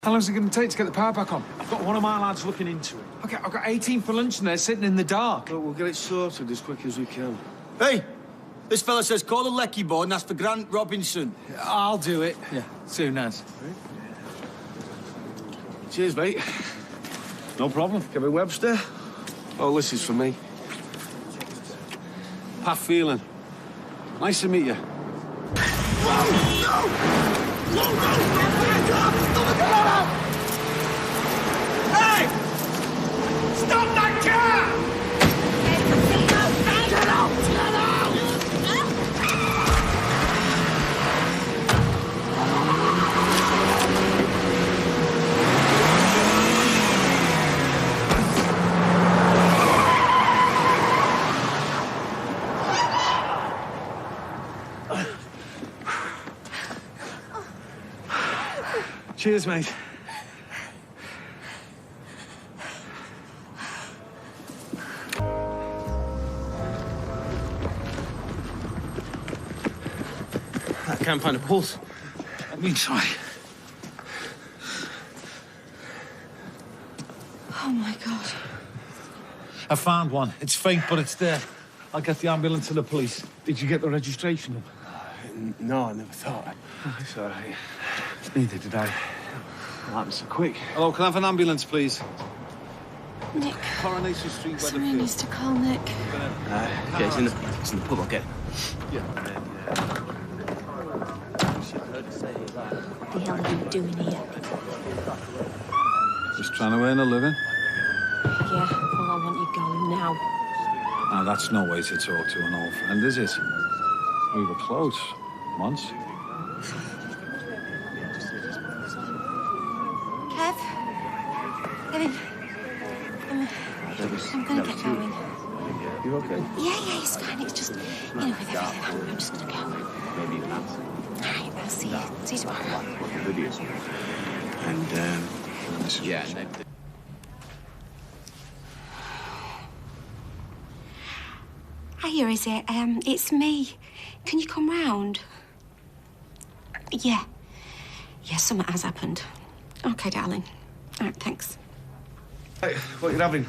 How long is it going to take to get the power back on? I've got one of my lads looking into it. Okay, I've got 18 for lunch and they're sitting in the dark. Look, we'll get it sorted as quick as we can. Hey, this fella says call the Lecky board and ask for Grant Robinson. I'll do it. Yeah, soon as. Cheers, mate. No problem. Kevin Webster. Oh, this is for me. Phelan. Nice to meet you. Hey! Stop that car! Get out! Get out! Cheers, mate. I can't find a pulse. Let me try. Oh, my God. I found one. It's faint, but it's there. I'll get the ambulance and the police. Did you get the registration up? No, I never thought. It's all right. Neither did I. What happened so quick? Hello, can I have an ambulance, please? Nick. Coronation Street, Someone Weatherfield. needs to call Nick. Okay, it's in the pub, I'll get it. What the hell are you doing here? Just trying to earn a living. Yeah, well, I want you going now. Now, that's no way to talk to an old friend, is it? We were close once. Kev? Kevin? I'm gonna get going. You okay? Yeah, it's fine. It's just, with everything, I'm just gonna go. Maybe you can. All right, I'll see you. See you tomorrow. Videos. And, this is Yeah, Hiya, is it? It's me. Can you come round? Yeah. Yeah, something has happened. Okay, darling. All right, thanks. Hey, what you having?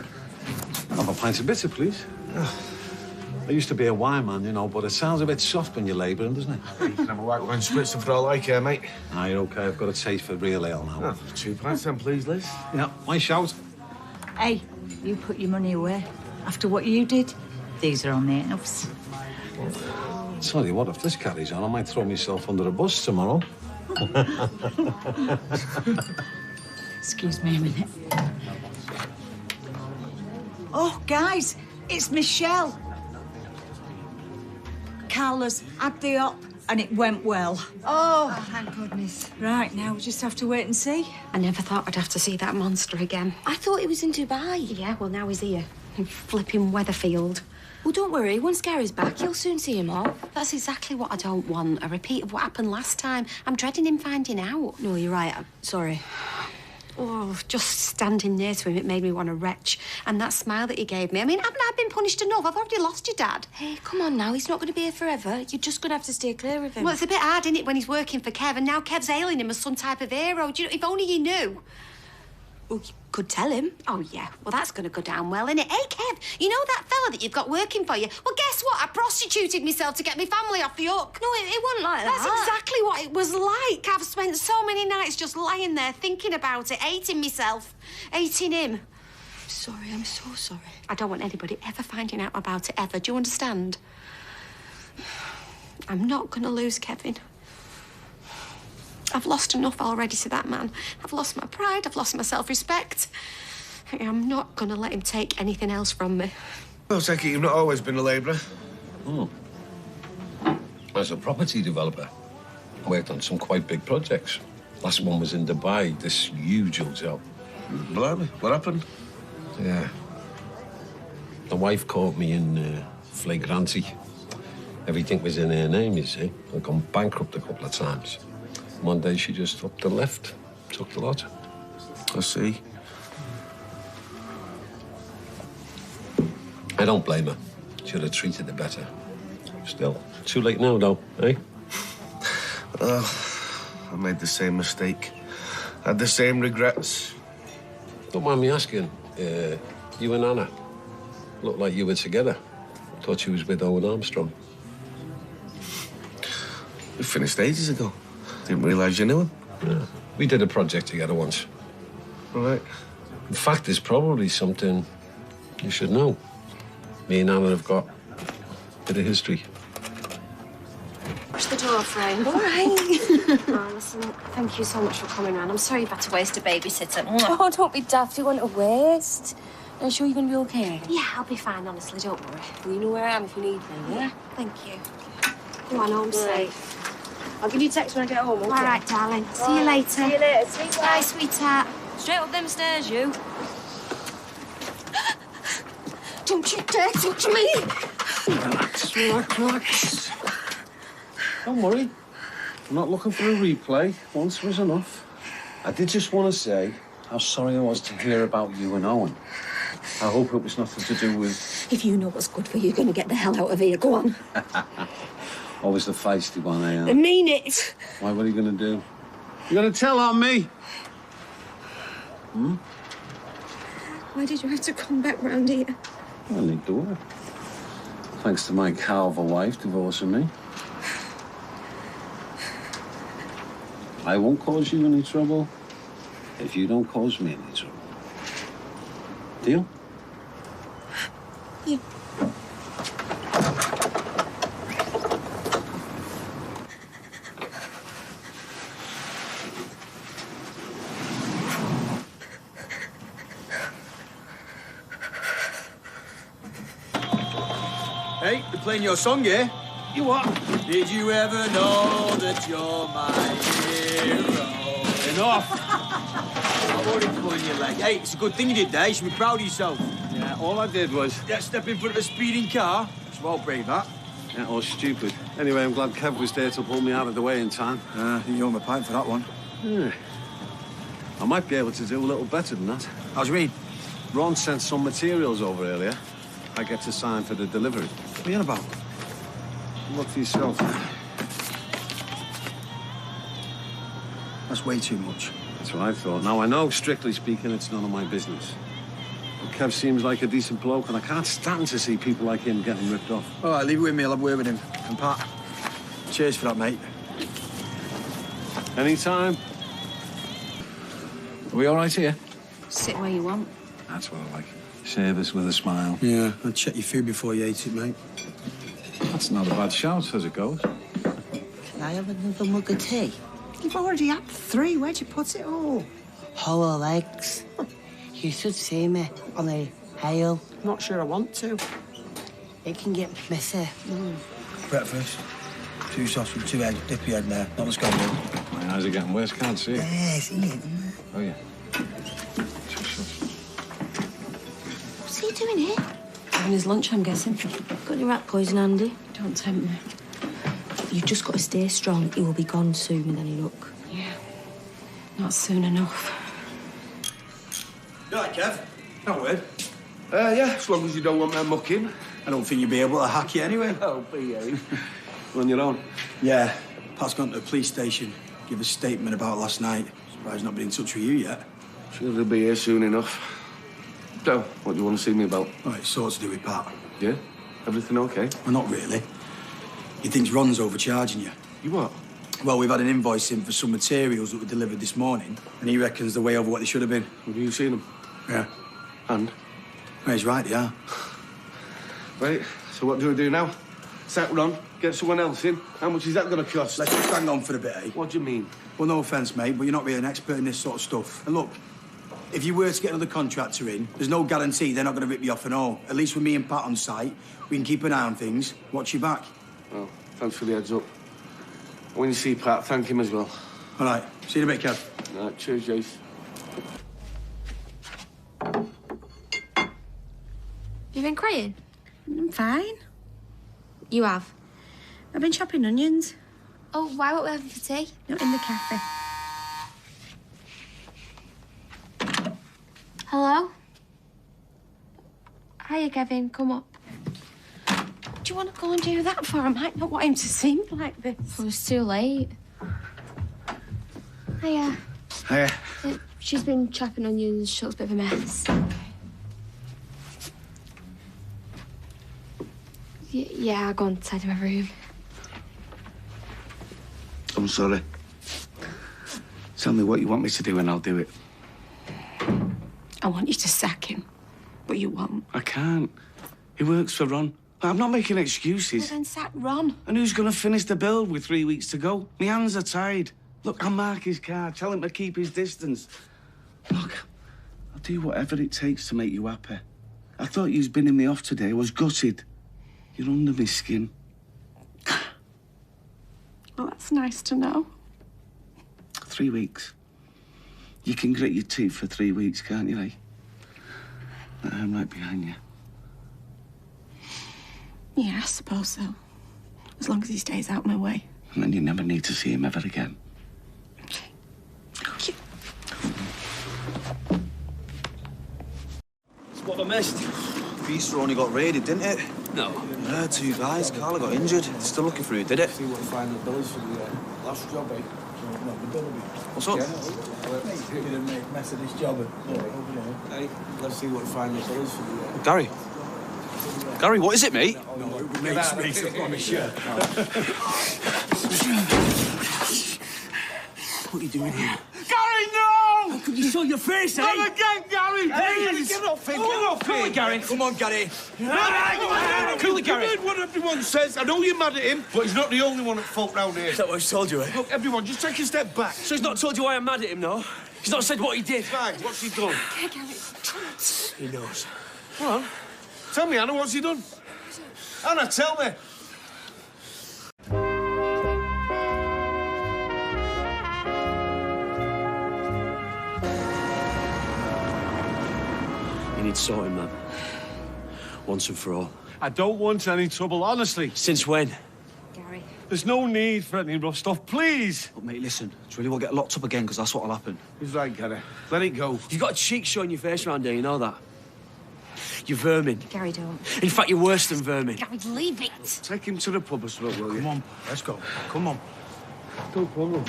I'll have a pint of bitter, please. I used to be a wine man, but it sounds a bit soft when you're labouring, doesn't it? You can have a white wine spritzer for all I care, mate. Ah, you're okay. I've got a taste for real ale now. Oh, 2 pints then, please, Liz. Yeah, my shout. Hey, you put your money away. After what you did, these are only enoughs. Tell you what, if this carries on, I might throw myself under a bus tomorrow. Excuse me a minute. Oh, guys, it's Michelle. Carla's had the op and it went well. Oh, thank goodness. Right, now we just have to wait and see. I never thought I'd have to see that monster again. I thought he was in Dubai. Yeah, well, now he's here. In flipping Weatherfield. Well, don't worry. Once Gary's back, you'll soon see him off. That's exactly what I don't want. A repeat of what happened last time. I'm dreading him finding out. No, you're right. I'm sorry. Oh, just standing near to him, it made me want to retch. And that smile that he gave me. I mean, haven't I been punished enough? I've already lost your dad. Hey, come on now. He's not going to be here forever. You're just going to have to steer clear of him. Well, it's a bit hard, isn't it, when he's working for Kev, and now Kev's hailing him as some type of hero. Do you know, if only you knew. Well, you could tell him. Oh, yeah. Well, that's going to go down well, innit? Hey, Kev, you know that fella that you've got working for you? Well, guess what? I prostituted myself to get my family off the hook. No, it wasn't like that. That's exactly what it was like. I've spent so many nights just lying there thinking about it, hating myself, hating him. Sorry, I'm so sorry. I don't want anybody ever finding out about it, ever. Do you understand? I'm not going to lose Kevin. I've lost enough already to that man. I've lost my pride. I've lost my self-respect. I'm not going to let him take anything else from me. I'll take it you've not always been a labourer. As a property developer, I worked on some quite big projects. Last one was in Dubai, this huge hotel. Blimey, what happened? Yeah. The wife caught me in flagranti. Everything was in her name, you see. I'd gone bankrupt a couple of times. One day she just upped and left, took the lot. I see. I don't blame her. Should have treated her better. Still, too late now, though, eh? I made the same mistake. Had the same regrets? Don't mind me asking, you and Anna looked like you were together. Thought she was with Owen Armstrong. We finished ages ago. Didn't realise you knew him. Yeah. We did a project together once. Right. In fact, there's probably something you should know. Me and Anna have got a bit of history. Watch the door, Frank. All right. Oh, listen, thank you so much for coming round. I'm sorry you've had to waste a babysitter. Oh, don't be daft. You want to waste. Are you sure you're going to be okay? Yeah, I'll be fine, honestly. Don't worry. Well, you know where I am if you need me, yeah? Thank you. Go on, home safe. I'll give you a text when I get home, okay? All right, darling. See you later. See you later, sweetheart. Bye, sweetheart. Straight up them stairs, you. Don't you dare touch me. Relax. Don't worry. I'm not looking for a replay. Once was enough. I did just want to say how sorry I was to hear about you and Owen. I hope it was nothing to do with... If you know what's good for you, you're going to get the hell out of here. Go on. Always the feisty one, eh? I mean it. Why, what are you going to do? You going to tell on me? Why did you have to come back round here? I need to work. Thanks to my cow of a wife divorcing me. I won't cause you any trouble if you don't cause me any trouble. Deal? Yeah. Hey, they're playing your song, yeah? You what? Did you ever know that you're my hero? Enough. I've already pulling your leg. Hey, it's a good thing you did there. You should be proud of yourself. Yeah, all I did was... Step in front of a speeding car. It's well brave, that. Yeah, or stupid. Anyway, I'm glad Kev was there to pull me out of the way in time. You owe me a pint for that one. Yeah. I might be able to do a little better than that. How's you mean? Ron sent some materials over earlier. I get to sign for the delivery. What are you on about? Look for yourself. That's way too much. That's what I thought. Now, I know, strictly speaking, it's none of my business. But Kev seems like a decent bloke, and I can't stand to see people like him getting ripped off. All right, leave it with me. I'll have a word with him. And Pat, cheers for that, mate. Anytime. Are we all right here? Sit where you want. That's what I like. Service with a smile. Yeah, I'd check your food before you ate it, mate. That's not a bad shout, as it goes. Can I have another mug of tea? You've already had 3. Where'd you put it all? Hollow legs. You should see me on a hail. Not sure I want to. It can get messy. Breakfast. 2 sausages, 2 eggs, dip your head there. Not what's going on. My eyes are getting worse, can't see it. Yeah, see it. Oh, yeah. What's he doing here? Having his lunch, I'm guessing. Got any rat poison handy? Don't tempt me. You've just got to stay strong. He will be gone soon with any luck. Yeah. Not soon enough. You all right, Kev? No word. Yeah, as long as you don't want me mucking. I don't think you'll be able to hack you anyway. Oh, behave. On your own. Yeah. Pat's gone to the police station. Give a statement about last night. Surprised he's not been in touch with you yet. Sure they'll be here soon enough. So, what do you want to see me about? All right, it's all to do with Pat. Yeah? Everything okay? Well, not really. He thinks Ron's overcharging you. You what? Well, we've had an invoice in for some materials that were delivered this morning, and he reckons they're way over what they should have been. Have you seen them? Yeah. And? Well, he's right, yeah. Right, so what do we do now? Sack Ron, get someone else in. How much is that going to cost? Let's just hang on for a bit, eh? What do you mean? Well, no offence, mate, but you're not really an expert in this sort of stuff. And look, if you were to get another contractor in, there's no guarantee they're not going to rip you off and all. At least with me and Pat on site, we can keep an eye on things, watch your back. Well, thanks for the heads up. When you see Pat, thank him as well. All right, see you in a bit, Kev. All right, cheers, Jace. You've been crying? I'm fine. You have? I've been chopping onions. Oh, why weren't we having for tea? Not in the cafe. Hello? Hiya, Kevin. Come up. Do you want to go and do that for him? I might not want him to see me like this. Oh, it's too late. Hiya. Hiya. She's been chopping onions. She looks a bit of a mess. Yeah, I'll go inside my room. I'm sorry. Tell me what you want me to do and I'll do it. I want you to sack him, but you won't. I can't. He works for Ron. I'm not making excuses. Well, then sack Ron. And who's going to finish the build with 3 weeks to go? My hands are tied. Look, I'll mark his car. Tell him to keep his distance. Look, I'll do whatever it takes to make you happy. I thought you'd been in me off today. I was gutted. You're under my skin. Well, that's nice to know. 3 weeks. You can grit your teeth for 3 weeks, can't you, eh? I'm right behind you. Yeah, I suppose so. As long as he stays out my way. And then you never need to see him ever again. Okay. Thank you. What I missed? Bistro only got raided, didn't it? No. Yeah, 2 guys. Carla got injured. They're still looking for who did it. See what the final bill is for the last job, eh? No, the bill will be. What's up? You're gonna make a mess of this job. Hey, let's see what the final bill is for the. Gary. Gary, what is it, mate? Mate's mate up on my shirt. What are you doing here? Gary, no! Could you show your face, eh? Not again, Gary! Hey, get off it! Get off it, Gary! Come on, Gary. Cool it, Gary. You heard what everyone says. I know you're mad at him, but he's not the only one at fault round here. Is that what he's told you, eh? Look, everyone, just take a step back. So he's not told you why I'm mad at him, no? He's not said what he did. Right, what's he done? Okay, Gary. He knows. Come on. Tell me, Anna, what's he done? Anna, tell me. You need sorting, man. Once and for all. I don't want any trouble, honestly. Since when? Gary. There's no need for any rough stuff, please. Look, mate, listen. It's really we'll get locked up again because that's what'll happen. He's right, Gary. Let it go. You've got a cheek showing your face around here, you know that? You're vermin. Gary, don't. In fact, you're worse than vermin. Gary, leave it. Take him to the pub or something, will you? Come on, let's go. Come on. No problem.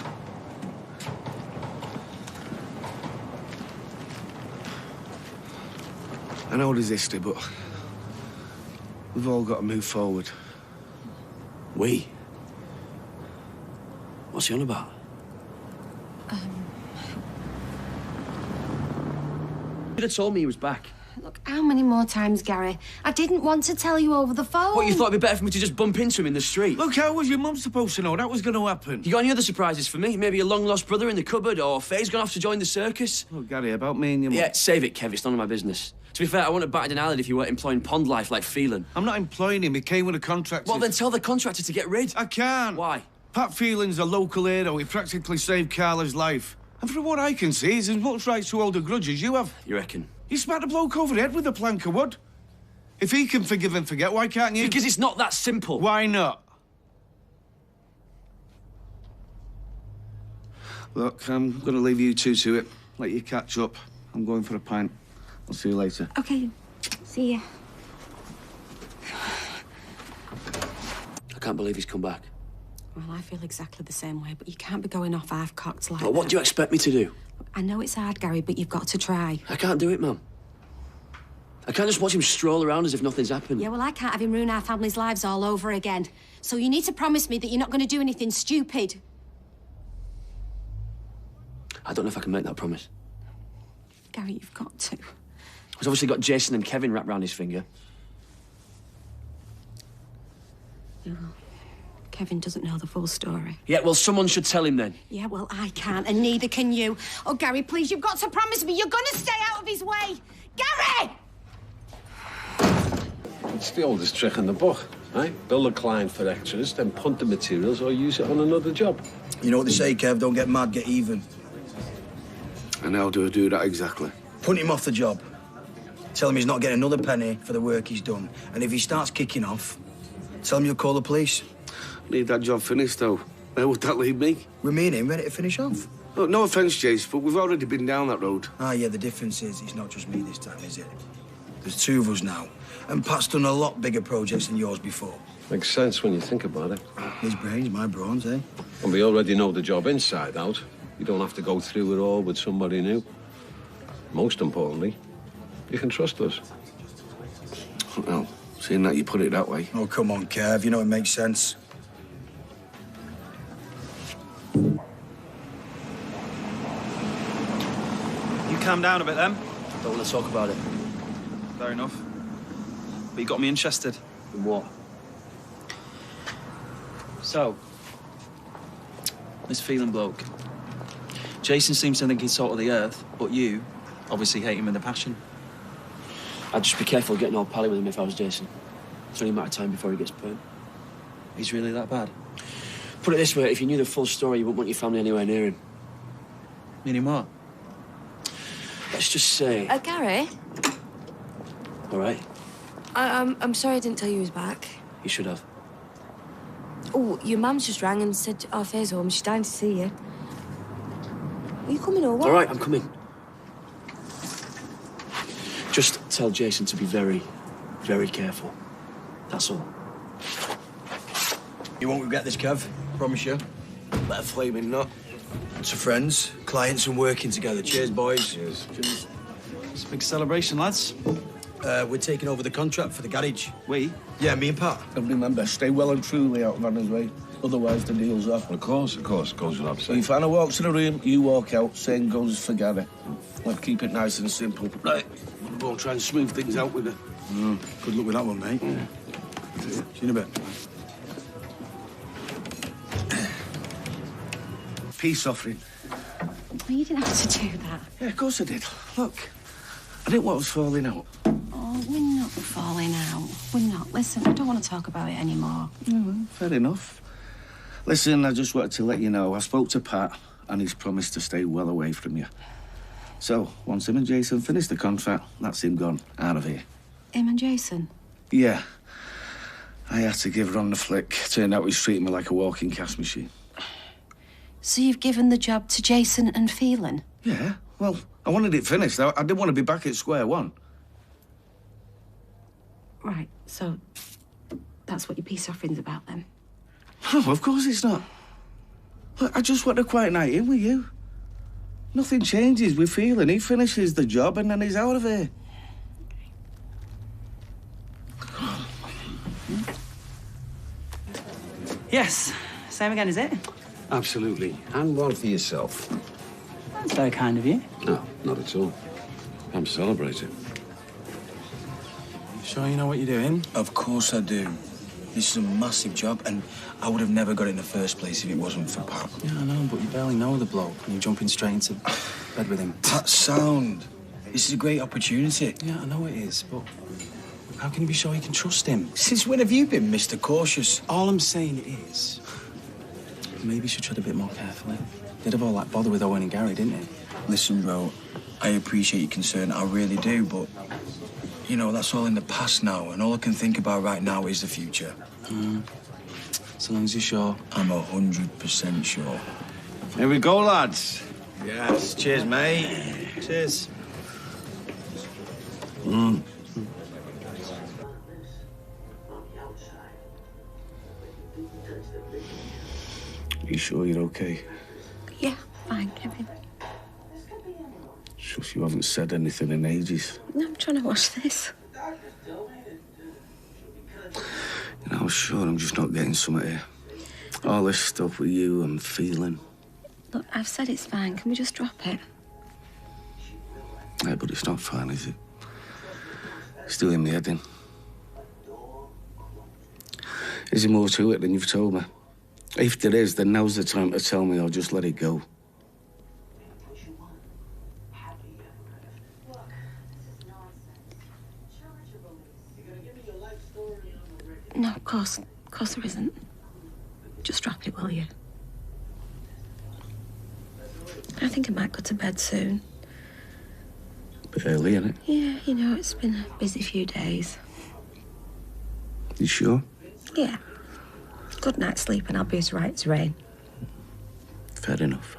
I know there's history, but we've all got to move forward. We? What's he on about? You could have told me he was back. Look, how many more times, Gary? I didn't want to tell you over the phone. What, you thought it'd be better for me to just bump into him in the street? Look, how was your mum supposed to know that was going to happen? You got any other surprises for me? Maybe a long-lost brother in the cupboard, or Faye's gone off to join the circus? Look, Gary, about me and your mum... Yeah, save it, Kev. It's none of my business. To be fair, I wouldn't have batted an eyelid if you weren't employing Pond Life like Phelan. I'm not employing him. He came with a contract. Well, then tell the contractor to get rid. I can't. Why? Pat Phelan's a local hero. He practically saved Carla's life. And from what I can see, he's as much right to hold a grudge as you have. You reckon? You smacked the bloke over the head with a plank of wood. If he can forgive and forget, why can't you? Because it's not that simple. Why not? Look, I'm going to leave you two to it. Let you catch up. I'm going for a pint. I'll see you later. Okay. See ya. I can't believe he's come back. Well, I feel exactly the same way, but you can't be going off half-cocked like Well, what that. do you expect me to do? I know it's hard, Gary, but you've got to try. I can't do it, Mum. I can't just watch him stroll around as if nothing's happened. Yeah, well, I can't have him ruin our family's lives all over again. So you need to promise me that you're not going to do anything stupid. I don't know if I can make that promise. Gary, you've got to. He's obviously got Jason and Kevin wrapped around his finger. Oh, Kevin doesn't know the full story. Yeah, well, someone should tell him then. Yeah, well, I can't, and neither can you. Oh, Gary, please, you've got to promise me you're going to stay out of his way. Gary! It's the oldest trick in the book, right? Bill a client for extras, then punt the materials or use it on another job. You know what they say, Kev? Don't get mad, get even. And how do I do that exactly? Punt him off the job. Tell him he's not getting another penny for the work he's done. And if he starts kicking off, tell him you'll call the police. Need that job finished, though. Where would that leave me? With me and him ready to finish off. Look, no offence, Jace, but we've already been down that road. Ah, yeah, the difference is it's not just me this time, is it? There's two of us now. And Pat's done a lot bigger projects than yours before. Makes sense when you think about it. His brains, my brawns, eh? And we already know the job inside out. You don't have to go through it all with somebody new. most importantly, you can trust us. Well, seeing that you put it that way. Oh, come on, Kev. You know it makes sense. You calm down a bit, then. Don't want to talk about it. Fair enough. But you got me interested. In what? So, this Phelan bloke. Jason seems to think he's salt of the earth, but you obviously hate him with a passion. I'd just be careful getting all pally with him if I was Jason. It's only a matter of time before he gets burnt. He's really that bad? Put it this way, if you knew the full story, you wouldn't want your family anywhere near him. Meaning what? Let's just say... Gary? All right? I'm sorry I didn't tell you he was back. You should have. Oh, your mum's just rang and said Faye's home. She's dying to see you. Are you coming or what? All right, I'm coming. Just tell Jason to be very, very careful. That's all. You won't regret this, Kev. Promise you. Better flaming not. To friends, clients, and working together. Cheers, boys. Cheers. Cheers. It's a big celebration, lads. We're taking over the contract for the garage. We? Yeah, me and Pat. And remember, stay well and truly out of Anna's way. Otherwise, the deal's off. Of course, goes without So saying. if Anna walks in the room, you walk out. Same goes for Gary. Let's keep it nice and simple. Right. We'll try and smooth things out with her. Good luck with that one, mate. See you in a bit. Peace offering. Well, you didn't have to do that. Yeah, of course I did. Look, I didn't want us falling out. Oh, we're not falling out. We're not. Listen, I don't want to talk about it anymore. Fair enough. Listen, I just wanted to let you know, I spoke to Pat, and he's promised to stay well away from you. So, once him and Jason finish the contract, that's him gone, out of here. Him and Jason? Yeah. I had to give Ron the flick. Turned out he's treating me like a walking cash machine. So you've given the job to Jason and Phelan? Yeah, well, I wanted it finished. I didn't want to be back at square one. Right, so that's what your peace offering's about, then? Oh, of course it's not. Look, I just want a quiet night in with you. Nothing changes with Phelan. He finishes the job and then he's out of here. Yes. Same again, is it? Absolutely. And one for yourself. That's very kind of you. No, not at all. I'm celebrating. Sure you know what you're doing? Of course I do. This is a massive job, and I would have never got it in the first place if it wasn't for Pat. Yeah, I know, but you barely know the bloke, and you're jumping straight into bed with him. Pat's sound. This is a great opportunity. Yeah, I know it is, but how can you be sure you can trust him? Since when have you been Mr. Cautious? All I'm saying is, maybe you should tread a bit more carefully. They'd have all that bother with Owen and Gary, didn't they? Listen, bro, I appreciate your concern, I really do, but, you know, that's all in the past now, and all I can think about right now is the future. So long as you're sure. I'm 100% sure. Here we go, lads. Yes, cheers, mate. Cheers. You sure you're okay? Yeah, fine, Kevin. Just you haven't said anything in ages. No, I'm trying to watch this. You know, I'm sure I'm just not getting something here. All this stuff with you and Phelan. Look, I've said it's fine. Can we just drop it? Yeah, but it's not fine, is it? Still in my head, in. Is there more to it than you've told me? If there is, then now's the time to tell me or just let it go. No, of course there isn't. Just drop it, will you? I think I might go to bed soon. Bit early, innit? Yeah, you know, it's been a busy few days. You sure? Yeah. Good night's sleep and I'll be as right as rain. Fair enough.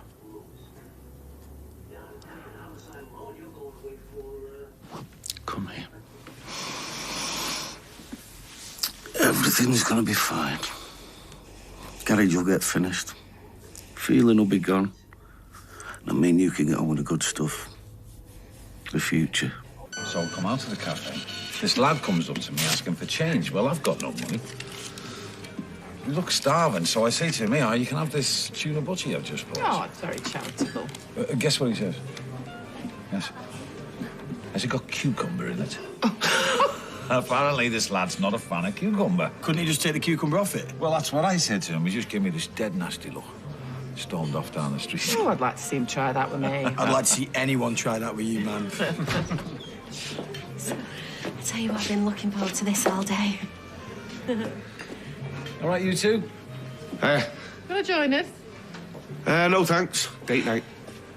Come here. Everything's gonna be fine. Garage will get finished. Phelan will be gone. And me and you can get on with the good stuff. The future. So I come out of the cafe. This lad comes up to me asking for change. Well, I've got no money. He looks starving, so I say to him, "Hey, you can have this tuna butty I've just bought." Oh, it's very charitable. Guess what he says? Yes. Has it got cucumber in it? Apparently, this lad's not a fan of cucumber. Couldn't he just take the cucumber off it? Well, that's what I said to him. He just gave me this dead nasty look. Stormed off down the street. Oh, I'd like to see him try that with me. I'd like to see anyone try that with you, man. I tell you what, I've been looking forward to this all day. All right, you two? Want to join us? No thanks. Date night.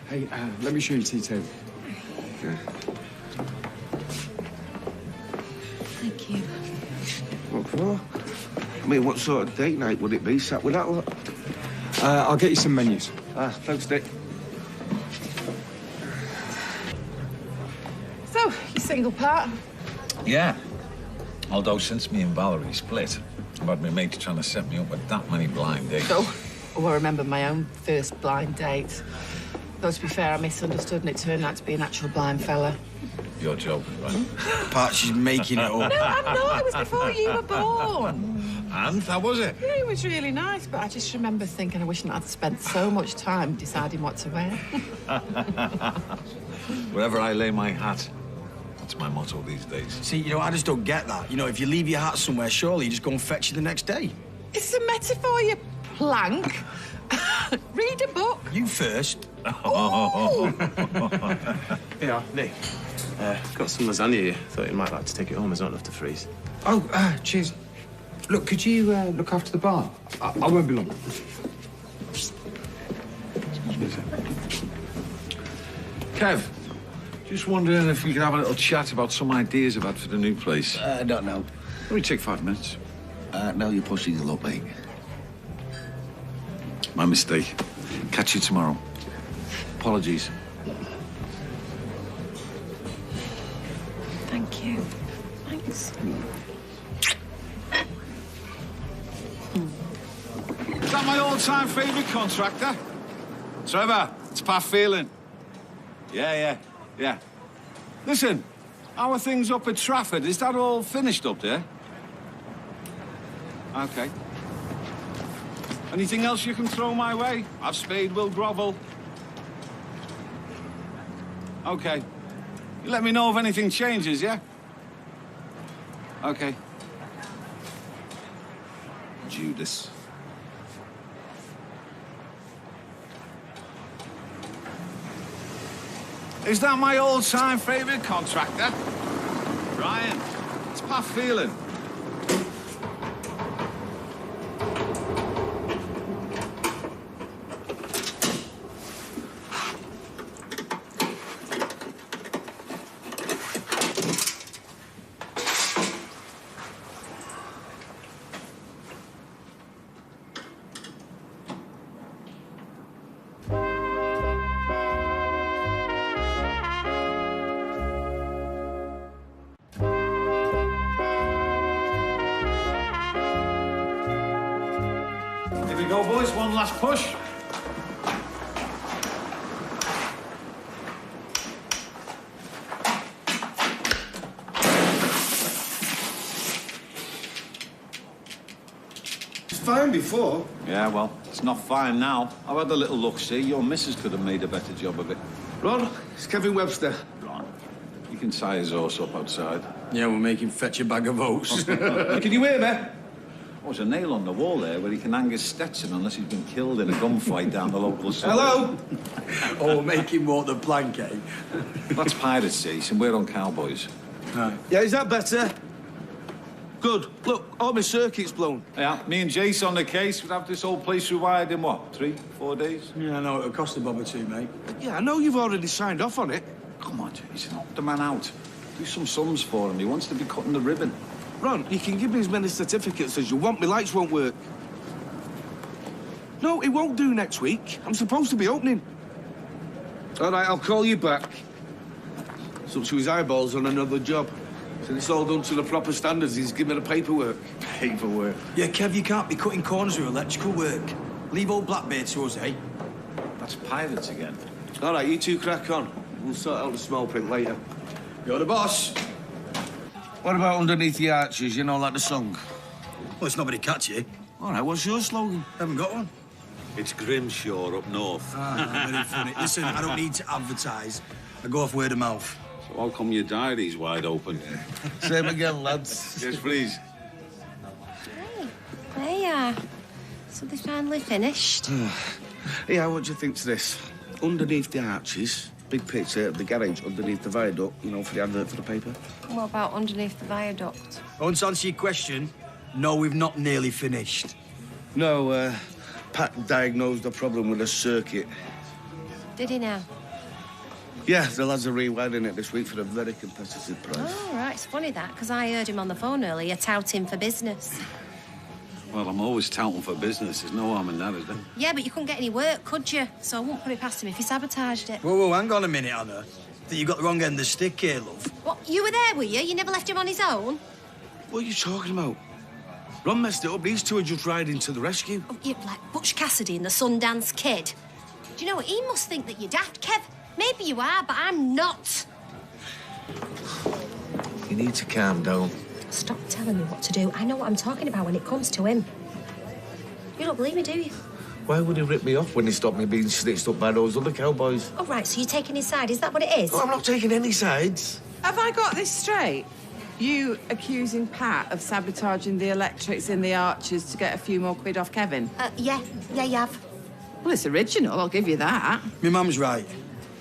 Hey, let me show you tea table. Yeah. Thank you. What for? I mean, what sort of date night would it be? Sat with that lot? I'll get you some menus. Thanks, Dick. So, you single part? Yeah. Although since me and Valerie split, I've had my mates trying to set me up with that many blind dates. Oh, I remember my own first blind date. Though, to be fair, I misunderstood and it turned out to be an actual blind fella. You're joking, right? Pat, she's making it up. No, I'm not. It was before you were born. And how was it? Yeah, it was really nice, but I just remember thinking I wish I'd spent so much time deciding what to wear. Wherever I lay my hat, that's my motto these days. See, you know, I just don't get that. You know, if you leave your hat somewhere, surely you just go and fetch it the next day. It's a metaphor, you plank. Read a book. You first. Yeah, Nick. Got some lasagna here. Thought you might like to take it home. There's not enough to freeze. Oh, cheers. Look, could you look after the bar? I won't be long. Kev, just wondering if we could have a little chat about some ideas I've had for the new place. I don't know. Only take 5 minutes. Now you're pushing a lot, mate. My mistake. Catch you tomorrow. Apologies. Thank you. Thanks. Is that my all-time favourite contractor? Trevor, it's Phelan. Yeah. Listen, how are things up at Trafford? Is that all finished up there? OK. Anything else you can throw my way? I've spade, will grovel. OK. You let me know if anything changes, yeah? OK. Judas. Is that my old-time favourite contractor? Ryan, it's Phelan. Here we go, boys. One last push. It's fine before. Yeah, well, it's not fine now. I've had a little look-see. Your missus could have made a better job of it. Ron, it's Kevin Webster. Ron, you can tie his horse up outside. Yeah, we'll make him fetch a bag of oats. Can you hear me? Oh, there's a nail on the wall there where he can hang his Stetson unless he's been killed in a gunfight down the local street. Hello? Or make him walk the plank, eh? That's piracy, and we're on cowboys. Yeah, is that better? Good. Look, all my circuit's blown. Yeah, me and Jace on the case would have this whole place rewired in what, 3, 4 days? Yeah, I know, it'll cost a bob or two, mate. Yeah, I know you've already signed off on it. Come on, Jason, help the man out. Do some sums for him. He wants to be cutting the ribbon. Ron, you can give me as many certificates as you want. My lights won't work. No, it won't do next week. I'm supposed to be opening. All right, I'll call you back. It's up to his eyeballs on another job. So it's all done to the proper standards. He's given me the paperwork. Paperwork? Yeah, Kev, you can't be cutting corners with electrical work. Leave old Blackbeard to us, eh? That's pirates again. All right, you two crack on. We'll sort out the small print later. You're the boss. What about underneath the arches, you know, like the song? Well, it's not very catchy. All right, what's your slogan? Haven't got one. It's Grimshaw up north. Very funny. Listen, I don't need to advertise. I go off word of mouth. So how come your diary's wide open? Same again, lads. Yes, please. Hey, so they finally finished. Yeah, what do you think to this? Underneath the arches, big picture of the garage underneath the viaduct, you know, for the advert for the paper. What about underneath the viaduct? I want to answer your question. No, we've not nearly finished. No, Pat diagnosed the problem with a circuit. Did he now? Yeah, the lads are rewiring it this week for a very competitive price. Oh, right. It's funny that, because I heard him on the phone earlier touting for business. Well, I'm always touting for business. There's no harm in that, is there? Yeah, but you couldn't get any work, could you? So I wouldn't put it past him if he sabotaged it. Whoa, hang on a minute, Anna. That you got the wrong end of the stick here, love. What, you were there, were you? You never left him on his own? What are you talking about? Ron messed it up. These two are just riding to the rescue. Oh, you're like Butch Cassidy and the Sundance Kid. Do you know what? He must think that you're daft, Kev. Maybe you are, but I'm not. You need to calm down. Stop telling me what to do. I know what I'm talking about when it comes to him. You don't believe me, do you? Why would he rip me off when he stopped me being stitched up by those other cowboys? Oh, right, so you're taking his side. Is that what it is? Oh, I'm not taking any sides. Have I got this straight? You accusing Pat of sabotaging the electrics in the arches to get a few more quid off Kevin? Yeah, you have. Well, it's original, I'll give you that. My mum's right.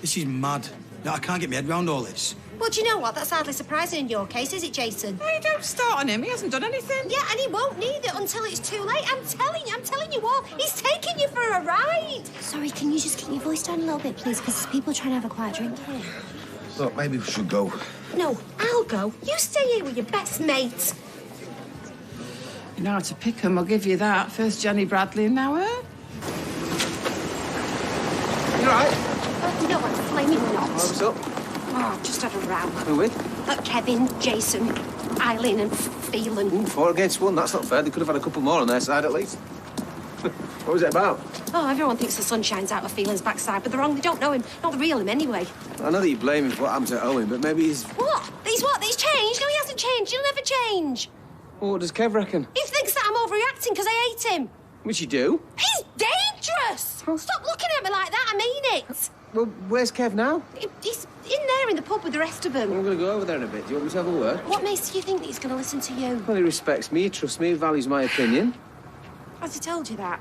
This is mad. No, I can't get my head round all this. Well, do you know what? That's hardly surprising in your case, is it, Jason? Hey, don't start on him. He hasn't done anything. Yeah, and he won't need it until it's too late. I'm telling you all. He's taking you for a ride. Sorry, can you just keep your voice down a little bit, please? Because people are trying to have a quiet drink here. Look, maybe we should go. No, I'll go. You stay here with your best mate. You know how to pick 'em, I'll give you that. First Johnny Bradley and now her. You all right? No, I'm flaming not. What's up? Oh, I've just had a row. Who with? Kevin, Jason, Eileen and Phelan. 4 against 1, that's not fair. They could have had a couple more on their side at least. What was it about? Oh, everyone thinks the sun shines out of Phelan's backside, but they're wrong. They don't know him. Not the real him, anyway. I know that you blame him for what happened to Owen, but maybe he's... What? He's what? He's changed? No, he hasn't changed. He'll never change. Well, what does Kev reckon? He thinks that I'm overreacting because I hate him. Which you do. He's dangerous! Stop looking at me like that. I mean it. Well, where's Kev now? He's in there in the pub with the rest of them. I'm going to go over there in a bit. Do you want me to have a word? What makes you think that he's going to listen to you? Well, he respects me, he trusts me, he values my opinion. Has he told you that?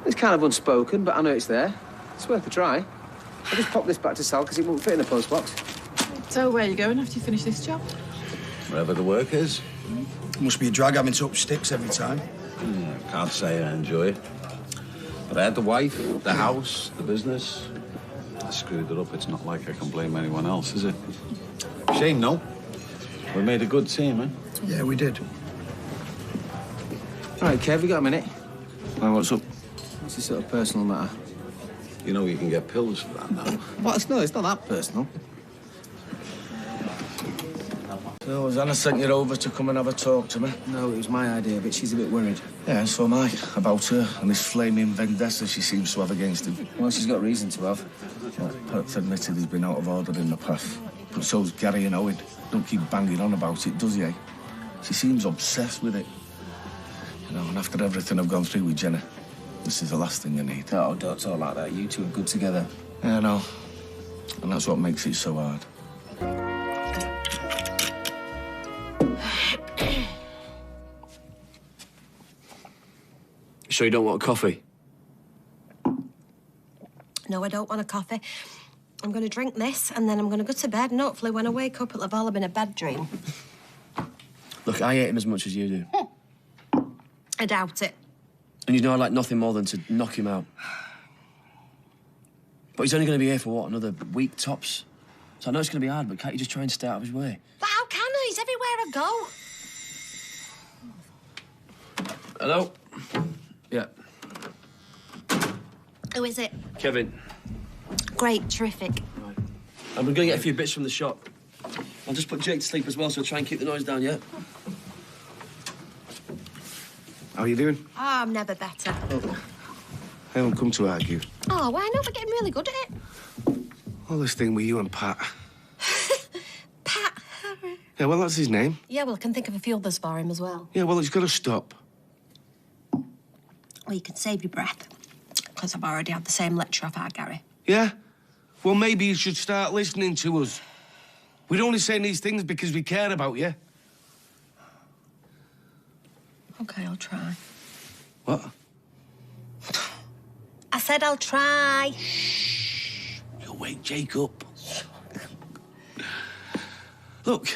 It's kind of unspoken, but I know it's there. It's worth a try. I just popped this back to Sal because it won't fit in the postbox. So where are you going after you finish this job? Wherever the work is. Must be a drag having to up sticks every time. Can't say I enjoy it. But I had the wife, the house, the business. I screwed it up. It's not like I can blame anyone else, is it? Shame, no. We made a good team, eh? Yeah, we did. All right, Kev, you got a minute? Well, what's up? What's this sort of personal matter? You know you can get pills for that now. What? No, it's not that personal. So, has Anna sent you over to come and have a talk to me? No, it was my idea, but she's a bit worried. Yeah, so am I. About her and this flaming vendetta she seems to have against him. Well, she's got reason to have. Well, Pat's admitted he's been out of order in the past. But so's Gary and Owen. Don't keep banging on about it, does he, eh? She seems obsessed with it. You know, and after everything I've gone through with Jenna, this is the last thing I need. Oh, don't talk like that. You two are good together. Yeah, I know. And that's what makes it so hard. Sure you don't want a coffee? No, I don't want a coffee. I'm going to drink this, and then I'm going to go to bed, and hopefully when I wake up, it'll have all been a bad dream. Look, I hate him as much as you do. I doubt it. And you know I'd like nothing more than to knock him out. But he's only going to be here for, what, another week tops? So I know it's going to be hard, but can't you just try and stay out of his way? But how can I? He's everywhere I go. Hello? Yeah. Who is it? Kevin. Great, terrific. Right. I'm going to get a few bits from the shop. I'll just put Jake to sleep as well, so try and keep the noise down, yeah? How are you doing? Oh, I'm never better. I haven't come to argue. Oh, why not? We're getting really good at it. Well, this thing with you and Pat. Pat. Yeah, well, that's his name. Yeah, well, I can think of a few others for him as well. Yeah, well, he's got to stop. Well, you can save your breath, because I've already had the same lecture off our Gary. Yeah? Well, maybe you should start listening to us. We're only saying these things because we care about you. OK, I'll try. What? I said I'll try. You'll wake Jake up. Look,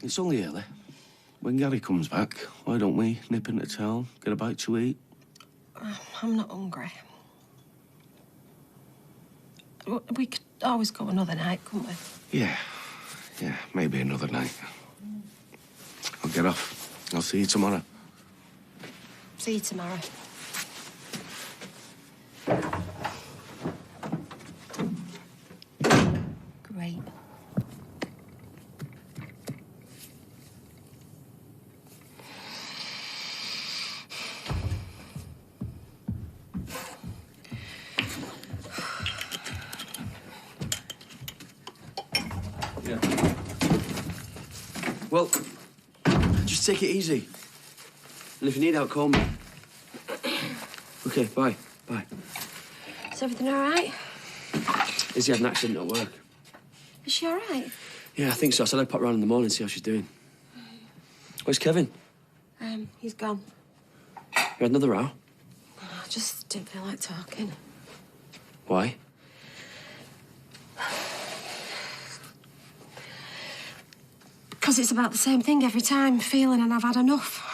it's only early. When Gary comes back, why don't we nip into town, get a bite to eat? I'm not hungry. We could always go another night, couldn't we? Yeah, maybe another night. I'll get off. I'll see you tomorrow. See you tomorrow. Great. Yeah. Well, just take it easy. And if you need help, call me. OK, bye. Bye. Is everything all right? Izzy had an accident at work. Is she all right? Yeah, I think so. I said I'd pop round in the morning and see how she's doing. Where's Kevin? He's gone. You had another row? I just didn't feel like talking. Why? Because it's about the same thing every time, Phelan, and I've had enough.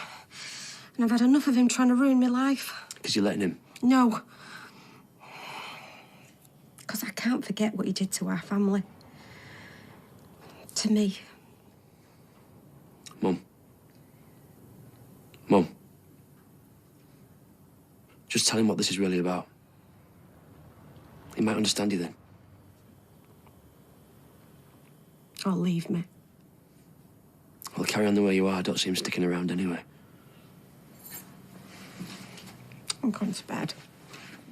And I've had enough of him trying to ruin my life. Because you're letting him? No. Because I can't forget what he did to our family. To me. Mum. Mum. Just tell him what this is really about. He might understand you then. Or leave me. Well, carry on the way you are. I don't see him sticking around anyway. I'm going to bed.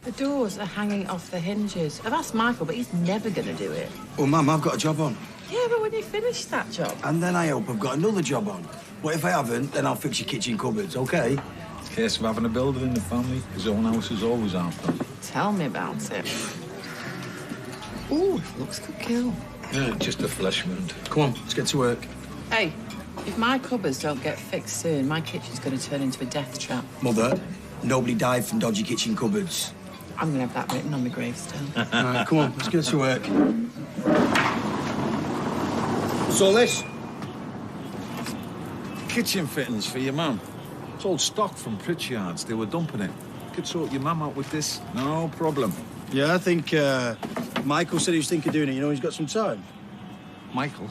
The doors are hanging off the hinges. I've asked Michael, but he's never going to do it. Well, Mum, I've got a job on. Yeah, but when you finish that job... And then I hope I've got another job on. What if I haven't, then I'll fix your kitchen cupboards, OK? It's a case of having a builder in the family. His own house is always after. Tell me about it. Ooh, looks good kill. Yeah, just a flesh wound. Come on, let's get to work. Hey, if my cupboards don't get fixed soon, my kitchen's going to turn into a death trap. Mother, nobody died from dodgy kitchen cupboards. I'm going to have that written on my gravestone. All right, come on, let's get to work. So this? Kitchen fittings for your mum. It's old stock from Pritchard's. They were dumping it. Could sort your mum out with this, no problem. Yeah, I think Michael said he was thinking of doing it. You know, he's got some time. Michael?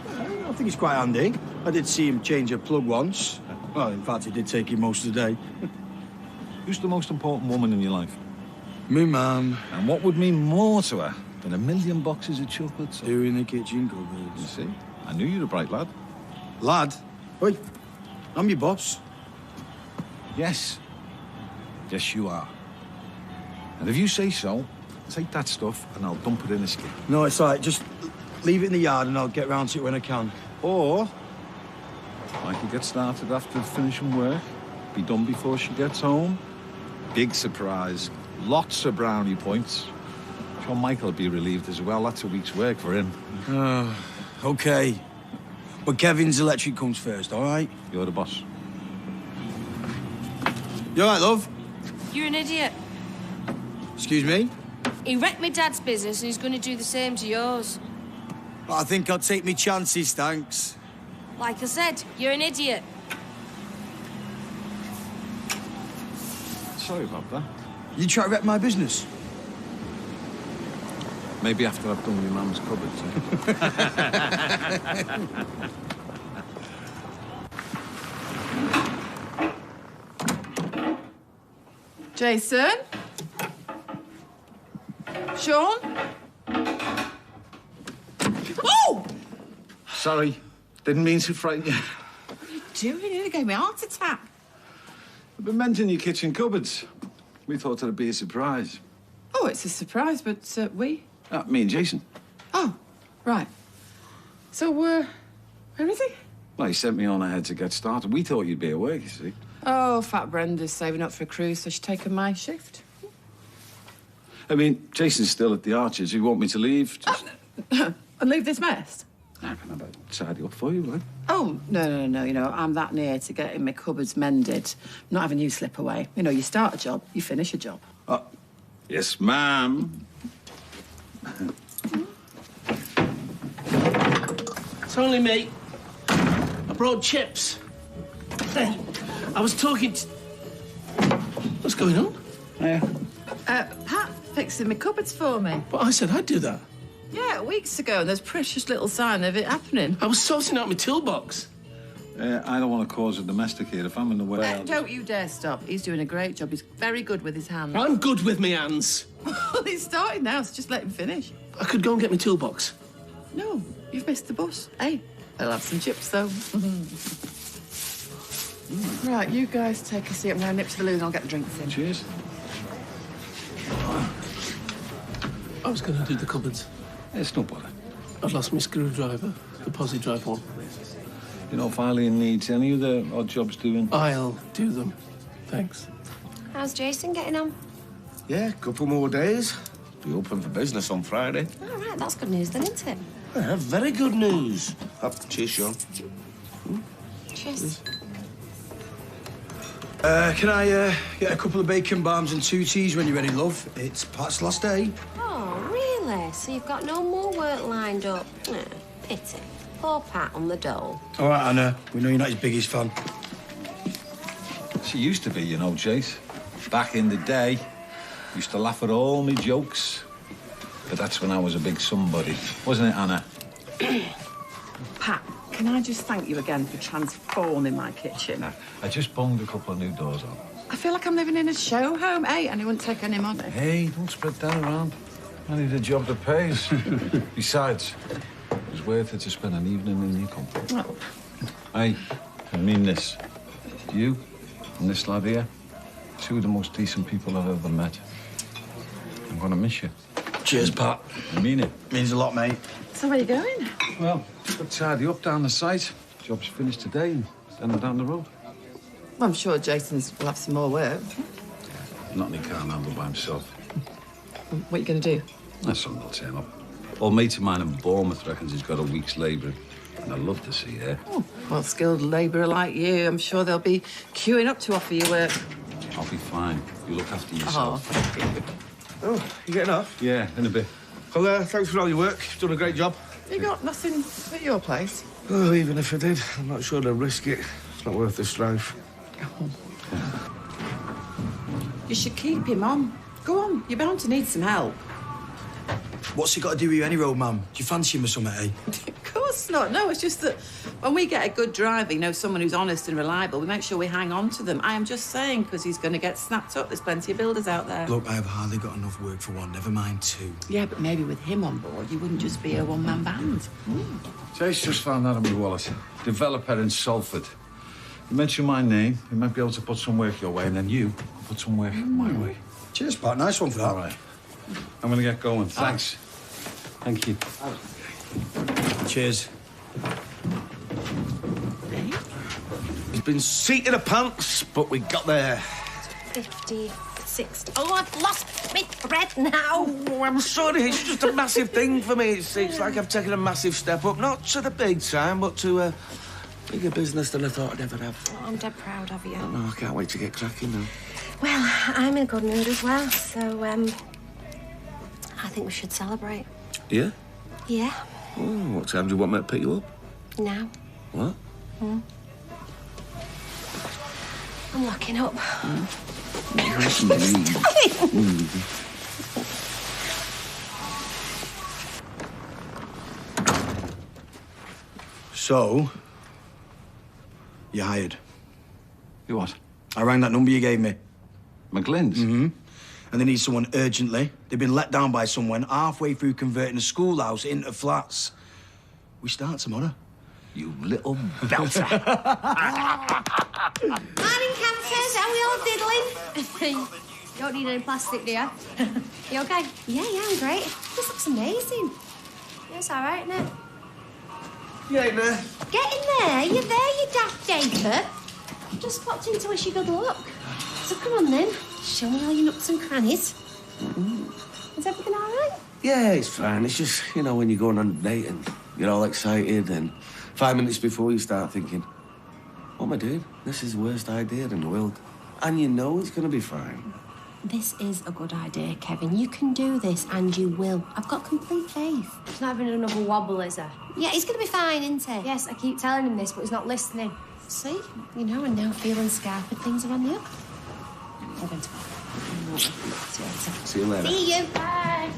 I think it's quite handy. I did see him change a plug once. Well, in fact, it did take him most of the day. Who's the most important woman in your life? Me mum. And what would mean more to her than 1,000,000 boxes of chocolates? Two in the kitchen cupboards. You see? I knew you were a bright lad. Lad? Oi, I'm your boss. Yes. Yes, you are. And if you say so, take that stuff and I'll dump it in the skip. No, it's all right. Just leave it in the yard and I'll get round to it when I can. Or I could get started after finishing work, be done before she gets home. Big surprise. Lots of brownie points. Sure, Michael will be relieved as well. That's a week's work for him. OK. But Kevin's electric comes first, all right? You're the boss. You all right, love? You're an idiot. Excuse me? He wrecked my dad's business and he's going to do the same to yours. I think I'll take me chances, thanks. Like I said, you're an idiot. Sorry about that. You try to wreck my business? Maybe after I've done your mum's cupboards, Jason? Sean? Oh! Sorry. Didn't mean to frighten you. What are you doing? You gave me a heart attack. I've been mentioning your kitchen cupboards. We thought it'd be a surprise. Oh, it's a surprise, but we? Me and Jason. Oh, right. So, where is he? Well, he sent me on ahead to get started. We thought you'd be awake, you see. Oh, Fat Brenda's saving up for a cruise, so she's taken my shift. I mean, Jason's still at the Archers. You want me to leave? And leave this mess? I can have a tidy up for you, right? Oh, no. You know, I'm that near to getting my cupboards mended. I'm not having you slip away. You know, you start a job, you finish a job. Yes, ma'am. It's only me. I brought chips. Hey, I was talking to... What's going on? Pat fixing my cupboards for me. But I said I'd do that. Yeah, weeks ago, and there's precious little sign of it happening. I was sorting out my toolbox. I don't want to cause a domestic here. If I'm in the way, I'll Don't you dare stop. He's doing a great job. He's very good with his hands. I'm good with my hands. Well, he's starting now, so just let him finish. I could go and get my toolbox. No, you've missed the bus. Hey, I'll have some chips, though. Right, you guys take a seat. I'm going to nip to the loo and I'll get the drinks in. Cheers. I was going to do the cupboards. It's no bother. I've lost my screwdriver, the posi drive one. You know, if Eileen needs any other odd jobs doing... I'll do them. Thanks. How's Jason getting on? Yeah, couple more days. Be open for business on Friday. All right, that's good news then, isn't it? Yeah, very good news. Cheers, Sean. Cheers. Can I get a couple of bacon bars and 2 teas when you're ready, love? It's Pat's last day. Oh, really? So you've got no more work lined up? Pity. Poor Pat on the dole. All right, Anna. We know you're not his biggest fan. She used to be, you know, Jace. Back in the day, used to laugh at all my jokes. But that's when I was a big somebody. Wasn't it, Anna? Pat, can I just thank you again for transforming my kitchen? I just bunged a couple of new doors on. I feel like I'm living in a show home, eh? And he wouldn't take any money. Hey, don't spread that around. I need a job that pays. Besides, it was worth it to spend an evening in your company. Well, Hey, I mean this. You and this lad here, 2 of the most decent people I've ever met. I'm gonna miss you. Cheers, Pat. I mean it. Means a lot, mate. so where are you going? Well, got tidy up down the site. Job's finished today and then I'm down the road. Well, I'm sure Jason will have some more work. Nothing he can't handle by himself. What are you going to do? That's something I'll turn up. Old mate of mine in Bournemouth reckons he's got a week's labouring. And I'd love to see her. Oh, well, skilled labourer like you, I'm sure they'll be queuing up to offer you work. I'll be fine. You look after yourself. Oh, you getting off? Yeah, in a bit. Well, thanks for all your work. You've done a great job. You got nothing at your place? Oh, even if I did, I'm not sure to risk it. It's not worth the strife. You should keep him on. Go on, you're bound to need some help. What's he got to do with you anyway, old man? Do you fancy him or something, eh? Of course not. No, it's just that when we get a good driver, you know, someone who's honest and reliable, we make sure we hang on to them. I am just saying, because he's going to get snapped up. There's plenty of builders out there. Look, I have hardly got enough work for one, never mind 2. Yeah, but maybe with him on board, you wouldn't just be a one-man band. Jace just found that in my wallet. Developer in Salford. You mention my name, you might be able to put some work your way, and then you put some work my way. Cheers, Pat. Nice one for that. All right. I'm going to get going. Thanks. Thank you. Cheers. He's been seat in the pants, but we got there. 50, 60. Oh, I've lost my thread now. Oh, I'm sorry. It's just a massive thing for me. It's like I've taken a massive step up, not to the big time, but to a bigger business than I thought I'd ever have. Oh, I'm dead proud of you. No, I can't wait to get cracking now. Well, I'm in a good mood as well, so, I think we should celebrate. Yeah? Yeah, Oh, what time do you want me to pick you up? now. What? I'm locking up. So, you're hired. You what? I rang that number you gave me. McGlynn's? Mm-hmm. And they need someone urgently. They've been let down by someone halfway through converting a schoolhouse into flats. We start tomorrow. You little belter. Morning, cancers. Are we all diddling? You don't need any plastic, do you? You okay? Yeah, I'm great. This looks amazing. Yeah, it's all right, isn't it? You ain't there. Get in there. You're there, you daft Jacob. Just popped in to wish you good luck. So come on then. Show me all your nooks and crannies. Is everything all right? Yeah, it's fine. It's just, you know, when you're going on a date and you're all excited and 5 minutes before you start thinking, what am I doing? This is the worst idea in the world. And you know it's going to be fine. This is a good idea, Kevin. You can do this, and you will. I've got complete faith. He's not having another wobble, is he? Yeah, he's going to be fine, isn't he? Yes, I keep telling him this, but he's not listening. See? You know, and now feeling scarred with things are on the up. I'm going to go. See you later. See you. Bye.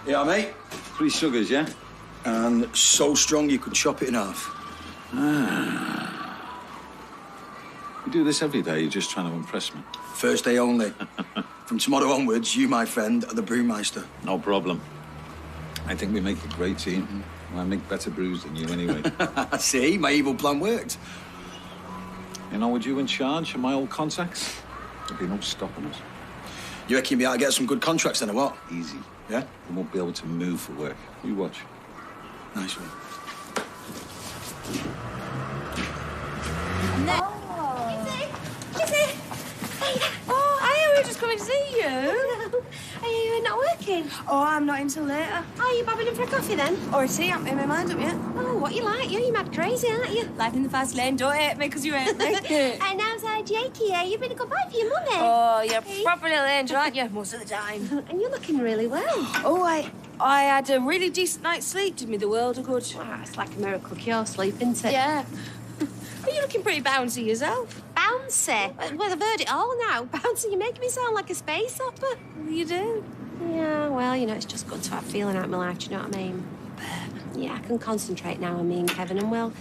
Yeah, mate. 3 sugars, yeah? And so strong you could chop it in half. You do this every day, you're just trying to impress me. First day only. From tomorrow onwards, you, my friend, are the brewmeister. No problem. I think we make a great team. I make better brews than you anyway. See, my evil plan worked. You know, with you in charge and my old contacts, there'd be no stopping us. You reckon you'll be able to get some good contracts then, or what? Easy. Yeah? We won't be able to move for work. You watch. Nice one. Kizzy! Oh, we were just coming to see you. Are you not working? Oh, I'm not until later. Are you bobbing in for a coffee then? Or a tea, I haven't made my mind up yet. Oh, what you like? You're mad crazy, aren't you? Life in the fast lane, don't hate me because you hate me. And how's Jakey here? You've been a good boy for your money. Oh, you're a proper little angel, aren't you? Most of the time. And you're looking really well. Oh, I had a really decent night's sleep. Did me the world of good. Wow, it's like a miracle cure sleep, isn't it? Yeah. Are you looking pretty bouncy yourself? Bouncy? Well, I've heard it all now. Bouncy, you make me sound like a space hopper. You do. Yeah, well, you know, it's just good to have feeling out in my life, do you know what I mean? Yeah, I can concentrate now on me and Kevin, and well,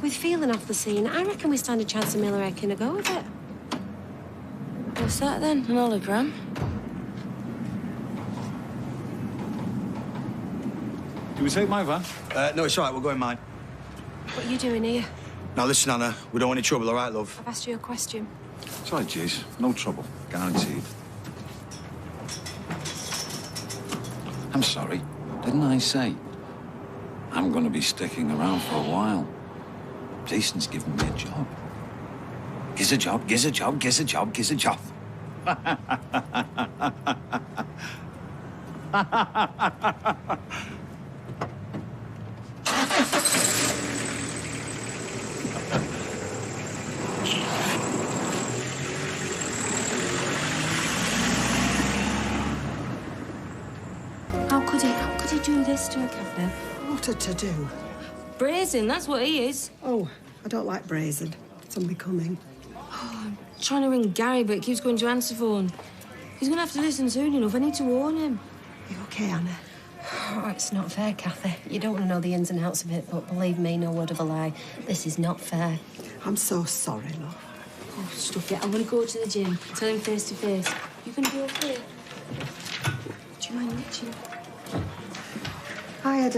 with feeling off the scene, I reckon we stand a chance of Miller making a go of it. What's that then? An hologram? Do we take my van? No, it's all right. We'll go in mine. What are you doing here? Now, listen, Anna. We don't want any trouble, all right, love? I've asked you a question. It's all right, Jace. No trouble. Guaranteed. I'm sorry. Didn't I say? I'm going to be sticking around for a while. Jason's given me a job. Gives a job, gives a job, gives a job, gives a job. How could he do this to a cafe? What a to-do. Brazen, that's what he is. Oh, I don't like brazen. It's unbecoming. Oh, I'm trying to ring Gary, but it keeps going to answer phone. He's going to have to listen soon enough. I need to warn him. You okay, Anna? Oh, it's not fair, Kathy. You don't want to know the ins and outs of it, but believe me, no word of a lie. This is not fair. I'm so sorry, love. Oh, stuff it. I'm going to go to the gym. Tell him face to face. You going to be okay? Do you mind watching? I had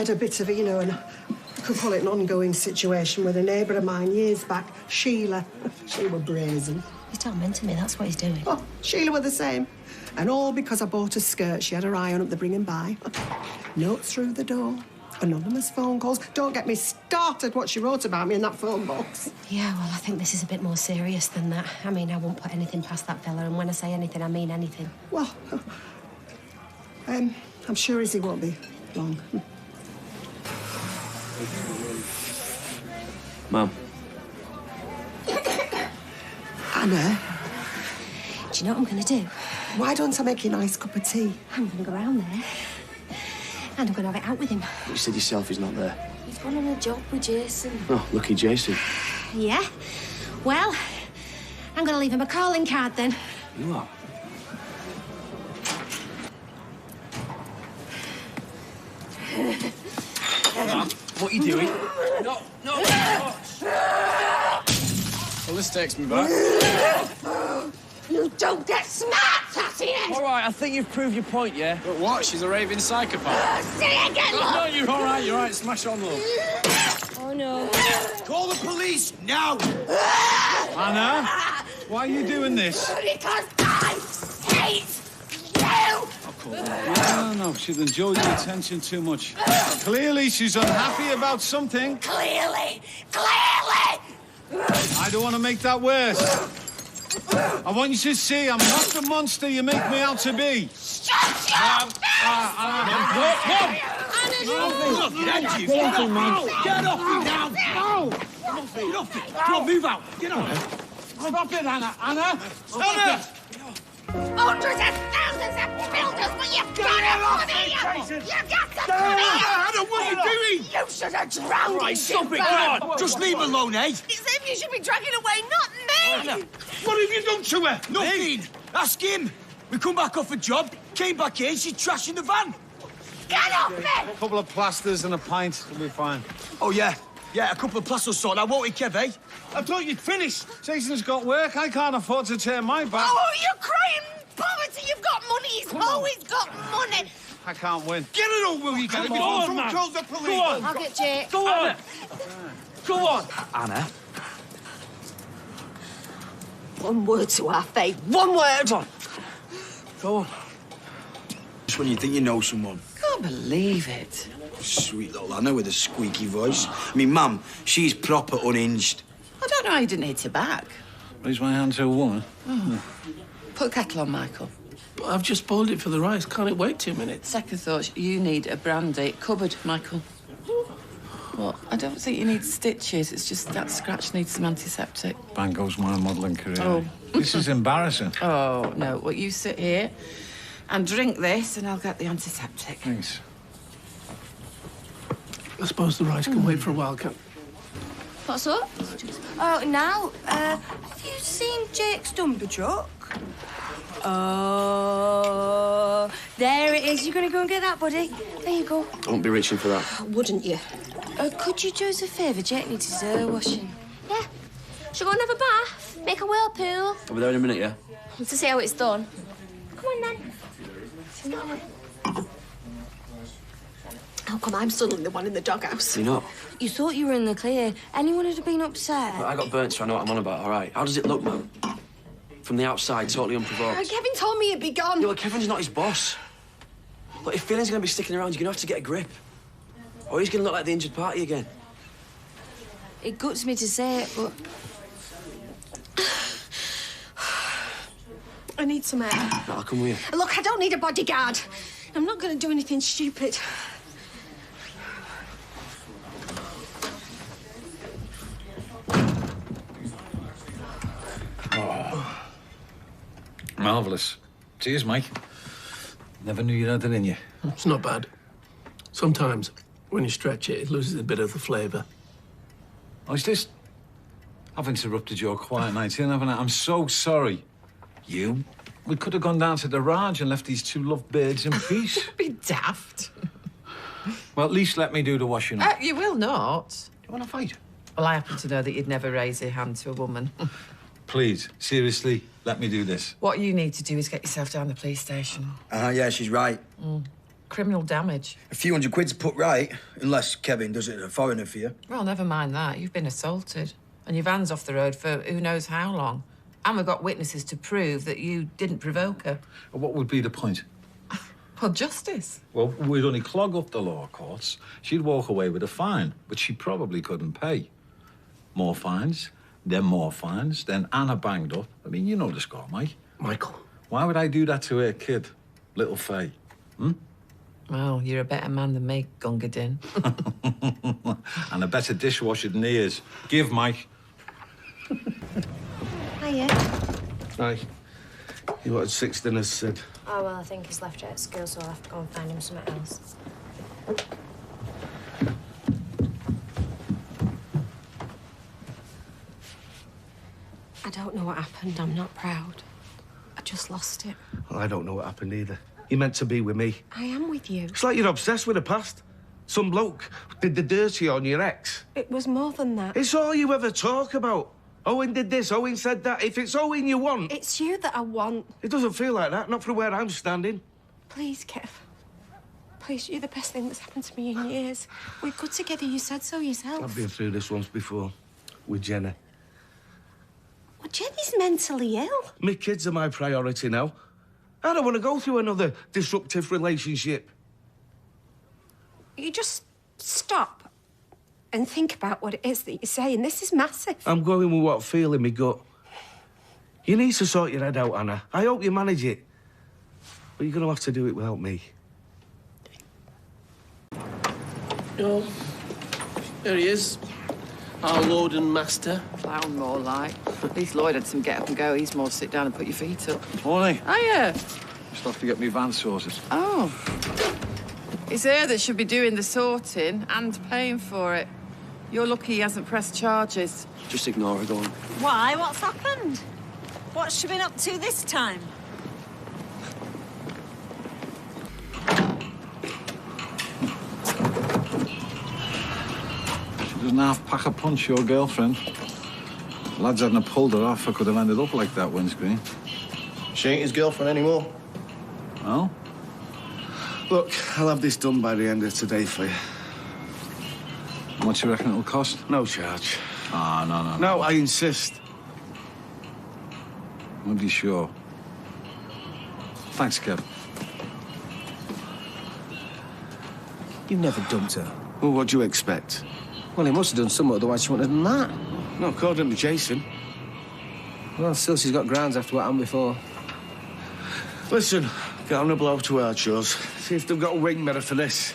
a bit of a, you know, I could call it an ongoing situation with a neighbour of mine years back, Sheila. She were brazen. He's tormenting me, that's what he's doing. Oh, Sheila were the same. And all because I bought a skirt she had her eye on up the bringing by. Notes through the door, anonymous phone calls. Don't get me started what she wrote about me in that phone box. Yeah, well, I think this is a bit more serious than that. I mean, I won't put anything past that fella, and when I say anything, I mean anything. Well, I'm sure Izzy won't be long. Mum. Anna, do you know what I'm going to do? Why don't I make you a nice cup of tea? I'm going to go round there, and I'm going to have it out with him. You said yourself he's not there. He's gone on a job with Jason. Oh, lucky Jason. Yeah? Well, I'm going to leave him a calling card then. You are? What are you doing? No. Well, this takes me back. You don't get smart, Tatty! All right, I think you've proved your point, yeah? But what? She's a raving psychopath. Say again, No, you're all right, Smash on, love. Oh, Oh, no. Call the police now! Anna, why are you doing this? Because I hate you! No, she'll enjoy the attention too much. Clearly, she's unhappy about something. Clearly! I don't want to make that worse. I want you to see I'm not the monster you make me out to be. Shut your Look, Get thank you. off him, man. Get off him now. No! Get off it. Come on, move out. Get on. Stop it, Anna. Anna! Anna! Hundreds of thousands of builders, but you've got to money! You've got to Anna, what are you doing? You should have drowned Right, him, stop it, Phelan. come on. Just leave her alone, eh? It's him you should be dragging away, not me! Anna, what have you done to her? Nothing. Ask him. We come back off a job, came back here, she's trashing the van. Get off me! A couple of plasters and a pint will be fine. Oh, yeah. Yeah, a couple of plasters sorted out, won't he, Kev, eh? I thought you'd finished. Jason's got work. I can't afford to turn my back. Oh, you're crying poverty! You've got money! He's always got money! I can't win. Get it on, will you, Kev? Come Before on, someone man. calls the police. Go on. I'll get Jake. Go on! Go on! Anna. One word to our face. One word! Come on. Go on. Just when you think you know someone. Can't believe it. Sweet little Anna with a squeaky voice. I mean, Mum, she's proper unhinged. I don't know how you didn't hit her back. Raise my hand to a woman. Put a kettle on, Michael. But I've just boiled it for the rice. Can't it wait 2 minutes? Second thought, you need a brandy cupboard, Michael. Well, I don't think you need stitches. It's just that scratch needs some antiseptic. Bang goes my modelling career. Oh. This is embarrassing. Oh, no. Well, you sit here and drink this, and I'll get the antiseptic. Thanks. I suppose the rice can wait for a while, can't What's up? Oh, now, have you seen Jake's dumper truck? Oh, there it is. You're going to go and get that, buddy? There you go. I won't be reaching for that. Wouldn't you? Could you do us a favour? Jake needs his hair washing. Yeah. Should we go and have a bath? Make a whirlpool? I'll be there in a minute, yeah? To see how it's done. Come on, then. How come I'm suddenly the one in the doghouse? You're not. You thought you were in the clear. Anyone would have been upset. But I got burnt, so I know what I'm on about, all right? How does it look, man? From the outside, totally unprovoked. Kevin told me it'd be gone. Yeah, well, Kevin's not his boss. But if Phelan's going to be sticking around, you're going to have to get a grip. Or he's going to look like the injured party again. It guts me to say it, but... I need some air. No, I'll come with you. Look, I don't need a bodyguard. I'm not going to do anything stupid. Oh. Marvellous. Cheers, Mike. Never knew you had it in you. It's not bad. Sometimes, when you stretch it, it loses a bit of the flavour. Oh, is this... I've interrupted your quiet night in, haven't I? I'm so sorry. You? We could have gone down to the Raj and left these two lovebirds in peace. Be daft. Well, at least let me do the washing up. You will not. You want to fight? Well, I happen to know that you'd never raise your hand to a woman. Please, seriously, let me do this. What you need to do is get yourself down the police station. Yeah, she's right. Criminal damage. A few hundred quid's put right, unless Kevin does it as a foreigner for you. Well, never mind that. You've been assaulted. And your van's off the road for who knows how long. And we've got witnesses to prove that you didn't provoke her. What would be the point? Well, justice. Well, we'd only clog up the law courts. She'd walk away with a fine, but she probably couldn't pay. More fines, then more fines, then Anna banged up. I mean, you know the score, Mike. Michael. Why would I do that to her kid, little Faye? Well, you're a better man than me, Gunga Din. And a better dishwasher than he is. Give, Mike. Hiya. Aye. He wanted 6 dinners, Sid. Oh, well, I think he's left it at school, so I'll have to go and find him something else. I don't know what happened. I'm not proud. I just lost it. Well, I don't know what happened either. You're meant to be with me. I am with you. It's like you're obsessed with the past. Some bloke did the dirty on your ex. It was more than that. It's all you ever talk about. Owen did this, Owen said that. If it's Owen you want... It's you that I want. It doesn't feel like that, not from where I'm standing. Please, Kev. Please, you're the best thing that's happened to me in years. We're good together, you said so yourself. I've been through this once before. With Jenny. Well, Jenny's mentally ill. My kids are my priority now. I don't want to go through another disruptive relationship. You just stop and think about what it is that you're saying. This is massive. I'm going with what I feel in my gut. You need to sort your head out, Anna. I hope you manage it. But you're going to have to do it without me. Oh, there he is. Our Lord and Master. Clown more like. At least Lloyd had some get up and go. He's more sit down and put your feet up. Morning. Hiya. Just have to get me van sorted. Oh. It's her that should be doing the sorting and paying for it. You're lucky he hasn't pressed charges. Just ignore her, go on. Why? What's happened? What's she been up to this time? She doesn't half pack a punch, your girlfriend. Lads hadn't pulled her off, I could have ended up like that windscreen. She ain't his girlfriend anymore. Oh? Look, I'll have this done by the end of today for you. How much you reckon it'll cost? No charge. Ah, no. No, I insist. I'm be sure. Thanks, Kev. You never dumped her. Well, what do you expect? Well, he must have done something, otherwise she wouldn't have done that. No, according to Jason. Well, still, she's got grounds after what happened before. Listen, get on the blow to our chores. See if they've got a wing better for this.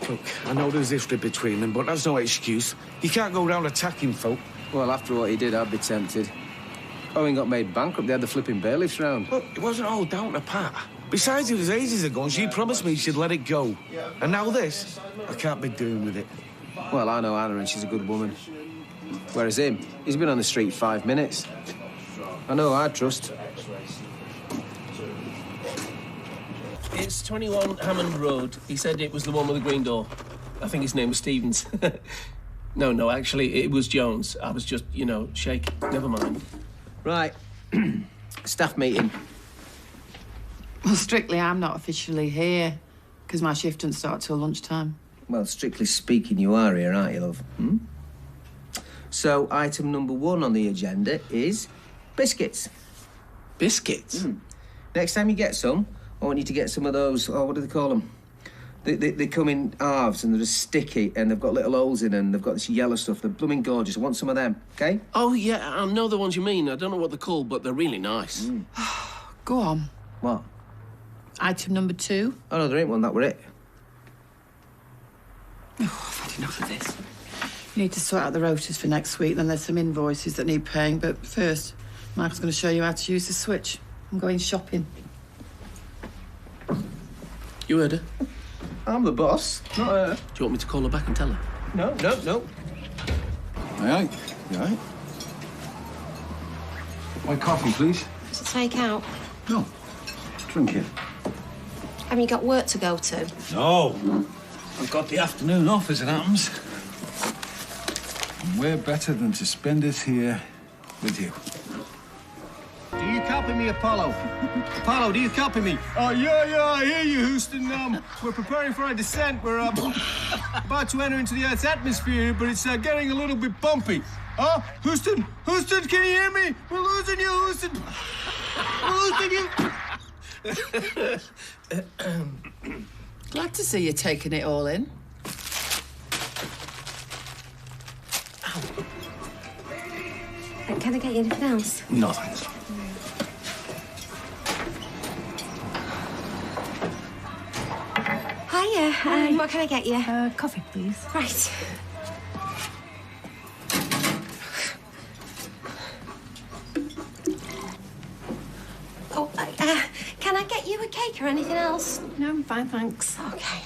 Look, I know there's history between them, but that's no excuse. You can't go round attacking folk. Well, after what he did, I'd be tempted. Owen got made bankrupt. They had the flipping bailiffs round. Look, it wasn't all down to Pat. Besides, it was ages ago, and she promised me she'd let it go. And now this, I can't be doing with it. Well, I know Anna, and she's a good woman. Whereas him, he's been on the street 5 minutes. I know I trust. It's 21 Hammond Road. He said it was the one with the green door. I think his name was Stevens. No, actually, it was Jones. I was just, shaking. Never mind. Right. Staff meeting. Well, strictly, I'm not officially here because my shift doesn't start till lunchtime. Well, strictly speaking, you are here, aren't you, love? Hmm? So, item number 1 on the agenda is biscuits. Biscuits? Next time you get some, I want you to get some of those, what do they call them? They come in halves and they're just sticky and they've got little holes in them and they've got this yellow stuff. They're blooming gorgeous. I want some of them, OK? Oh, yeah, I know the ones you mean. I don't know what they're called, but they're really nice. Go on. What? Item number 2. Oh, no, there ain't one. That were it. Oh, I've had enough of this. You need to sort out the rotors for next week. Then there's some invoices that need paying. But first, Mark's going to show you how to use the switch. I'm going shopping. You heard her? I'm the boss, not her. Do you want me to call her back and tell her? No. Aye. You all right? My coffee, please. To take out. No. Drink it. Have you got work to go to? No. I've got the afternoon off, as it happens. And where better than to spend it here with you? Do you copy me, Apollo? Apollo, do you copy me? Yeah, I hear you, Houston. We're preparing for a descent. We're about to enter into the Earth's atmosphere, but it's getting a little bit bumpy. Houston, can you hear me? We're losing you, Houston. We're losing you. Glad to see you taking it all in. Can I get you anything else? No, thanks. Hiya. What can I get you? Coffee, please. Right. Oh, can I get you a cake or anything else? No, I'm fine, thanks. Okay.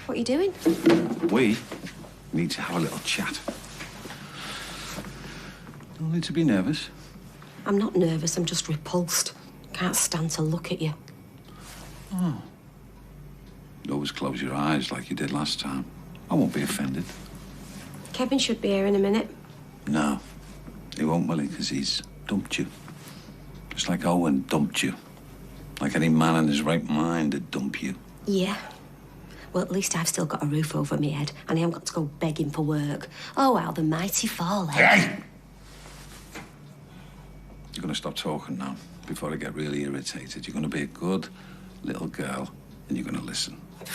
What are you doing? We need to have a little chat. Don't need to be nervous. I'm not nervous, I'm just repulsed. Can't stand to look at you. Oh. You always close your eyes like you did last time. I won't be offended. Kevin should be here in a minute. No, he won't, will he? Because he's dumped you. Just like Owen dumped you. Like any man in his right mind would dump you. Yeah. Well, at least I've still got a roof over my head and I haven't got to go begging for work. Oh, how the mighty fall, eh? Hey! You're going to stop talking now before I get really irritated. You're going to be a good little girl and you're going to listen. I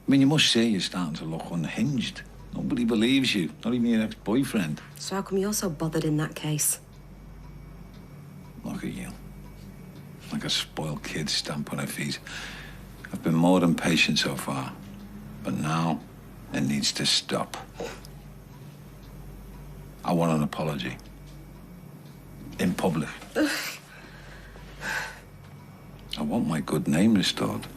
mean, you must say you're starting to look unhinged. Nobody believes you, not even your ex-boyfriend. So how come you're so bothered in that case? Look at you. Like a spoiled kid stamped on her feet. I've been more than patient so far. But now, it needs to stop. I want an apology. In public. I want my good name restored.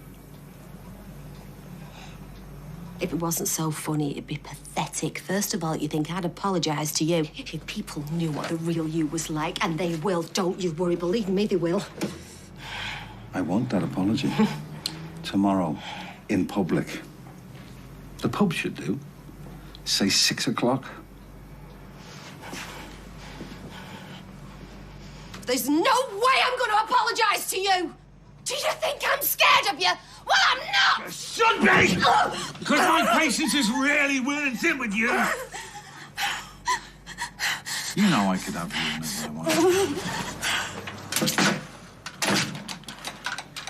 If it wasn't so funny, it'd be pathetic. First of all, you think I'd apologise to you. If people knew what the real you was like, and they will, don't you worry. Believe me, they will. I want that apology. Tomorrow, in public. The pub should do. Say 6 o'clock. There's no way I'm going to apologise to you. Do you think I'm scared of you? Well, I'm not! Should be! Because my patience is really wearing thin with you. You know I could have you whenever I want.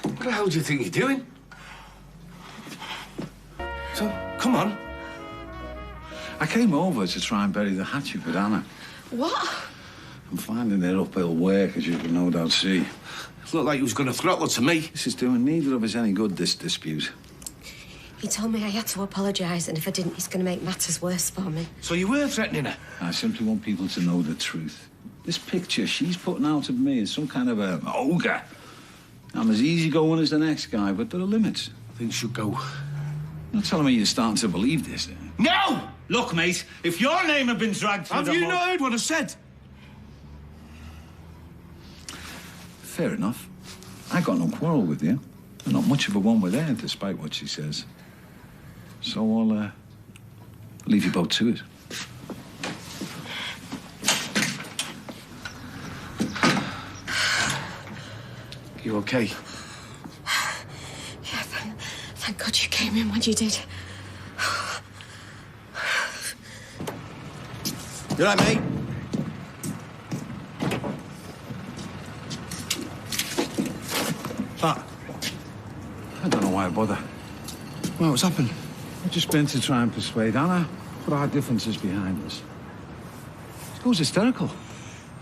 What the hell do you think you're doing? So, come on. I came over to try and bury the hatchet with Anna. What? I'm finding it uphill work, as you can no doubt see. It looked like you was going to throttle to me. This is doing neither of us any good, this dispute. He told me I had to apologise, and if I didn't, he's going to make matters worse for me. So you were threatening her? I simply want people to know the truth. This picture she's putting out of me is some kind of a ogre. I'm as easygoing as the next guy, but there are limits. Things should go. You're not telling me you're starting to believe this, eh? No! Look, mate, if your name had been dragged through Have the you mud... not heard what I said? Fair enough. I got no quarrel with you. I'm not much of a one with her, despite what she says. So I'll leave you both to it. You okay? Yeah, thank God you came in when you did. You all right, mate? Pat? I don't know why I bother. Well, what's happened? I've just been to try and persuade Anna. Put our differences behind us. She goes hysterical.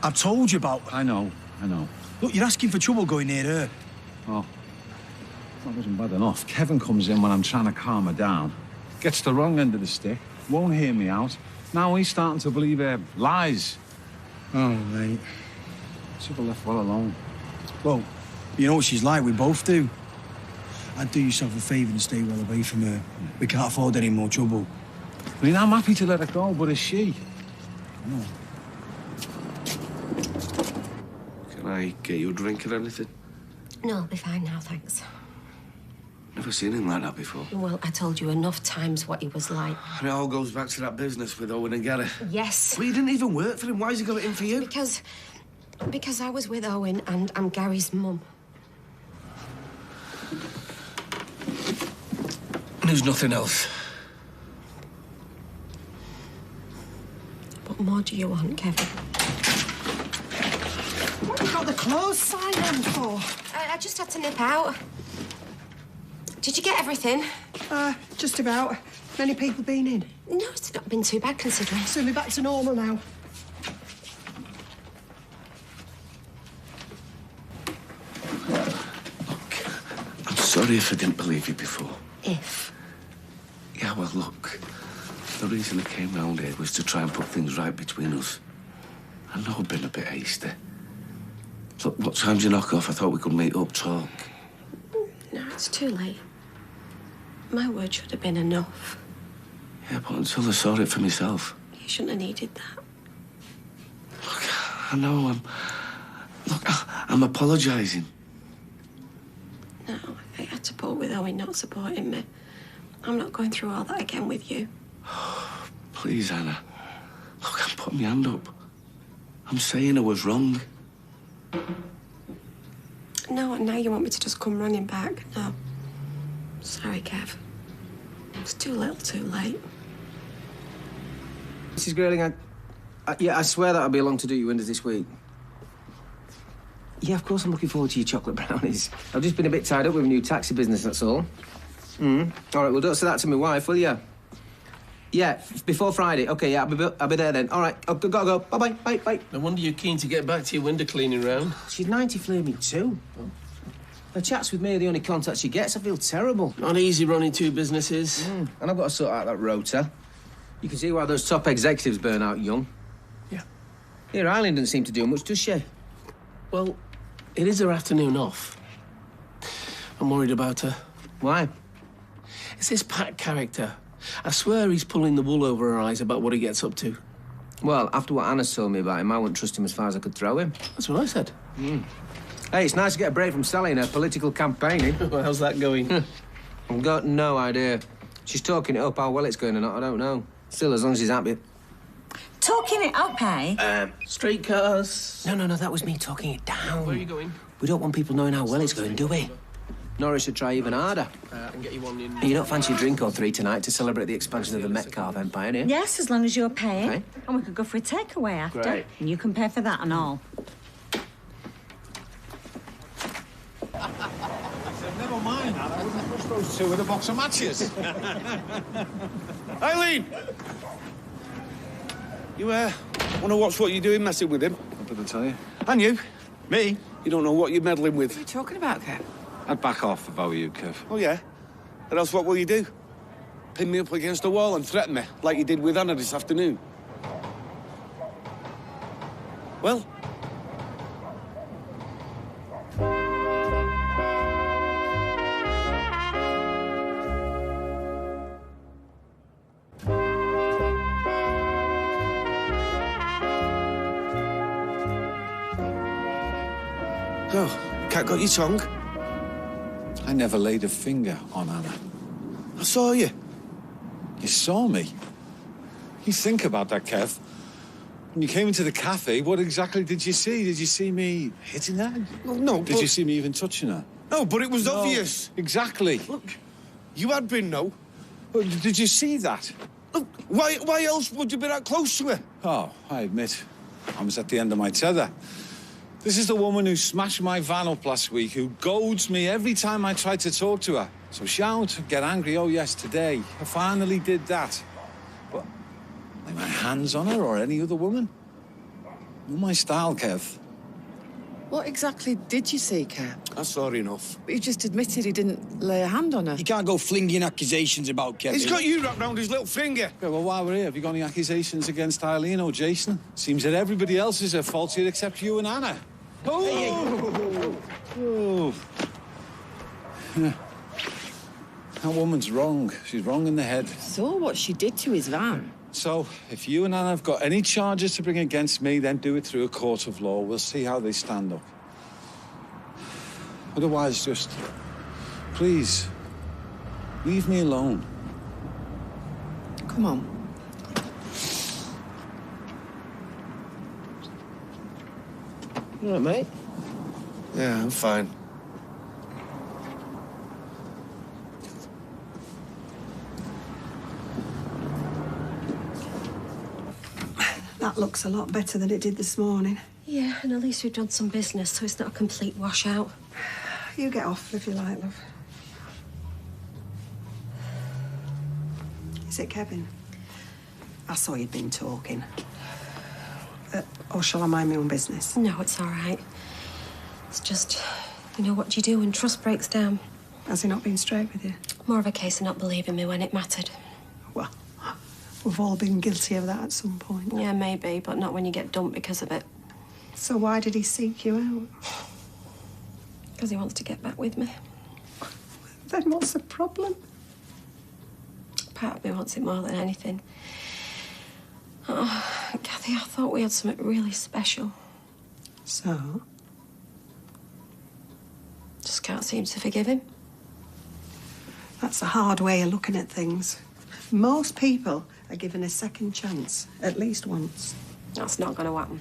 I've told you about... I know. Look, you're asking for trouble going near her. Oh, that wasn't bad enough. Kevin comes in when I'm trying to calm her down. Gets the wrong end of the stick. Won't hear me out. Now he's starting to believe her lies. Oh, mate. Should have left well alone. Well, you know what she's like, we both do. I'd do yourself a favour and stay well away from her. We can't afford any more trouble. I mean, I'm happy to let her go, but is she? No. Can I get you a drink or anything? No, I'll be fine now, thanks. Never seen him like that before. Well, I told you enough times what he was like. And it all goes back to that business with Owen and Gary. Yes. Well, you didn't even work for him. Why's he got it in for you? Because I was with Owen and I'm Gary's mum. And there's nothing else. What more do you want, Kevin? What have you got the clothes sign on for? I just had to nip out. Did you get everything? Just about. Many people been in? No, it's not been too bad, considering. Soon be back to normal now. I'm sorry if I didn't believe you before. If? Yeah, well, look. The reason I came round here was to try and put things right between us. I know I've been a bit hasty. Look, what time's you knock off? I thought we could meet up, talk. No, it's too late. My word should have been enough. Yeah, but until I saw it for myself. You shouldn't have needed that. I know, I'm apologising. to put up with Owen not supporting me. I'm not going through all that again with you. Please, Anna. Look, I'm putting my hand up. I'm saying I was wrong. No, and now you want me to just come running back? No. Sorry, Kev. It's too little, too late. Mrs. Grayling, I swear that I'll be along to do your windows this week. Yeah, of course I'm looking forward to your chocolate brownies. I've just been a bit tied up with a new taxi business, that's all. All right, well, don't say that to my wife, will you? Yeah, before Friday. OK, yeah, I'll be there then. All right, I've got to go. Bye-bye, bye. No wonder you're keen to get back to your window cleaning round. She's 90 flaming too. Her chats with me are the only contact she gets. I feel terrible. Not easy running two businesses. And I've got to sort out that rota. You can see why those top executives burn out young. Yeah. Here, Eileen doesn't seem to do much, does she? Well, it is her afternoon off. I'm worried about her. Why? It's this Pat character. I swear he's pulling the wool over her eyes about what he gets up to. Well, after what Anna's told me about him, I wouldn't trust him as far as I could throw him. That's what I said. Hey, it's nice to get a break from Sally in her political campaigning. Well, how's that going? I've got no idea. She's talking it up. How well it's going or not, I don't know. Still, as long as he's happy. Talking it up, eh? Streetcars. No, that was me talking it down. Where are you going? We don't want people knowing how well it's going, do we? Norris should try even harder. I can get you one in... You don't fancy a drink or three tonight to celebrate the expansion of the Metcalfe Empire, do you? Yes, as long as you're paying. Okay. And we could go for a takeaway after. Great. And you can pay for that and all. I said, never mind that. I wouldn't trust those two with a box of matches. Eileen! You, want to watch what you're doing messing with him? What did I tell you? And you? Me? You don't know what you're meddling with. What are you talking about, Kev? I'd back off if I were you, Kev. Oh, yeah? And else what will you do? Pin me up against the wall and threaten me, like you did with Anna this afternoon? Well... Oh, cat got your tongue? I never laid a finger on Anna. I saw you. You saw me? You think about that, Kev. When you came into the cafe, what exactly did you see? Did you see me hitting her? Well, no, Did you see me even touching her? No, but it was No, obvious. Exactly. Look, you had been, no. Did you see that? Look, why else would you be that close to her? Oh, I admit, I was at the end of my tether. This is the woman who smashed my van up last week, who goads me every time I try to talk to her. So shout, get angry, oh yes, today. I finally did that. But lay my hands on her or any other woman? Not my style, Kev. What exactly did you see, Kev? I saw enough. But you just admitted he didn't lay a hand on her. You can't go flinging accusations about Kevin. He's got you wrapped round his little finger. Yeah, well, while we're here, have you got any accusations against Eileen or Jason? Seems that everybody else is at fault here except you and Anna. Oh! Oh. Yeah. That woman's wrong. She's wrong in the head. Saw what she did to his van. So, if you and Anna have got any charges to bring against me, then do it through a court of law. We'll see how they stand up. Otherwise, just... please, leave me alone. Come on. You all right, mate? Yeah, I'm fine. That looks a lot better than it did this morning. Yeah, and at least we've done some business, so it's not a complete washout. You get off if you like, love. Is it Kevin? I saw you'd been talking. Or shall I mind my own business? No, it's all right. It's just, you know, what do you do when trust breaks down? Has he not been straight with you? More of a case of not believing me when it mattered. Well, we've all been guilty of that at some point. Yeah, maybe, but not when you get dumped because of it. So why did he seek you out? Because he wants to get back with me. Then what's the problem? Part of me wants it more than anything. Oh, Kathy, I thought we had something really special. So? Just can't seem to forgive him. That's a hard way of looking at things. Most people are given a second chance, at least once. That's not going to happen.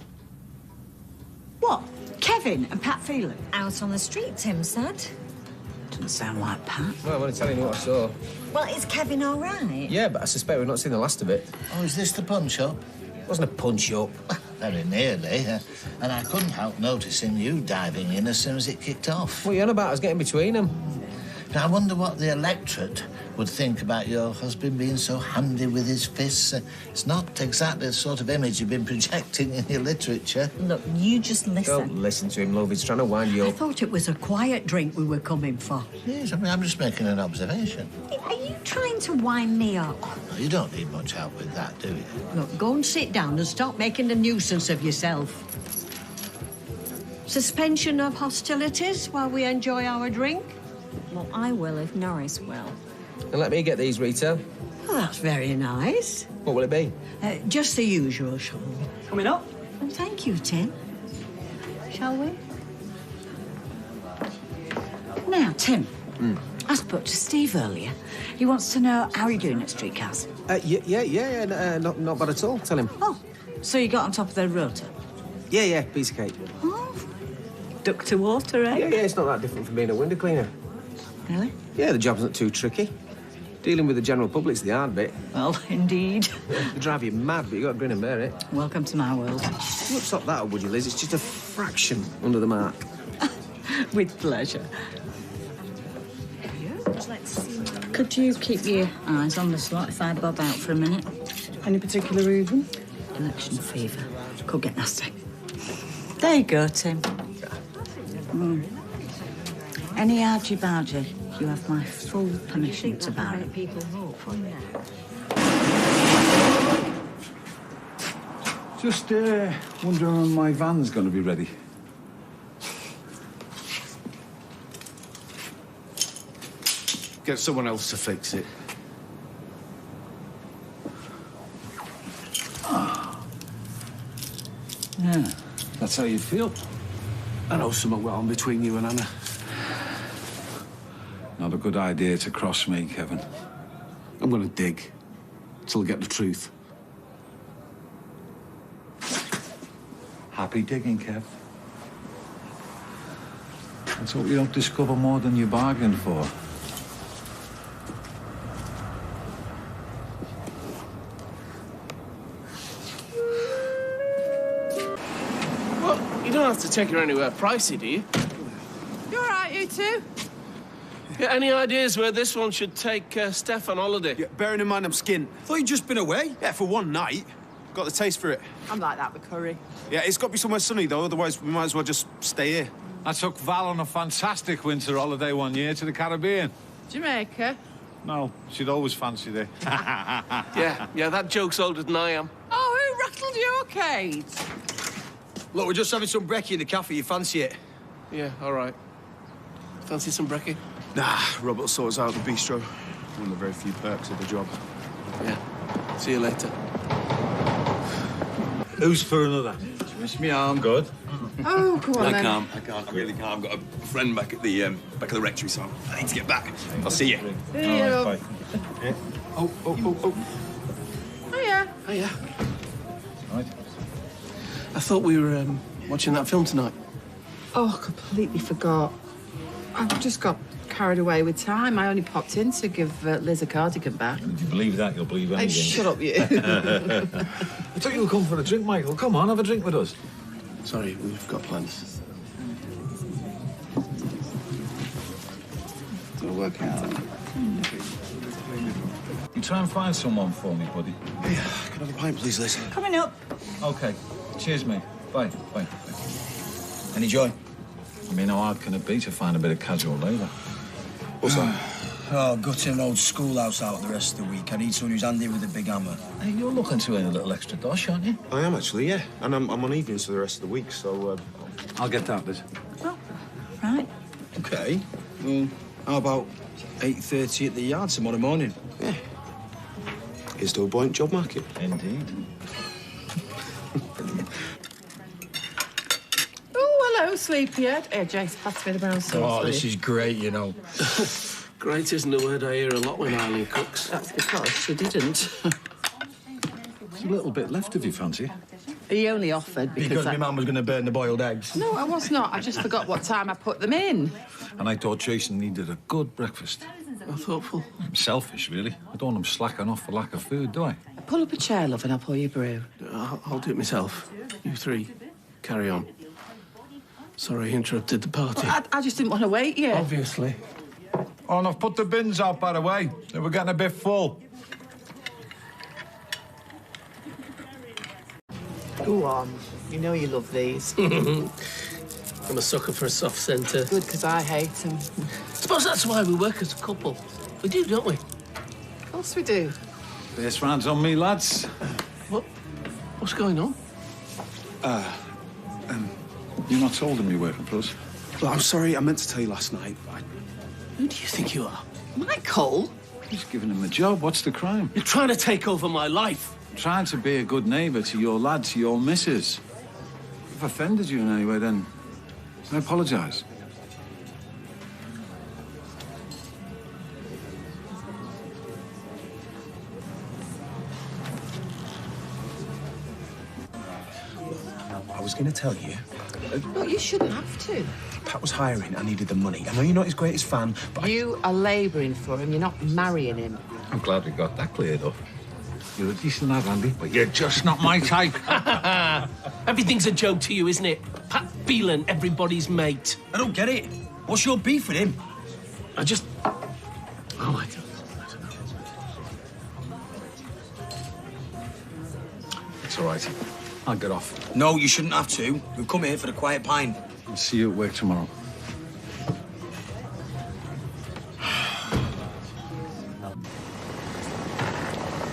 What? Kevin and Pat Phelan? Out on the street, Tim said. Doesn't sound like Pat. Well, I'm only telling you what I saw. Well, is Kevin all right? Yeah, but I suspect we've not seen the last of it. Oh, is this the punch-up? It wasn't a punch-up. Very nearly. And I couldn't help noticing you diving in as soon as it kicked off. What are you on about? I was getting between them. Now, I wonder what the electorate would think about your husband being so handy with his fists. It's not exactly the sort of image you've been projecting in your literature. Look, you just listen. Don't listen to him, love. He's trying to wind you I up. thought it was a quiet drink we were coming for. Yes, I mean, I'm just making an observation. Are you trying to wind me up? No, you don't need much help with that, do you? Look, go and sit down and stop making a nuisance of yourself. Suspension of hostilities while we enjoy our drink? Well, I will if Norris will. And let me get these, Rita. Oh, that's very nice. What will it be? Just the usual, Sean. Coming up. Well, thank you, Tim. Shall we? Now, Tim, I spoke to Steve earlier. He wants to know how you're doing at Streetcars. Not bad at all. Tell him. Oh, so you got on top of the rotor? Yeah, piece of cake. Oh, duck to water, eh? Yeah, it's not that different from being a window cleaner. Really? Yeah, the job's not too tricky. Dealing with the general public's the hard bit. Well, indeed. They drive you mad, but you got to grin and bear it. Welcome to my world. You won't stop that, would you, Liz? It's just a fraction under the mark. With pleasure. Could you keep your eyes on the slot if I bob out for a minute? Any particular reason? Election fever. Could get nasty. There you go, Tim. Any argy-bargy, you have my full permission to barrack. Just wondering when my van's going to be ready. Get someone else to fix it. Yeah, that's how you feel. I know something went on between you and Anna. Not a good idea to cross me, Kevin. I'm gonna dig till I get the truth. Happy digging, Kev. Let's hope you don't discover more than you bargained for. Well, you don't have to take her anywhere pricey, do you? You all right, you two? Yeah, any ideas where this one should take Steph on holiday? Yeah, bearing in mind I'm skint. Thought you'd just been away. Yeah, for one night. Got the taste for it. I'm like that with curry. Yeah, it's got to be somewhere sunny, though, otherwise we might as well just stay here. I took Val on a fantastic winter holiday one year to the Caribbean. Jamaica? No, she'd always fancied it. Yeah, that joke's older than I am. Oh, who rattled your cage? Look, we're just having some brekkie in the cafe. You fancy it? Yeah, all right. Fancy some brekkie? Nah, Robert will sort us out at the bistro. One of the very few perks of the job. Yeah. See you later. Who's for another? Twist me arm. Good. Oh, come on, then. I can't. I really can't. I've got a friend back at the rectory, so I need to get back. I'll see you. See you. All right, bye. Oh. Hiya. Hiya. Right. I thought we were watching that film tonight. Oh, I completely forgot. I've just got carried away with time. I only popped in to give Liz a cardigan back. If you believe that, you'll believe anything. Hey, shut up, you. I thought you were coming for a drink, Michael. Come on, have a drink with us. Sorry, we've got plans. It'll work out. You try and find someone for me, buddy. Hey, can I have a pint, please, Liz? Coming up. Okay. Cheers, mate. Bye. Any joy? I mean, how hard can it be to find a bit of casual labour? What's that? Oh, gutting an old schoolhouse out the rest of the week. I need someone who's handy with a big hammer. Hey, you're looking to earn a little extra dosh, aren't you? I am, actually, yeah. And I'm on evenings for the rest of the week, so... I'll get that, Liz. Oh, right. Okay. Well, how about 8:30 at the yard tomorrow morning? Yeah. Here's to a buoyant job market. Indeed. Oh, hello, sleepyhead. Here, Jace, pass me the brown sauce. Oh, this is great, you know. Great isn't a word I hear a lot when Eileen cooks. That's because she didn't. There's a little bit left if you fancy. He only offered Because my mum was going to burn the boiled eggs. No, I was not. I just forgot what time I put them in. And I thought Jason needed a good breakfast. How thoughtful. I'm selfish, really. I don't want him slacking off for lack of food, do I? Pull up a chair, love, and I'll pour you a brew. I'll do it myself. You three, carry on. Sorry I interrupted the party. I just didn't want to wait, yeah. Obviously. Oh, and I've put the bins out, by the way. They were getting a bit full. Go on. You know you love these. I'm a sucker for a soft centre. Good, because I hate them. Suppose that's why we work as a couple. We do, don't we? Of course we do. This round's on me, lads. What's going on? You're not told him you're working for us? Well, I'm sorry, I meant to tell you last night. Who do you think you are? Michael? He's giving him a job. What's the crime? You're trying to take over my life. I'm trying to be a good neighbour to your lad, to your missus. If I've offended you in any way, then I apologise. I was going to tell you. No, you shouldn't have to. Pat was hiring. I needed the money. I know you're not his greatest fan, but You are labouring for him. You're not marrying him. I'm glad we got that cleared up. You're a decent lad, Andy, but you're just not my type. Everything's a joke to you, isn't it? Pat Phelan, everybody's mate. I don't get it. What's your beef with him? I just... Oh, my God. It's all right. I'll get off. No, you shouldn't have to. We've come here for the quiet pint. I'll see you at work tomorrow.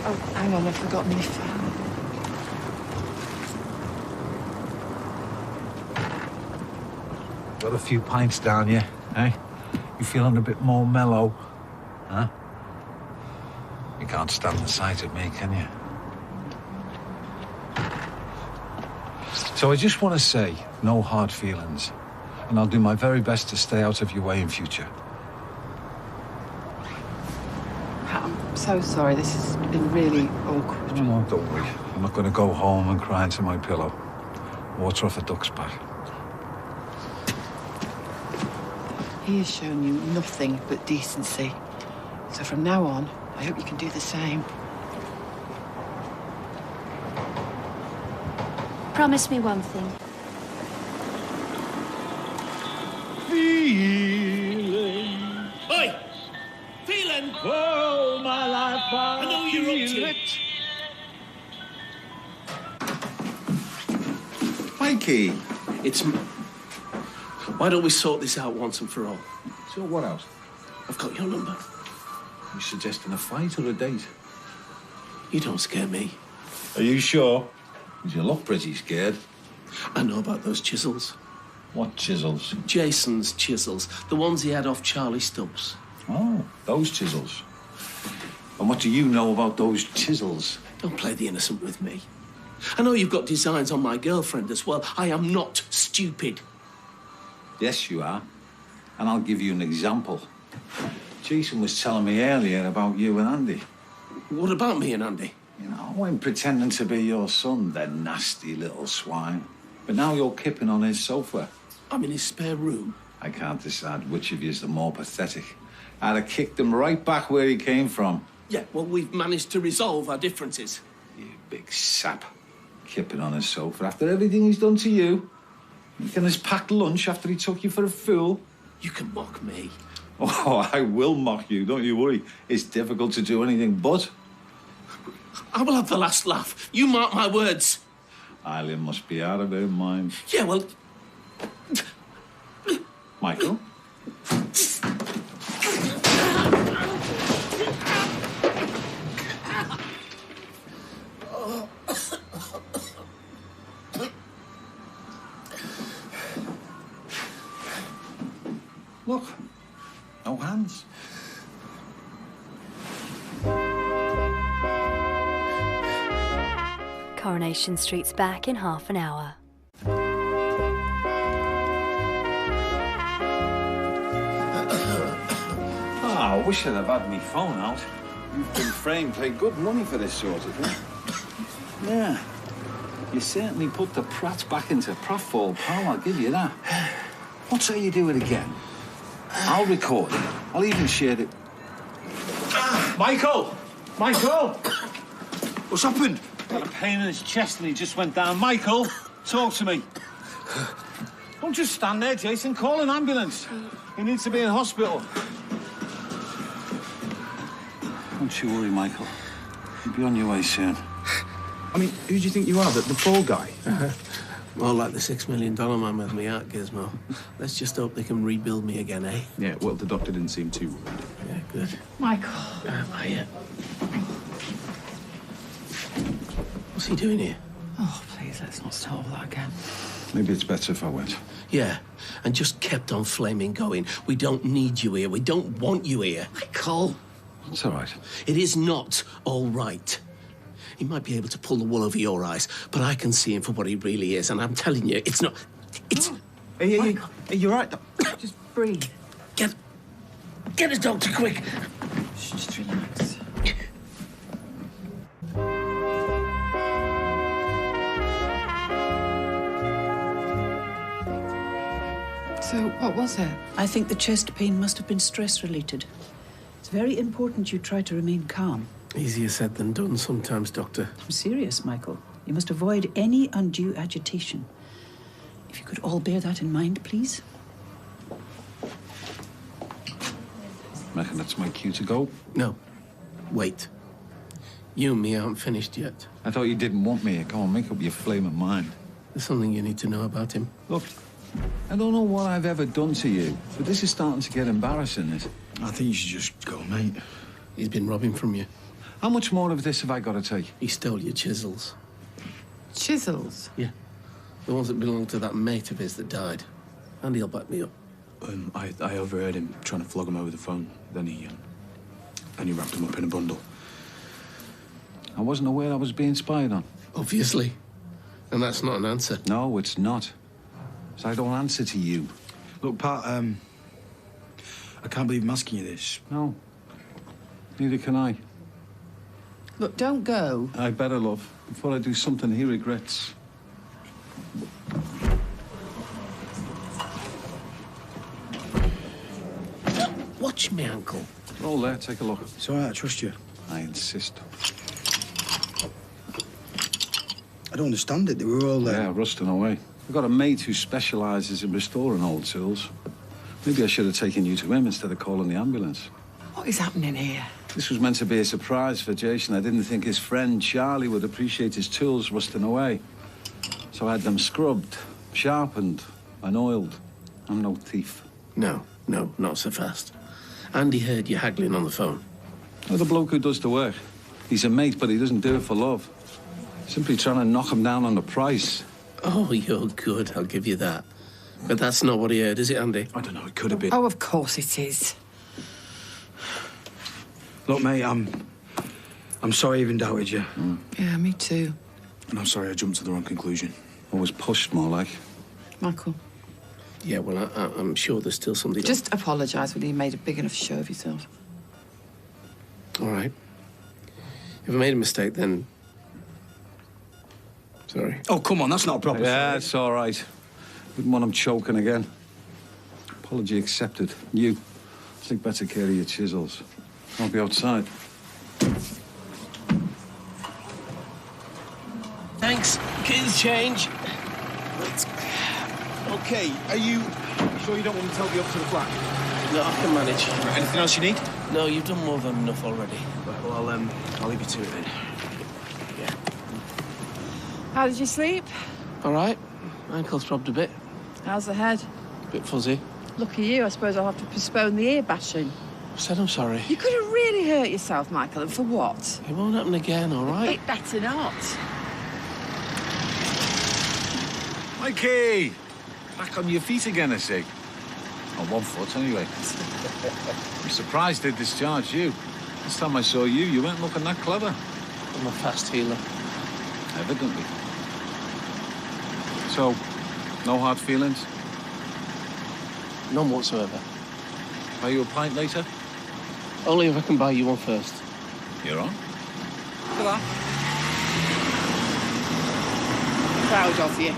Oh, hang on, I've forgotten my phone. Got a few pints down you, eh? You feeling a bit more mellow, huh? You can't stand the sight of me, can you? So I just want to say, no hard feelings. And I'll do my very best to stay out of your way in future. Pat, I'm so sorry. This has been really awkward. No, don't worry. I'm not going to go home and cry into my pillow. Water off a duck's back. He has shown you nothing but decency. So from now on, I hope you can do the same. Promise me one thing. Feeling. Oi! Phelan! Oh, my life, I know you're up to it. Mikey! It's... Why don't we sort this out once and for all? So what else? I've got your number. You suggesting a fight or a date? You don't scare me. Are you sure? You look pretty scared. I know about those chisels. What chisels? Jason's chisels. The ones he had off Charlie Stubbs. Oh, those chisels. And what do you know about those chisels? Don't play the innocent with me. I know you've got designs on my girlfriend as well. I am not stupid. Yes, you are. And I'll give you an example. Jason was telling me earlier about you and Andy. What about me and Andy? You know, I went pretending to be your son, that nasty little swine. But now you're kipping on his sofa. I'm in his spare room. I can't decide which of you is the more pathetic. I'd have kicked him right back where he came from. Yeah, well, we've managed to resolve our differences. You big sap. Kipping on his sofa after everything he's done to you. Making his packed lunch after he took you for a fool. You can mock me. Oh, I will mock you, don't you worry. It's difficult to do anything but. I will have the last laugh. You mark my words. Eileen must be out of her mind. Yeah, well... Michael? Look, no hands. Coronation Street's back in half an hour. Ow. wish I'd have had my phone out. You've been framed, paid good money for this sort of thing. Yeah. You certainly put the Pratt back into pratfall, pal, I'll give you that. What say you do it again? I'll record it. I'll even share it. Michael! Michael! What's happened? Got a pain in his chest and he just went down. Michael, talk to me. Don't just stand there, Jason. Call an ambulance. He needs to be in hospital. Don't you worry, Michael. You'll be on your way soon. I mean, who do you think you are? The fall guy? More like the $6 million man with me out, Gizmo. Let's just hope they can rebuild me again, eh? Yeah, well, the doctor didn't seem too worried. Yeah, good. Michael. Hiya. What's he doing here? Oh, please, let's not start all that again. Maybe it's better if I went. Yeah, and just kept on flaming going. We don't need you here. We don't want you here. Michael. It's all right. It is not all right. He might be able to pull the wool over your eyes, but I can see him for what he really is, and I'm telling you, it's not... It's... Hey, you're right. Just breathe. Get a doctor, quick. Just relax. So, what was it? I think the chest pain must have been stress-related. It's very important you try to remain calm. Easier said than done sometimes, Doctor. I'm serious, Michael. You must avoid any undue agitation. If you could all bear that in mind, please. Reckon that's my cue to go? No. Wait. You and me aren't finished yet. I thought you didn't want me. Come on, make up your flaming mind. There's something you need to know about him. Look, I don't know what I've ever done to you, but this is starting to get embarrassing, is it? I think you should just go, mate. He's been robbing from you. How much more of this have I got to take? He stole your chisels. Chisels? Yeah. The ones that belonged to that mate of his that died. And he'll back me up. I overheard him trying to flog him over the phone. Then he wrapped him up in a bundle. I wasn't aware I was being spied on. Obviously. And that's not an answer. No, it's not. So I don't answer to you. Look, Pat, I can't believe I'm asking you this. No. Neither can I. Look, don't go. I better, love, before I do something he regrets. Watch me, Uncle. Roll there, take a look. It's all right, I trust you. I insist. I don't understand it. They were all Yeah, rusting away. I've got a mate who specialises in restoring old tools. Maybe I should have taken you to him instead of calling the ambulance. What is happening here? This was meant to be a surprise for Jason. I didn't think his friend Charlie would appreciate his tools rusting away. So I had them scrubbed, sharpened, and oiled. I'm no thief. No, not so fast. Andy heard you haggling on the phone. Oh, the bloke who does the work. He's a mate, but he doesn't do it for love. Simply trying to knock him down on the price. Oh, you're good, I'll give you that. But that's not what he heard, is it, Andy? I don't know, it could have been. Oh, of course it is. Look, mate, I'm sorry I even doubted you. Yeah, me too. And I'm sorry I jumped to the wrong conclusion. I was pushed, more like. Michael. Yeah, well, I'm sure there's still something... Just apologise when you made a big enough show of yourself. All right. If I made a mistake, then... Sorry. Oh, come on, that's not a proper... Yeah, it's all right. Wouldn't want him choking again. Apology accepted. You, take better care of your chisels. I'll be outside. Thanks. Kids change. Okay, are you sure you don't want me to help you up to the flat? No, I can manage. Right, anything else you need? No, you've done more than enough already. Right, well, I'll leave you to it then. Yeah. How did you sleep? All right. Ankle's throbbed a bit. How's the head? Bit fuzzy. Look at you. I suppose I'll have to postpone the ear bashing. I said I'm sorry. You could have really hurt yourself, Michael, and for what? It won't happen again, all right? It better not. Mikey! Back on your feet again, I see. On one foot, anyway. I'm surprised they discharged you. Last time I saw you, you weren't looking that clever. I'm a fast healer. Evidently. So, no hard feelings? None whatsoever. Buy you a pint later? Only if I can buy you one first. You're on. Go on. Proud of you.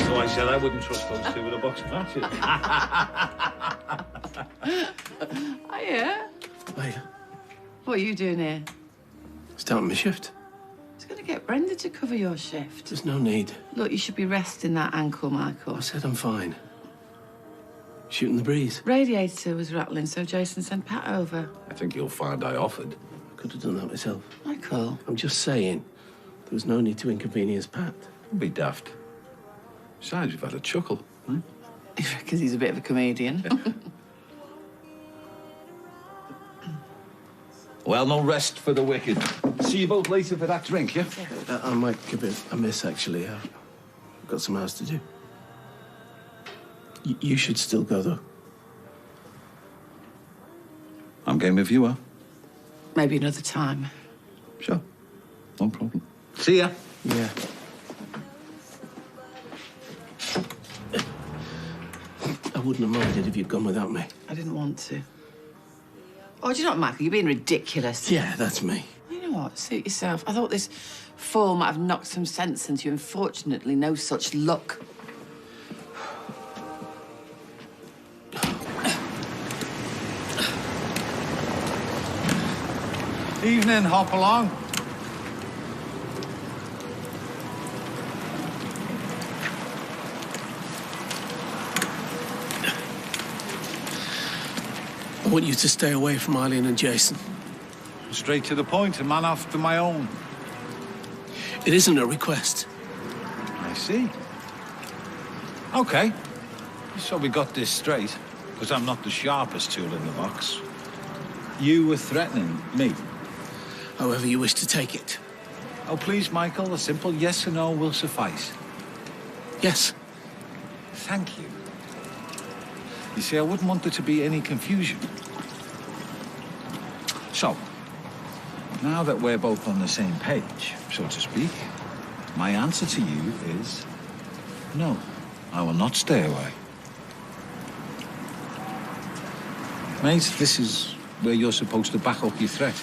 So I said I wouldn't trust those two with a box of matches. Oh, yeah? Hiya. What are you doing here? Starting my shift. I was going to get Brenda to cover your shift. There's no need. Look, you should be resting that ankle, Michael. I said I'm fine. Shooting the breeze. Radiator was rattling, so Jason sent Pat over. I think you'll find I offered. I could have done that myself. Michael. I'm just saying, there was no need to inconvenience Pat. Don't be daft. Besides, you've had a chuckle. Because he's a bit of a comedian. Well, no rest for the wicked. See you both later for that drink, yeah? I might give it a miss, actually. I've got some hours to do. You should still go, though. I'm game if you are. Maybe another time. Sure. No problem. See ya. Yeah. I wouldn't have minded if you'd gone without me. I didn't want to. Oh, do you know what, Michael? You're being ridiculous. Yeah, that's me. You know what? Suit yourself. I thought this fall might have knocked some sense into you. Unfortunately, no such luck. Evening, hop along. I want you to stay away from Eileen and Jason. Straight to the point, a man after my own. It isn't a request. I see. Okay. So we got this straight, because I'm not the sharpest tool in the box. You were threatening me. However you wish to take it. Oh, please, Michael, a simple yes or no will suffice. Yes. Thank you. You see, I wouldn't want there to be any confusion. So, now that we're both on the same page, so to speak, my answer to you is no, I will not stay away. Mate, this is where you're supposed to back up your threat.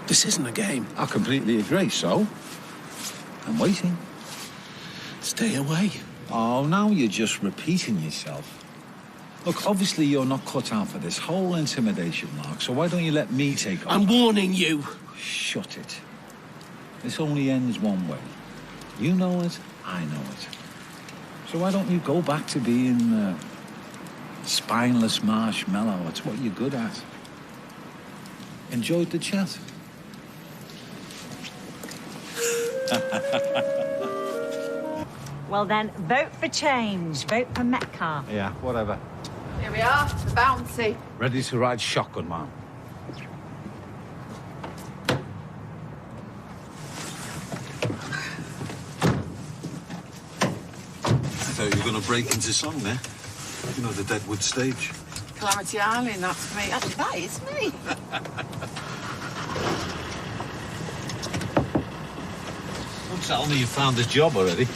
This isn't a game. I completely agree, so I'm waiting. Stay away. Oh, now you're just repeating yourself. Look, obviously you're not cut out for this whole intimidation, Mark, so why don't you let me take over? I'm warning you. Shut it. This only ends one way. You know it, I know it. So why don't you go back to being spineless marshmallow? It's what you're good at. Enjoyed the chat. Well then, vote for change. Vote for Metcalfe. Yeah, whatever. Here we are, the bounty. Ready to ride shotgun, man. I thought you were going to break into song there. You know, the Deadwood stage. Calamity Island, that's me. Actually, that is me. Don't tell me you found a job already.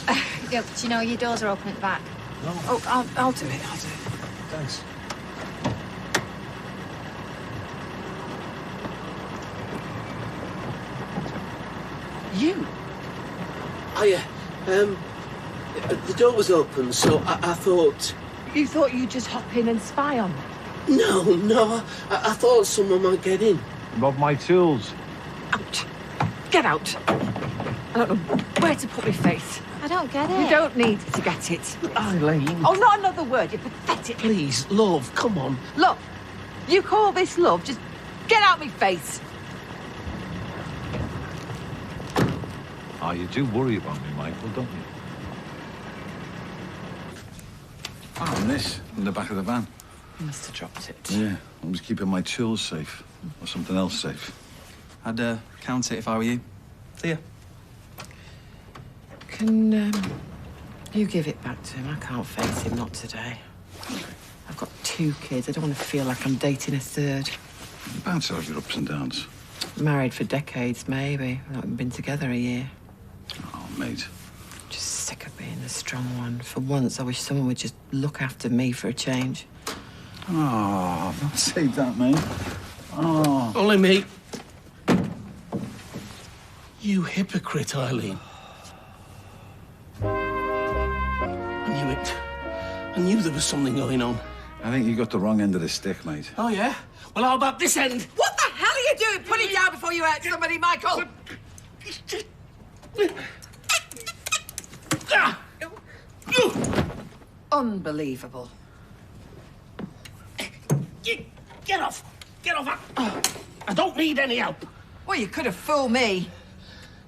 Yeah, but you know, your doors are open at the back. No. Oh, I'll do it, I'll do it. Thanks. You? Hiya. The door was open, so I thought... You thought you'd just hop in and spy on me? No, I thought someone might get in. Rob my tools. Out. Get out. I don't know where to put my face. I don't get it. You don't need to get it. Eileen. Oh, not another word, you're pathetic. Please, love, come on. Look, you call this love, just get out my face. Oh, you do worry about me, Michael, don't you? Found this in the back of the van. You must have dropped it. Yeah, I was keeping my tools safe. Or something else safe. I'd count it if I were you. See ya. Can you give it back to him? I can't face him, not today. I've got 2 kids. I don't want to feel like I'm dating a third. You bounce out your ups and downs. Married for decades, maybe. We've not even been together a year. Oh, mate. Just sick of being the strong one. For once, I wish someone would just look after me for a change. Oh, don't say that, mate. Oh. Only me. You hypocrite, Eileen. I knew it. I knew there was something going on. I think you got the wrong end of the stick, mate. Oh, yeah? Well, how about this end? What the hell are you doing? Put it down before you hurt somebody, Michael. Unbelievable. Get off! Get off! I don't need any help. Well, you could have fooled me.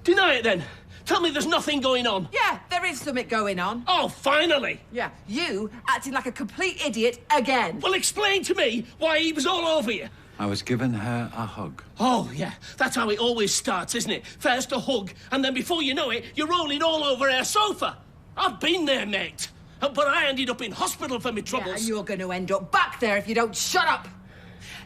Deny it, then. Tell me there's nothing going on. Yeah, there is something going on. Oh, finally! Yeah, you acting like a complete idiot again. Well, explain to me why he was all over you. I was giving her a hug. Oh, yeah. That's how it always starts, isn't it? First a hug, and then before you know it, you're rolling all over her sofa. I've been there, mate. But I ended up in hospital for my troubles. Yeah, and you're going to end up back there if you don't shut up.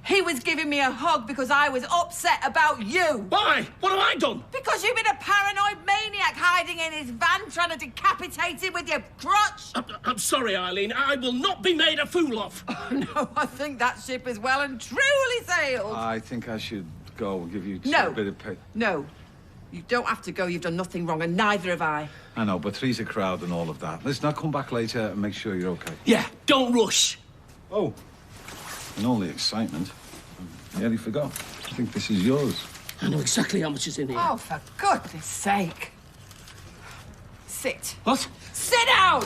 He was giving me a hug because I was upset about you. Why? What have I done? Because you've been a paranoid maniac hiding in his van trying to decapitate him with your crutch. I'm sorry, Eileen. I will not be made a fool of. Oh, no, I think that ship is well and truly sailed. I think I should go and give you No. a bit of pay. No, you don't have to go. You've done nothing wrong, and neither have I. I know, but three's a crowd and all of that. Listen, I'll come back later and make sure you're okay. Yeah, don't rush. Oh, and all the excitement. I nearly forgot. I think this is yours. I know exactly how much is in here. Oh, for goodness sake. Sit. What? Sit down!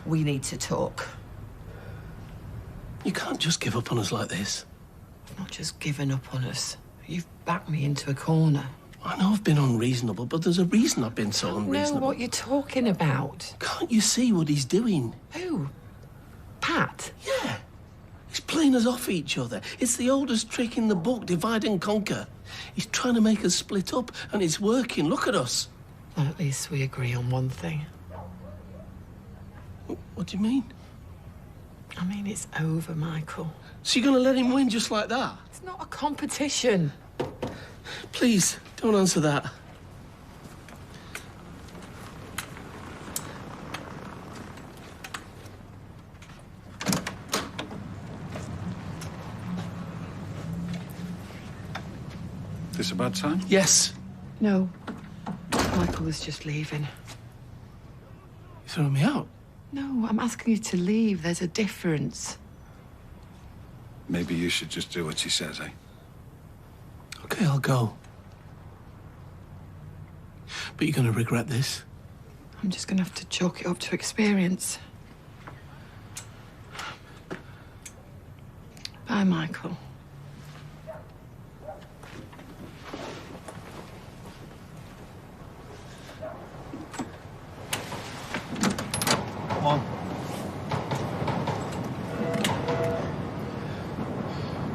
We need to talk. You can't just give up on us like this. I've not just given up on us. You've backed me into a corner. I know I've been unreasonable, but there's a reason I've been so I know unreasonable. what you're talking about. Can't you see what he's doing? Who? Pat? Yeah. He's playing us off each other. It's the oldest trick in the book, divide and conquer. He's trying to make us split up, and it's working. Look at us. Well, at least we agree on one thing. What do you mean? I mean, it's over, Michael. So you're going to let him win just like that? It's not a competition. Please, don't answer that. This a bad time? Yes. No. Michael was just leaving. You throwing me out? No, I'm asking you to leave. There's a difference. Maybe you should just do what she says, eh? Okay, I'll go. But you're going to regret this. I'm just going to have to chalk it up to experience. Bye, Michael. Come on.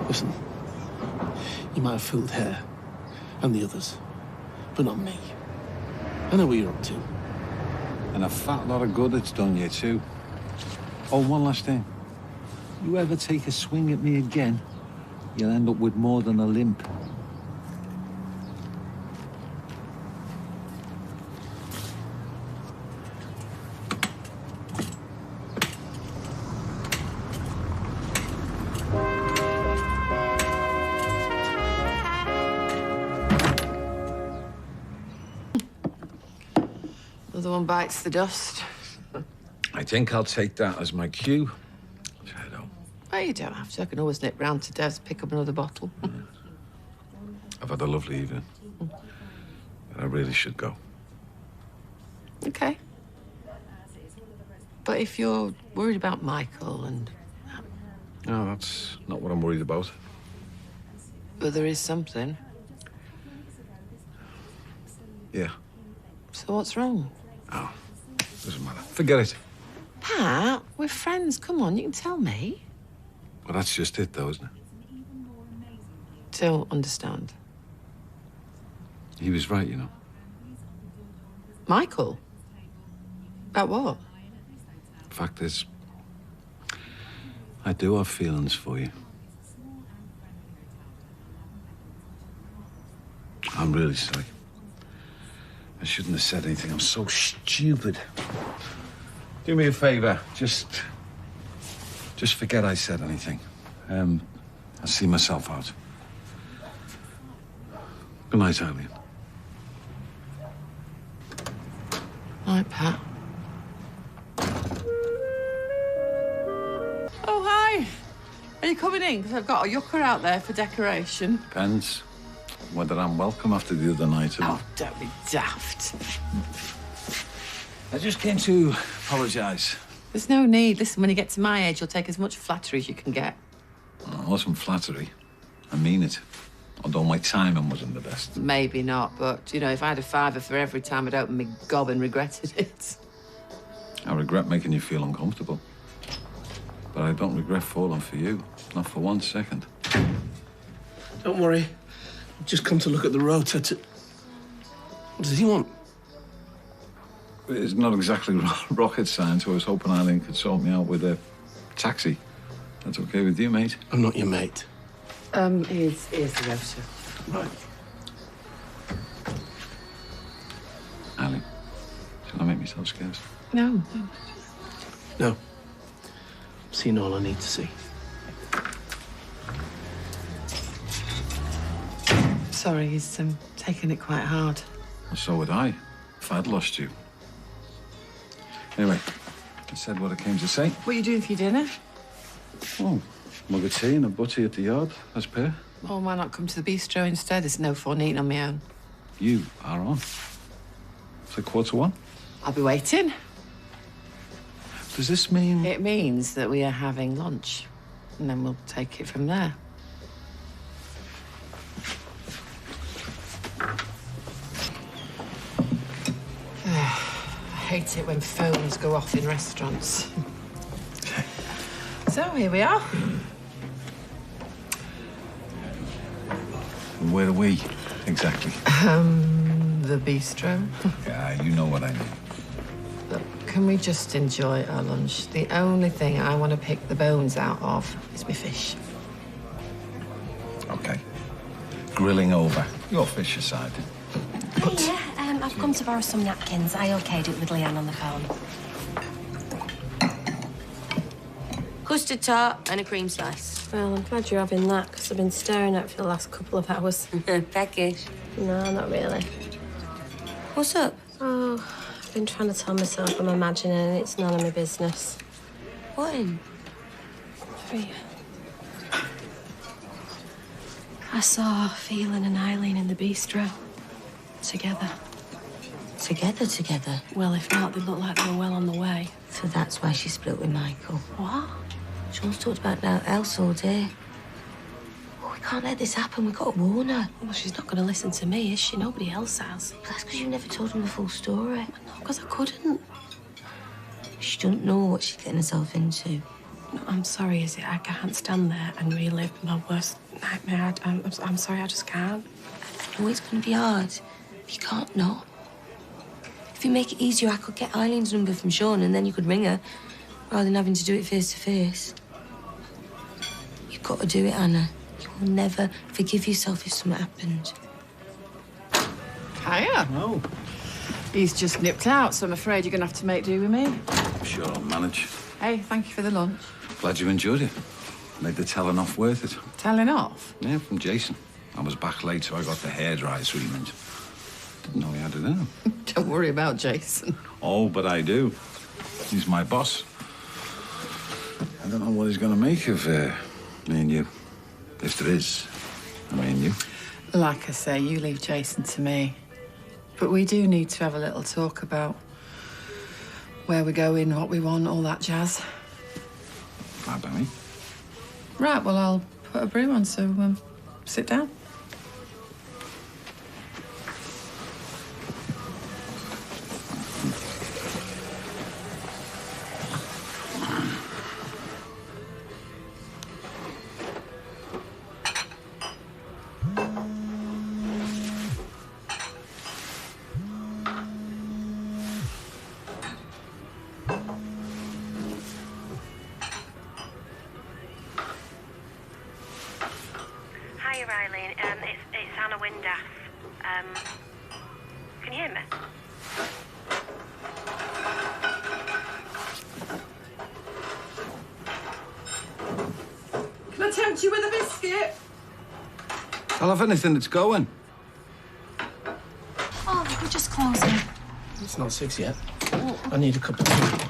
Listen, you might have fooled her and the others, but not me. I know what you're up to. And a fat lot of good it's done you, too. Oh, one last thing. You ever take a swing at me again, you'll end up with more than a limp. Another one bites the dust. I think I'll take that as my cue. Well, you don't have to. I can always nip round to Dev's, pick up another bottle. I've had a lovely evening. But I really should go. Okay. But if you're worried about Michael and... No, that's not what I'm worried about. But there is something. Yeah. So what's wrong? Oh, doesn't matter. Forget it. Pat, we're friends. Come on, you can tell me. Well, that's just it, though, isn't it? Don't understand. He was right, you know. Michael? About what? Fact is, I do have feelings for you. I'm really sorry. I shouldn't have said anything. I'm so stupid. Do me a favor. Just Just forget I said anything. I'll see myself out. Good night, Eileen. Night, Pat. Oh, hi. Are you coming in? Because I've got a yucca out there for decoration. Depends whether I'm welcome after the other night. Oh, don't be daft. I just came to apologise. There's no need. Listen, when you get to my age, you'll take as much flattery as you can get. Well, it wasn't flattery. I mean it. Although my timing wasn't the best. Maybe not, but, you know, if I had a fiver for every time I'd opened my gob and regretted it. I regret making you feel uncomfortable. But I don't regret falling for you. Not for 1 second. Don't worry. I've just come to look at the rota to... What does he want? It's not exactly rocket science. I was hoping Eileen could sort me out with a taxi. That's okay with you, mate? I'm not your mate. Here's the rota. Right. Eileen, shall I make myself scarce? No. No. I've seen all I need to see. Sorry, he's taking it quite hard. Well, so would I, if I'd lost you. Anyway, I said what I came to say. What are you doing for your dinner? Oh, mug of tea and a butty at the yard, as per. Oh, why not come to the bistro instead? There's no fun eating on my own. You are on. It's 1:45. I'll be waiting. Does this mean... It means that we are having lunch, and then we'll take it from there. I hate it when phones go off in restaurants. So, here we are. Where are we, exactly? The bistro. Yeah, you know what I mean. Look, can we just enjoy our lunch? The only thing I want to pick the bones out of is my fish. Okay. Grilling over. Your fish aside. Yeah, I've come to borrow some napkins. I okayed it with Leanne on the phone. Custard tart and a cream slice. Well, I'm glad you're having that, because I've been staring at it for the last couple of hours. Peckish. No, not really. What's up? Oh, I've been trying to tell myself I'm imagining and it's none of my business. What in? I saw Phelan and Eileen in the bistro. Together. Together? Well, if not, they look like they were well on the way. So that's why she split with Michael. What? Sean's talked about now else all day. Oh, we can't let this happen. We've got to warn her. Well, she's not going to listen to me, is she? Nobody else has. But that's because you never told him the full story. No, because I couldn't. She doesn't know what she's getting herself into. No, I'm sorry, is it? I can't stand there and relive my worst nightmare. I'm sorry, I just can't. I know it's going to be hard. But you can't not. If you make it easier, I could get Eileen's number from Sean and then you could ring her rather than having to do it face to face. You've got to do it, Anna. You will never forgive yourself if something happened. Hiya. Oh. He's just nipped out, so I'm afraid you're going to have to make do with me. I'm sure I'll manage. Hey, thank you for the lunch. Glad you enjoyed it. Made the telling off worth it. Telling off? Yeah, from Jason. I was back late, so I got the hairdryer treatment. Didn't know he had it in him. Don't worry about Jason. Oh, but I do. He's my boss. I don't know what he's going to make of me and you. If there is a me and you. Like I say, you leave Jason to me. But we do need to have a little talk about where we're going, what we want, all that jazz. Fine by me. Right, well, I'll put a brew on, so sit down. Hiya, Eileen. It's Anna Windass. Can you hear me? tempt you with a biscuit? I'll have anything that's going. Oh, we're just closing. It's not 6 yet. I need a cup of tea.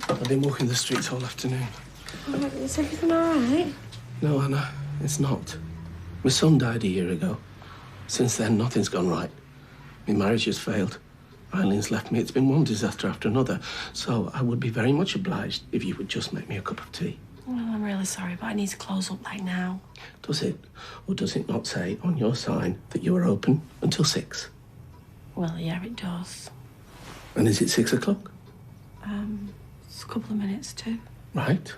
I've been walking the streets all afternoon. Oh, is everything all right? No, Anna, it's not. My son died a year ago. Since then, nothing's gone right. My marriage has failed. Eileen's left me. It's been one disaster after another. So I would be very much obliged if you would just make me a cup of tea. Well, I'm really sorry, but I need to close up like now. Does it, or does it not say on your sign that you are open until 6? Well, yeah, it does. And is it 6 o'clock? It's a couple of minutes too. Right.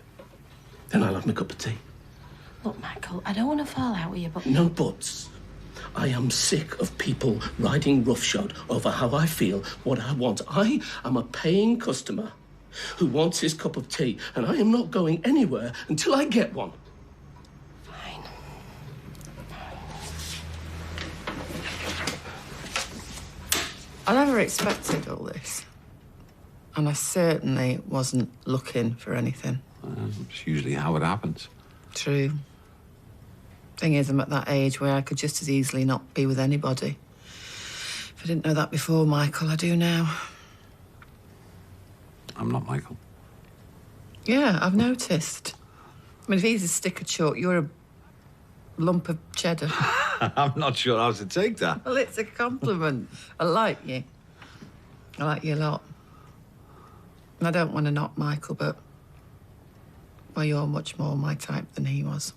Then I'll have my cup of tea. Look, Michael, I don't want to fall out with you, but... No buts. I am sick of people riding roughshod over how I feel, what I want. I am a paying customer who wants his cup of tea, and I am not going anywhere until I get one. Fine. I never expected all this. And I certainly wasn't looking for anything. It's usually how it happens. True. Thing is, I'm at that age where I could just as easily not be with anybody. If I didn't know that before, Michael, I do now. I'm not Michael. Yeah, I've noticed. I mean, if he's a stick of chalk, you're a lump of cheddar. I'm not sure how to take that. Well, it's a compliment. I like you. I like you a lot. And I don't want to knock Michael, but... well, you're much more my type than he was.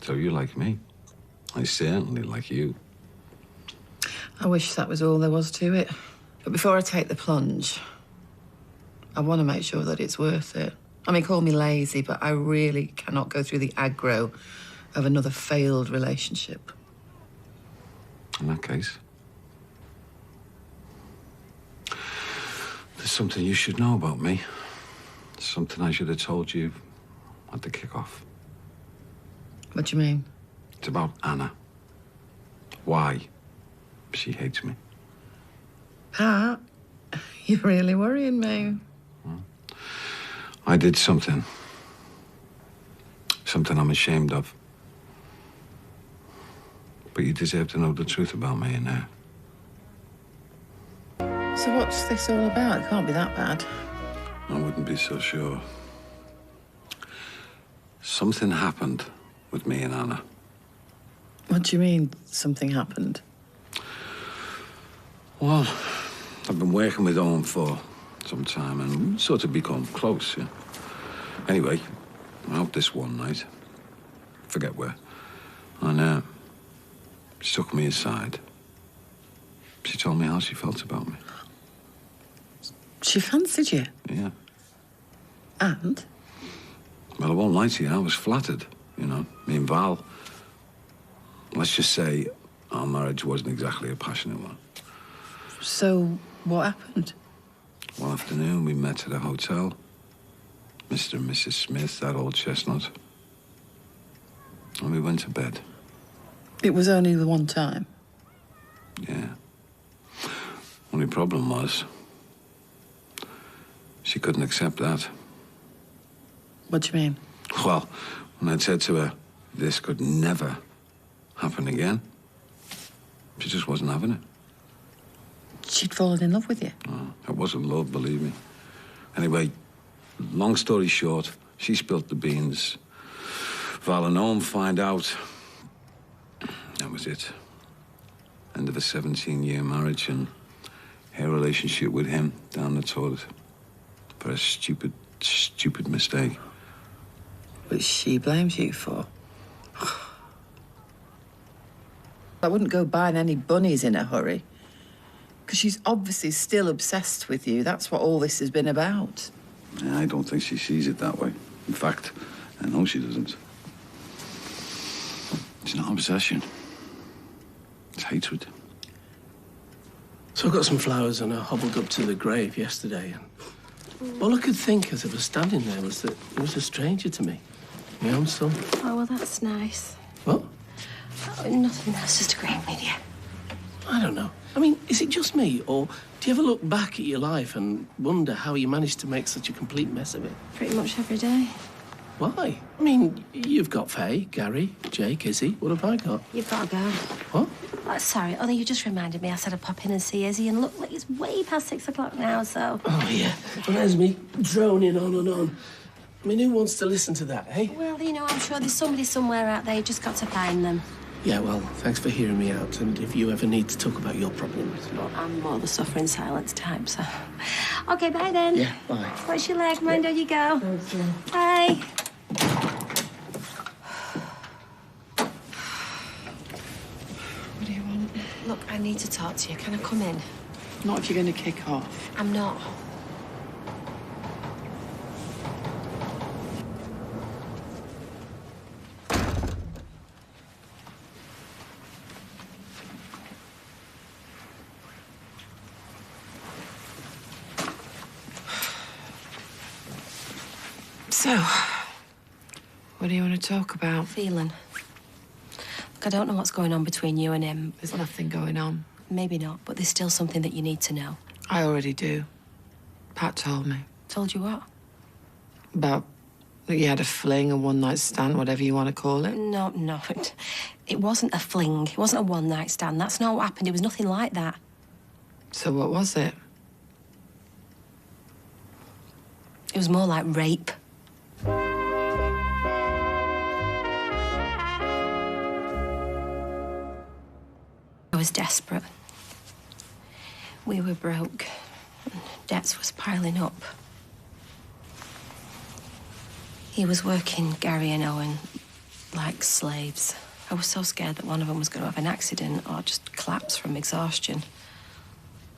So you like me. I certainly like you. I wish that was all there was to it. But before I take the plunge, I want to make sure that it's worth it. I mean, call me lazy, but I really cannot go through the aggro of another failed relationship. In that case, there's something you should know about me. Something I should have told you at the kick-off. What do you mean? It's about Anna. Why she hates me. Pat, you're really worrying me. I did something. Something I'm ashamed of. But you deserve to know the truth about me in there. So what's this all about? It can't be that bad. I wouldn't be so sure. Something happened with me and Anna. What do you mean, something happened? Well, I've been working with Owen for some time and we sort of become close, yeah. Anyway, out this one night, forget where, and she took me aside. She told me how she felt about me. She fancied you? Yeah. And? Well, I won't lie to you, I was flattered, you know. Me and Val, let's just say our marriage wasn't exactly a passionate one. So, what happened? One afternoon, we met at a hotel. Mr. and Mrs. Smith, that old chestnut. And we went to bed. It was only the one time? Yeah. Only problem was, she couldn't accept that. What do you mean? Well, when I'd said to her, this could never happen again, she just wasn't having it. She'd fallen in love with you? Oh, it wasn't love, believe me. Anyway, long story short, she spilt the beans. Val and Owen find out. That was it. End of a 17-year marriage and her relationship with him down the toilet. For a stupid, stupid mistake. Which she blames you for? I wouldn't go buying any bunnies in a hurry. Because she's obviously still obsessed with you. That's what all this has been about. I don't think she sees it that way. In fact, I know she doesn't. It's not obsession. It's hatred. So I got some flowers and I hobbled up to the grave yesterday. And all I could think as I was standing there was that he was a stranger to me. My own son. Oh, well, that's nice. What? Oh, nothing, that's just agreeing with you. I don't know. I mean, is it just me, or do you ever look back at your life and wonder how you managed to make such a complete mess of it? Pretty much every day. Why? I mean, you've got Faye, Gary, Jake, Izzy. What have I got? You've got to go. What? Oh, sorry, only you just reminded me I said I'd pop in and see Izzy, and look, like it's way past 6 o'clock now, so... Oh, yeah. Well, there's me droning on and on. I mean, who wants to listen to that, eh? Well, you know, I'm sure there's somebody somewhere out there. You just got to find them. Yeah, well, thanks for hearing me out. And if you ever need to talk about your problems... Well, I'm more the suffering silence type, so... OK, bye then. Yeah, bye. Watch your leg. Mind how you go. Bye. What do you want? Look, I need to talk to you. Can I come in? Not if you're going to kick off. I'm not. So, what do you want to talk about? Phelan. Look, I don't know what's going on between you and him. There's nothing going on. Maybe not, but there's still something that you need to know. I already do. Pat told me. Told you what? About that you had a fling, a one-night stand, whatever you want to call it. No, it wasn't a fling. It wasn't a one-night stand. That's not what happened. It was nothing like that. So what was it? It was more like rape. I was desperate. We were broke. Debts was piling up. He was working Gary and Owen like slaves. I was so scared that one of them was going to have an accident or just collapse from exhaustion.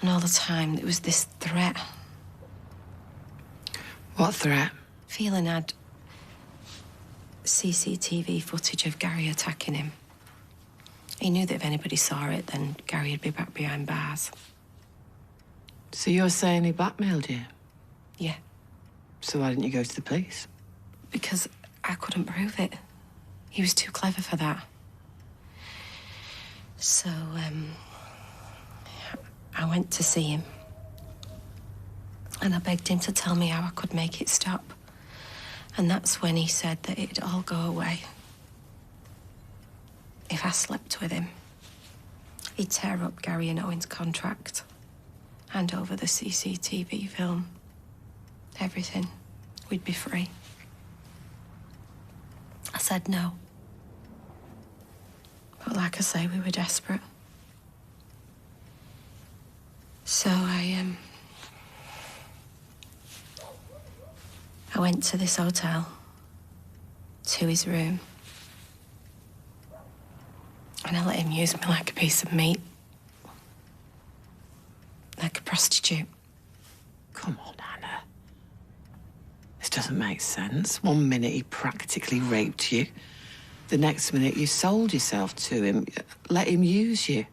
And all the time, it was this threat. What threat? Phelan had CCTV footage of Gary attacking him. He knew that if anybody saw it, then Gary'd be back behind bars. So you're saying he blackmailed you? Yeah. So why didn't you go to the police? Because I couldn't prove it. He was too clever for that. So, I went to see him. And I begged him to tell me how I could make it stop. And that's when he said that it'd all go away. If I slept with him, he'd tear up Gary and Owen's contract, hand over the CCTV film, everything. We'd be free. I said no. But like I say, we were desperate. So I went to this hotel, to his room. And I let him use me like a piece of meat. Like a prostitute. Come on, Anna. This doesn't make sense. One minute he practically raped you. The next minute you sold yourself to him, let him use you.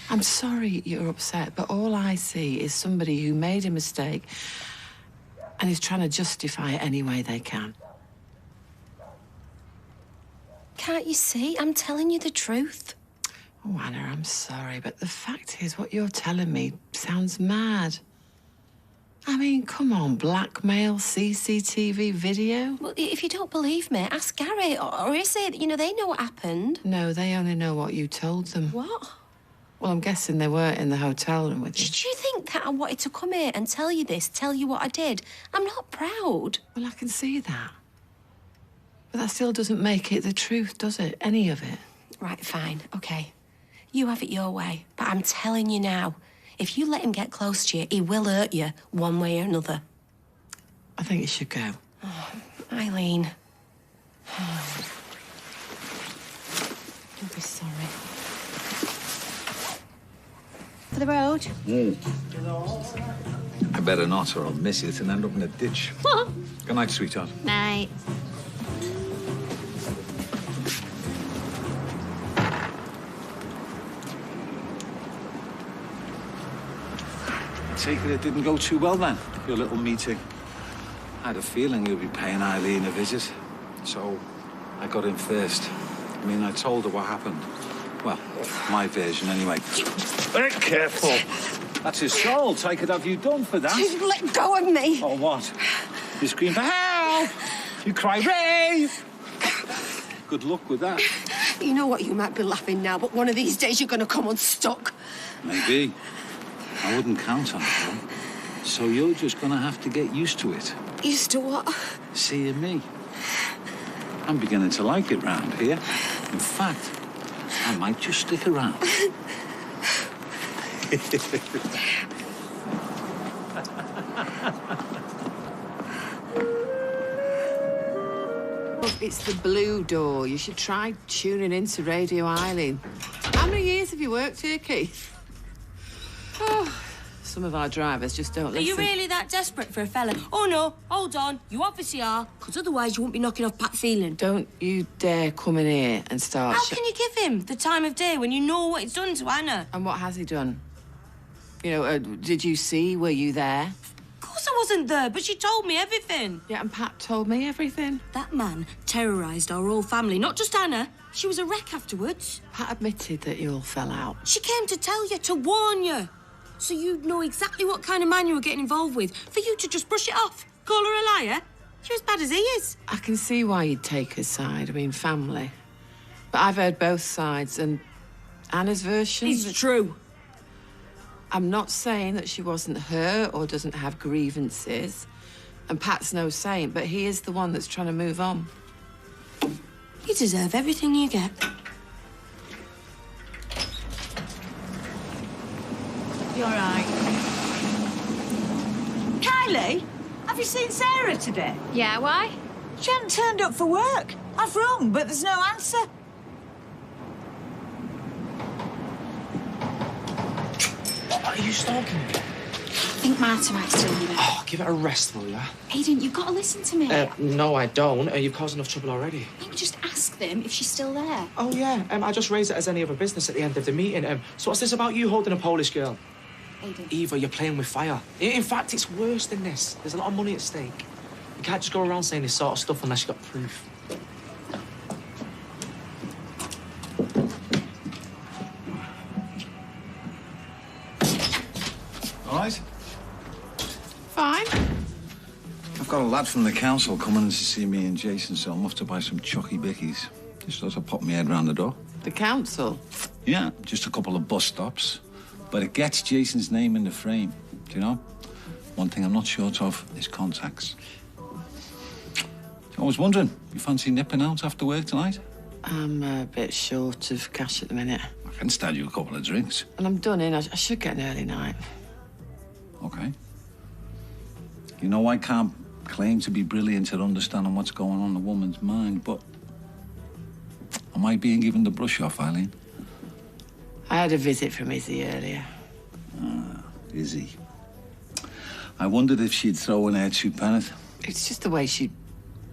I'm sorry you're upset, but all I see is somebody who made a mistake and is trying to justify it any way they can. Can't you see? I'm telling you the truth. Oh, Anna, I'm sorry, but the fact is what you're telling me sounds mad. I mean, come on, blackmail, CCTV video? Well, if you don't believe me, ask Gary, or is it? You know, they know what happened. No, they only know what you told them. What? Well, I'm guessing they weren't in the hotel room with you. Did you think that I wanted to come here and tell you this, tell you what I did? I'm not proud. Well, I can see that. But that still doesn't make it the truth, does it? Any of it. Right, fine, OK. You have it your way. But I'm telling you now, if you let him get close to you, he will hurt you one way or another. I think you should go. Oh, Eileen. You'll be sorry. For the road? I better not, or I'll miss it and end up in a ditch. What? Good night, sweetheart. Night. Take it didn't go too well then, your little meeting. I had a feeling you'd be paying Eileen a visit, so I got in first. I mean, I told her what happened. Well, my version anyway. Very careful. That's assault. I could have you done for that. Let go of me. Or what? You scream for help. You cry, Ray! Good luck with that. You know what? You might be laughing now, but one of these days you're going to come unstuck. Maybe. I wouldn't count on it, though. So you're just going to have to get used to it. Used to what? Seeing me. I'm beginning to like it round here. In fact, I might just stick around. It's the blue door. You should try tuning into Radio Eileen. How many years have you worked here, Keith? Oh, some of our drivers just don't listen. Are you really that desperate for a fella? Oh, no. Hold on. You obviously are, because otherwise you won't be knocking off Pat Phelan. Don't you dare come in here and start... How can you give him the time of day when you know what he's done to Anna? And what has he done? You know, did you see? Were you there? Of course I wasn't there, but she told me everything. Yeah, and Pat told me everything. That man terrorised our whole family, not just Anna. She was a wreck afterwards. Pat admitted that you all fell out. She came to tell you, to warn you. So you'd know exactly what kind of man you were getting involved with. For you to just brush it off, call her a liar. You're as bad as he is. I can see why you'd take his side. I mean, family. But I've heard both sides, and Anna's version... It's true. I'm not saying that she wasn't hurt or doesn't have grievances. And Pat's no saint, but he is the one that's trying to move on. You deserve everything you get. You're right. Kylie, have you seen Sarah today? Yeah, why? She hasn't turned up for work. I've rung, but there's no answer. Are you stalking me? I think Marta might still be there. Oh, give it a rest, will ya? Aiden, you've got to listen to me. No, I don't. You've caused enough trouble already. Maybe just ask them if she's still there. Oh, yeah. I just raised it as any other business at the end of the meeting. So what's this about you holding a Polish girl? Aiden. Eva, you're playing with fire. In fact, it's worse than this. There's a lot of money at stake. You can't just go around saying this sort of stuff unless you've got proof. All right? Fine. I've got a lad from the council coming to see me and Jason, so I'm off to buy some chucky bickies. Just as I pop my head round the door. The council? Yeah, just a couple of bus stops. But it gets Jason's name in the frame, do you know? One thing I'm not short of is contacts. I was wondering, you fancy nipping out after work tonight? I'm a bit short of cash at the minute. I can stand you a couple of drinks. And I'm done in. I should get an early night. Okay. You know, I can't claim to be brilliant at understanding what's going on in a woman's mind, but am I being given the brush off, Eileen? I had a visit from Izzy earlier. Ah, Izzy. I wondered if she'd throw in her two-penneth. It's just the way she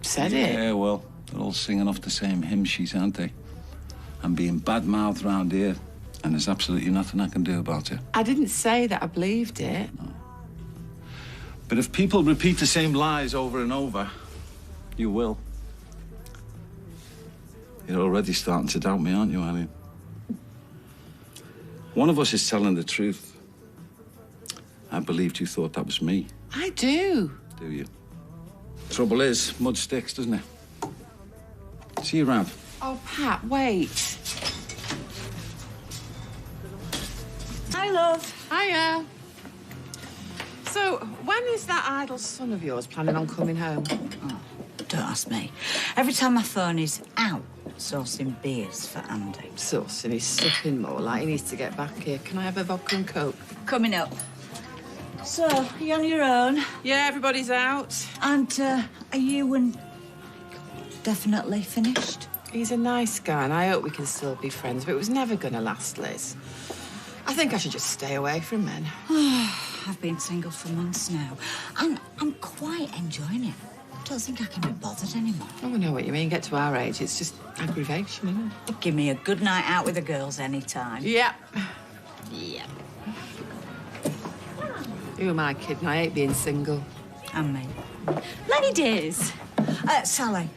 said it. Yeah, well, they're all singing off the same hymn sheets, aren't they? I'm being bad-mouthed round here, and there's absolutely nothing I can do about it. I didn't say that I believed it. No. But if people repeat the same lies over and over, you will. You're already starting to doubt me, aren't you, Eileen? One of us is telling the truth. I believed you thought that was me. I do. Do you? Trouble is, mud sticks, doesn't it? See you around. Oh, Pat, wait. Hi, love. Hiya. So, when is that idle son of yours planning on coming home? Oh, don't ask me. Every time my phone is out, sourcing beers for Andy. Sourcing, he's sucking more like he needs to get back here. Can I have a vodka and coke? Coming up. So, are you on your own? Yeah, everybody's out. And are you and definitely finished? He's a nice guy, and I hope we can still be friends, but it was never going to last, Liz. I think I should just stay away from men. I've been single for months now, and I'm quite enjoying it. I don't think I can be bothered anymore. Oh, I know what you mean. Get to our age, it's just aggravation, isn't it? Give me a good night out with the girls anytime. Yep. Yep. Who am I kidding? I hate being single. And me. Ladies. Sally,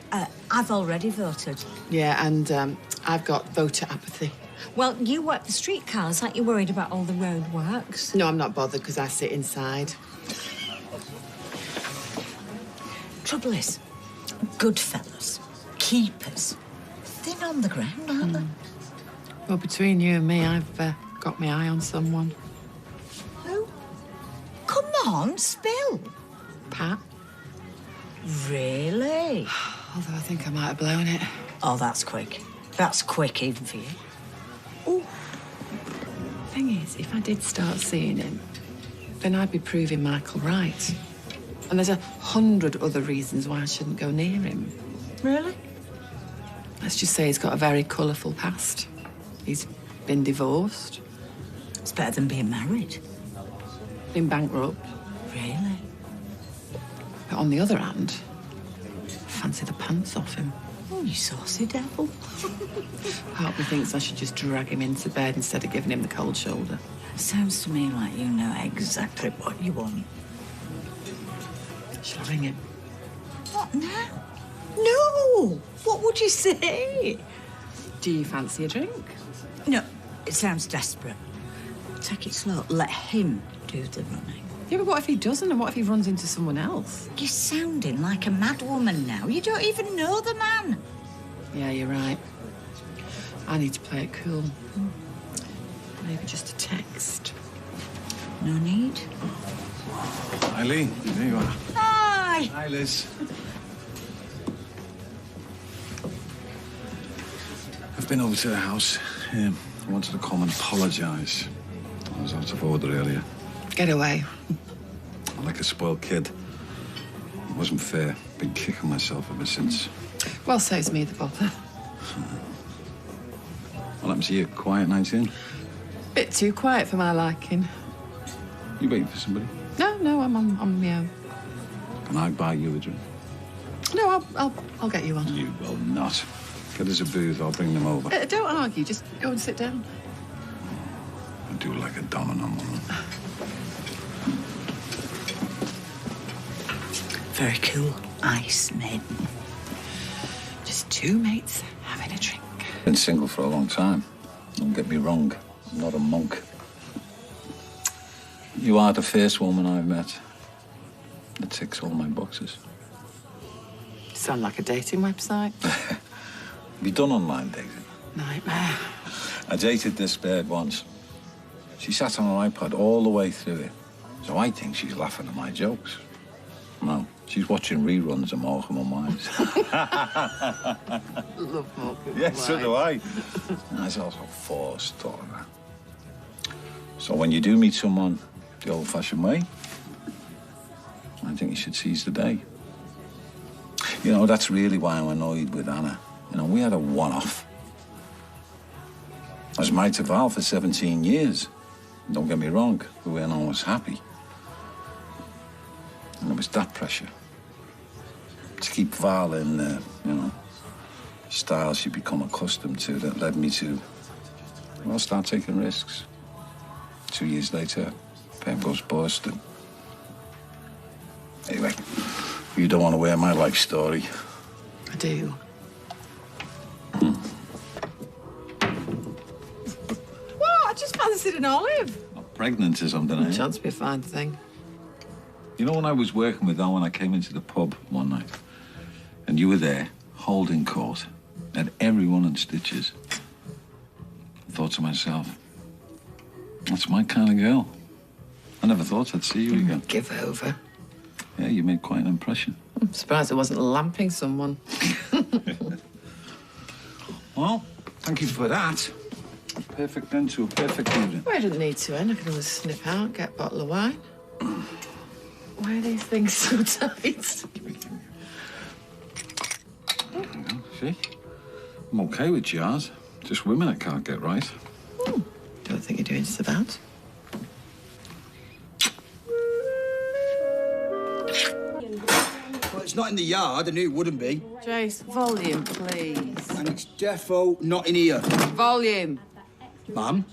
I've already voted. Yeah, and I've got voter apathy. Well, you work the streetcars, like you're worried about all the roadworks. No, I'm not bothered because I sit inside. Trouble is, Good fellas. Keepers. Thin on the ground, aren't they? Well, between you and me, I've got my eye on someone. Who? Come on, spill. Pat. Really? Although I think I might have blown it. Oh, that's quick. That's quick even for you. Thing is, if I did start seeing him, then I'd be proving Michael right. And there's 100 other reasons why I shouldn't go near him. Really? Let's just say he's got a very colourful past. He's been divorced. It's better than being married. Been bankrupt. Really? But on the other hand, I fancy the pants off him. Oh, you saucy devil. Part of me thinks I should just drag him into bed instead of giving him the cold shoulder. Sounds to me like you know exactly what you want. Shall I ring him? What now? No! What would you say? Do you fancy a drink? No, it sounds desperate. Take it slow. Let him do the running. Yeah, but what if he doesn't? And what if he runs into someone else? You're sounding like a mad woman now. You don't even know the man. Yeah, you're right. I need to play it cool. Maybe just a text. No need. Eileen, there you are. Hi! Hi, Liz. I've been over to the house. I wanted to come and apologise. I was out of order earlier. Get away. I'm like a spoiled kid. It wasn't fair. Been kicking myself ever since. Well, saves me the bother. What happened to you? Quiet night in? Bit too quiet for my liking. You waiting for somebody? No, I'm on my own. Can I buy you a drink? No, I'll get you one. You will not. Get us a booth, I'll bring them over. Don't argue, just go and sit down. I do like a dominant woman. Very cool. Ice maiden. Just two mates having a drink. Been single for a long time. Don't get me wrong, I'm not a monk. You are the first woman I've met that ticks all my boxes. Sound like a dating website. Have you done online dating? Nightmare. I dated this bird once. She sat on her iPod all the way through it. So I think she's laughing at my jokes. No, she's watching reruns of Morecambe and Wise. Love Morecambe. Yes, so do I. That's also forced, all of that. So when you do meet someone the old-fashioned way, I think you should seize the day. You know, that's really why I'm annoyed with Anna. You know, we had a one-off. I was married to Val for 17 years. Don't get me wrong, we weren't always happy. And it was that pressure to keep Val in, you know, style she'd become accustomed to that led me to, well, start taking risks. 2 years later, Pam goes bust. And anyway, you don't want to wear my life story. I do. What? I just fancied an olive. Not pregnant or something, eh? Chance to be a fine thing. You know, when I was working with Owen, I came into the pub one night, and you were there, holding court, and everyone in stitches. I thought to myself, that's my kind of girl. I never thought I'd see you again. Give over. Yeah, you made quite an impression. I'm surprised I wasn't lamping someone. Well, thank you for that. Perfect end to a perfect evening. Well, I didn't need to end. I could always snip out, get a bottle of wine. Why are these things so tight? There you go, see? I'm okay with jars. Just women I can't get right. Don't think you're doing so bad. Well, it's not in the yard. I knew it wouldn't be. Jace, volume, please. And it's defo not in here. Volume. Ma'am,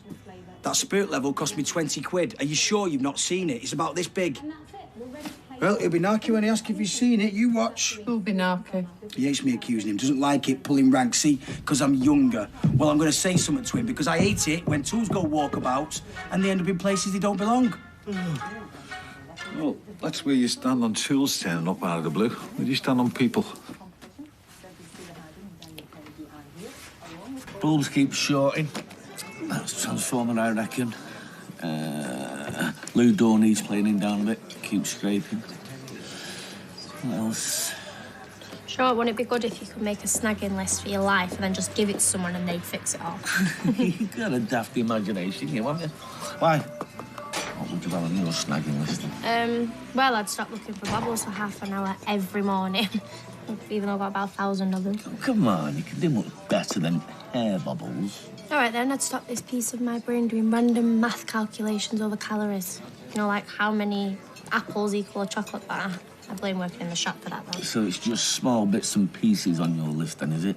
that spirit level cost me 20 quid. Are you sure you've not seen it? It's about this big. Well, he'll be narky when he asks if he's seen it. You watch. Who'll be narky? He hates me accusing him. Doesn't like it, pulling rank. See, because I'm younger. Well, I'm going to say something to him because I hate it when tools go walkabouts and they end up in places they don't belong. Well, that's where you stand on tools turning up out of the blue. Where do you stand on people? Bulbs keep shorting. That's transformer, I reckon. Loo door needs planing down a bit. Keep scraping. What else? Sure, wouldn't it be good if you could make a snagging list for your life and then just give it to someone and they'd fix it all? You've got a daft imagination, you haven't you? Why? What would you have on your snagging list then? Well, I'd stop looking for bubbles for half an hour every morning, even though I've got about 1,000 of them. Oh, come on, you can do much better than hair bubbles. All right, then, I'd stop this piece of my brain doing random math calculations over calories. You know, like how many apples equal a chocolate bar. I blame working in the shop for that, though. So it's just small bits and pieces on your list, then, is it?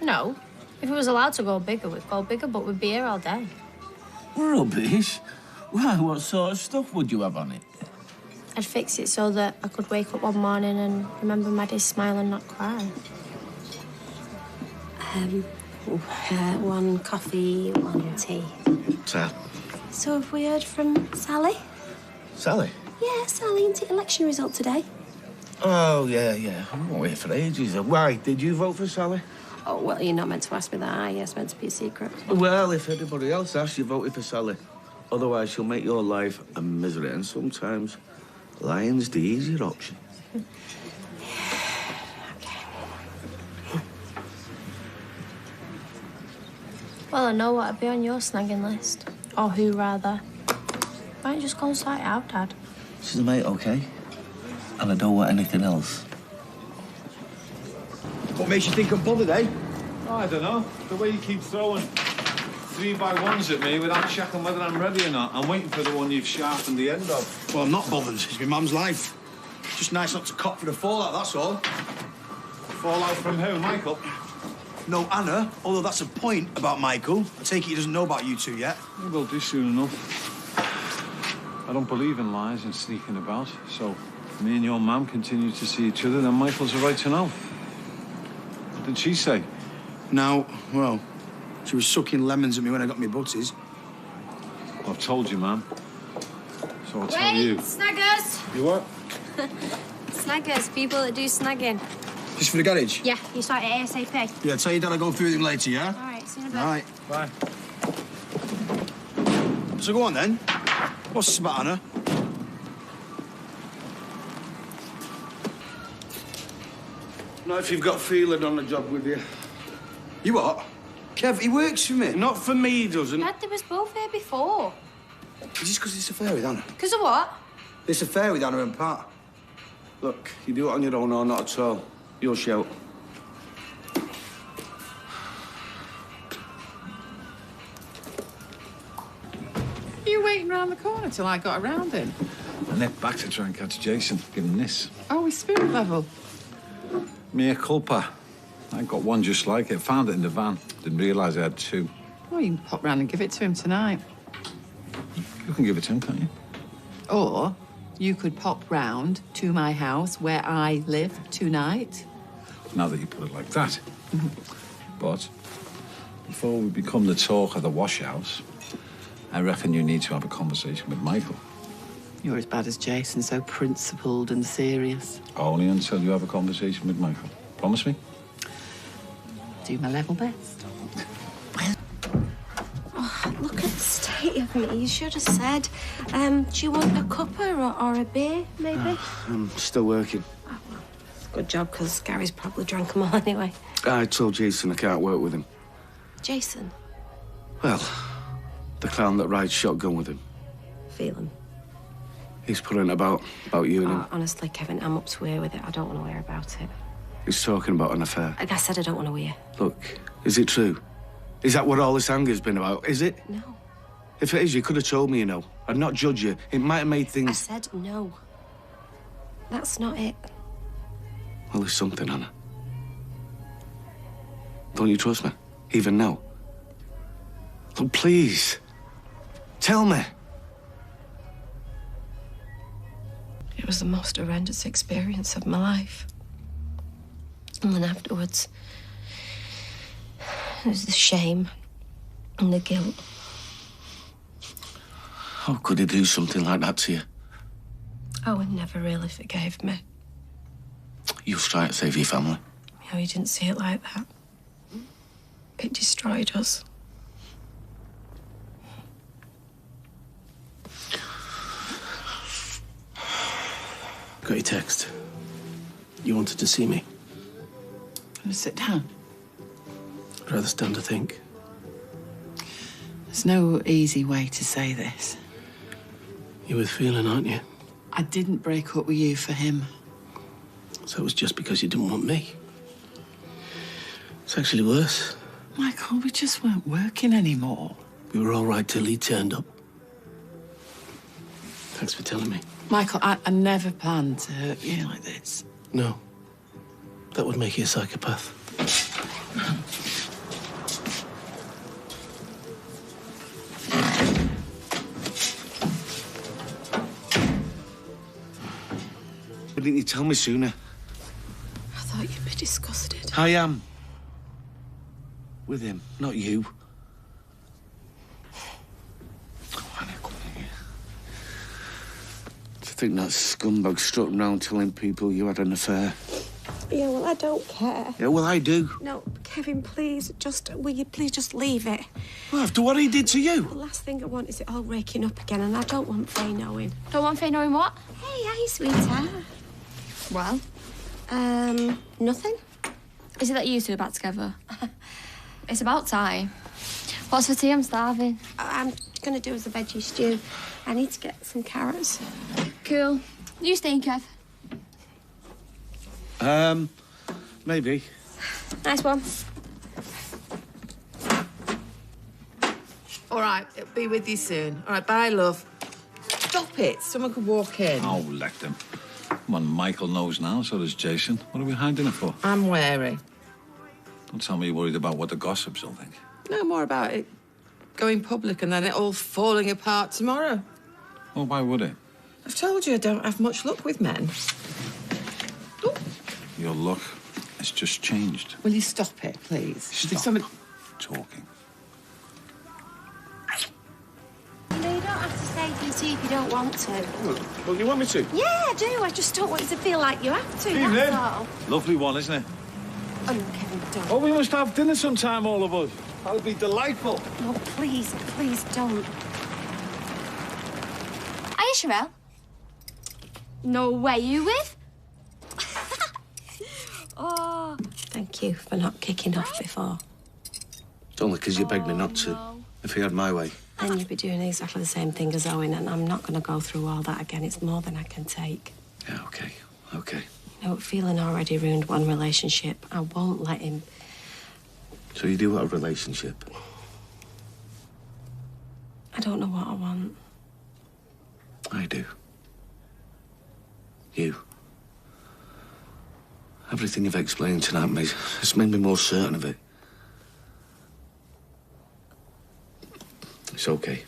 No. If it was allowed to go bigger, we'd go bigger, but we'd be here all day. Rubbish. Why, what sort of stuff would you have on it? I'd fix it so that I could wake up one morning and remember Maddie's smile and not cry. One coffee, one tea. So have we heard from Sally? Sally? Yeah, Sally, into election result today. Oh, yeah. I'm not here for ages. Why? Did you vote for Sally? Oh, well, you're not meant to ask me that, are you? It's meant to be a secret. Well, if everybody else asks, you voted for Sally. Otherwise, she'll make your life a misery, and sometimes lying's the easier option. Well, I know what'd be on your snagging list. Or who, rather. Why don't you just go and sort it out, Dad? She's a mate, OK? And I don't want anything else. What makes you think I'm bothered, eh? Oh, I don't know. The way you keep throwing 3x1s at me without checking whether I'm ready or not. I'm waiting for the one you've sharpened the end of. Well, I'm not bothered. It's my mum's life. Just nice not to cop for the fallout, that's all. Fallout from who, Michael? No, Anna, although that's a point about Michael. I take it he doesn't know about you two yet. He will do soon enough. I don't believe in lies and sneaking about, so if me and your mum continue to see each other, then Michael's a right to know. What did she say? Now, well, she was sucking lemons at me when I got my butties. I've told you, ma'am. So I'll tell you. Snaggers! You what? Snaggers, people that do snagging. Just for the garage? Yeah, you start it ASAP. Yeah, tell your dad I'll go through them later, yeah? All right, see you in a bit. All right. Bye. So go on, then. What's this about, Anna? Not if you've got Phelan on the job with you. You what? Kev, he works for me. Not for me, he doesn't. Dad, they was both here before. Is this because it's a affair with Anna? Because of what? This affair with Anna and Pat. Look, you do it on your own or not at all. You'll shout. Are you waiting round the corner till I got around him? I nipped back to try and catch Jason, give him this. Oh, his spirit level. Mea culpa. I got one just like it. Found it in the van. Didn't realise I had two. Well, you can pop round and give it to him tonight. You can give it to him, can't you? Or you could pop round to my house where I live tonight. Now that you put it like that. But before we become the talk of the wash house, I reckon you need to have a conversation with Michael. You're as bad as Jason, so principled and serious. Only until you have a conversation with Michael. Promise me? Do my level best. Oh, look at the state of me. You should have said, do you want a cuppa or a beer, maybe? I'm still working. Good job, because Gary's probably drank them all anyway. I told Jason I can't work with him. Jason? Well, the clown that rides shotgun with him. Phelan. He's putting about you and him. Honestly, Kevin, I'm up to here with it. I don't want to hear about it. He's talking about an affair. Like I said, I don't want to hear. Look, is it true? Is that what all this anger's been about? Is it? No. If it is, you could have told me, you know. I'd not judge you. It might have made things... I said no. That's not it. Well, there's something, Anna. Don't you trust me? Even now? Look, please. Tell me. It was the most horrendous experience of my life. And then afterwards, it was the shame and the guilt. How could he do something like that to you? Owen never really forgave me. You was trying to save your family. You know, he didn't see it like that. It destroyed us. Got your text. You wanted to see me. Wanna sit down? I'd rather stand to think. There's no easy way to say this. You're with Phelan, aren't you? I didn't break up with you for him. So it was just because you didn't want me. It's actually worse. Michael, we just weren't working anymore. We were all right till he turned up. Thanks for telling me. Michael, I never planned to hurt you like this. No. That would make you a psychopath. Why didn't you tell me sooner? I thought you'd be disgusted. I am. With him, not you. Oh, Anna, come here. To think that scumbag strutting round telling people you had an affair. Yeah, well, I don't care. Yeah, well, I do. No, Kevin, please, will you please just leave it? Well, after what he did to you. The last thing I want is it all raking up again, and I don't want Faye knowing. Don't want Faye knowing what? Hey, hi, sweetheart. Well? Nothing. Is it that you two are back together? It's about time. What's for tea? I'm starving. I'm gonna do as a veggie stew. I need to get some carrots. Cool. You staying, Kev? Maybe. Nice one. All right, it'll be with you soon. All right, bye, love. Stop it. Someone could walk in. Oh, let them. Come on, Michael knows now, so does Jason. What are we hiding it for? I'm wary. Don't tell me you're worried about what the gossips will think. No more about it going public and then it all falling apart tomorrow. Well, why would it? I've told you I don't have much luck with men. Your luck has just changed. Will you stop it, please? Stop talking. You know, you don't have to stay for tea if you don't want to. Well, you want me to? Yeah, I do. I just don't want you to feel like you have to. Evening. That's all. Lovely one, isn't it? Oh, no, Kevin, don't. Oh, we must have dinner sometime, all of us. That'll be delightful. No, please, please don't. Are you Sherelle? No way, you with? Oh, thank you for not kicking off before. It's only because you begged me not to. If he had my way. Then you'd be doing exactly the same thing as Owen, and I'm not going to go through all that again. It's more than I can take. Yeah, okay. Okay. You know, Phelan already ruined one relationship. I won't let him. So you do want a relationship? I don't know what I want. I do. You. Everything you've explained tonight has made me more certain of it. It's okay.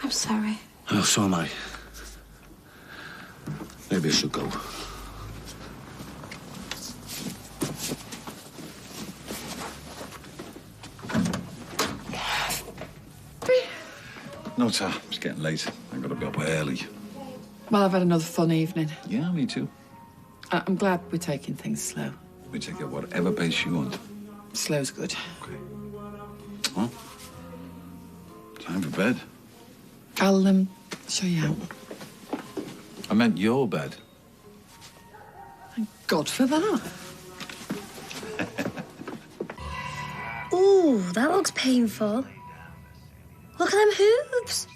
I'm sorry. Oh, so am I. Maybe I should go. No, sir. It's getting late. I've got to be up early. Well, I've had another fun evening. Yeah, me too. I'm glad we're taking things slow. We take it whatever pace you want. Slow's good. Well, time for bed. I'll show you out. I meant your bed. Thank God for that. Ooh, that looks painful. Look at them hoops.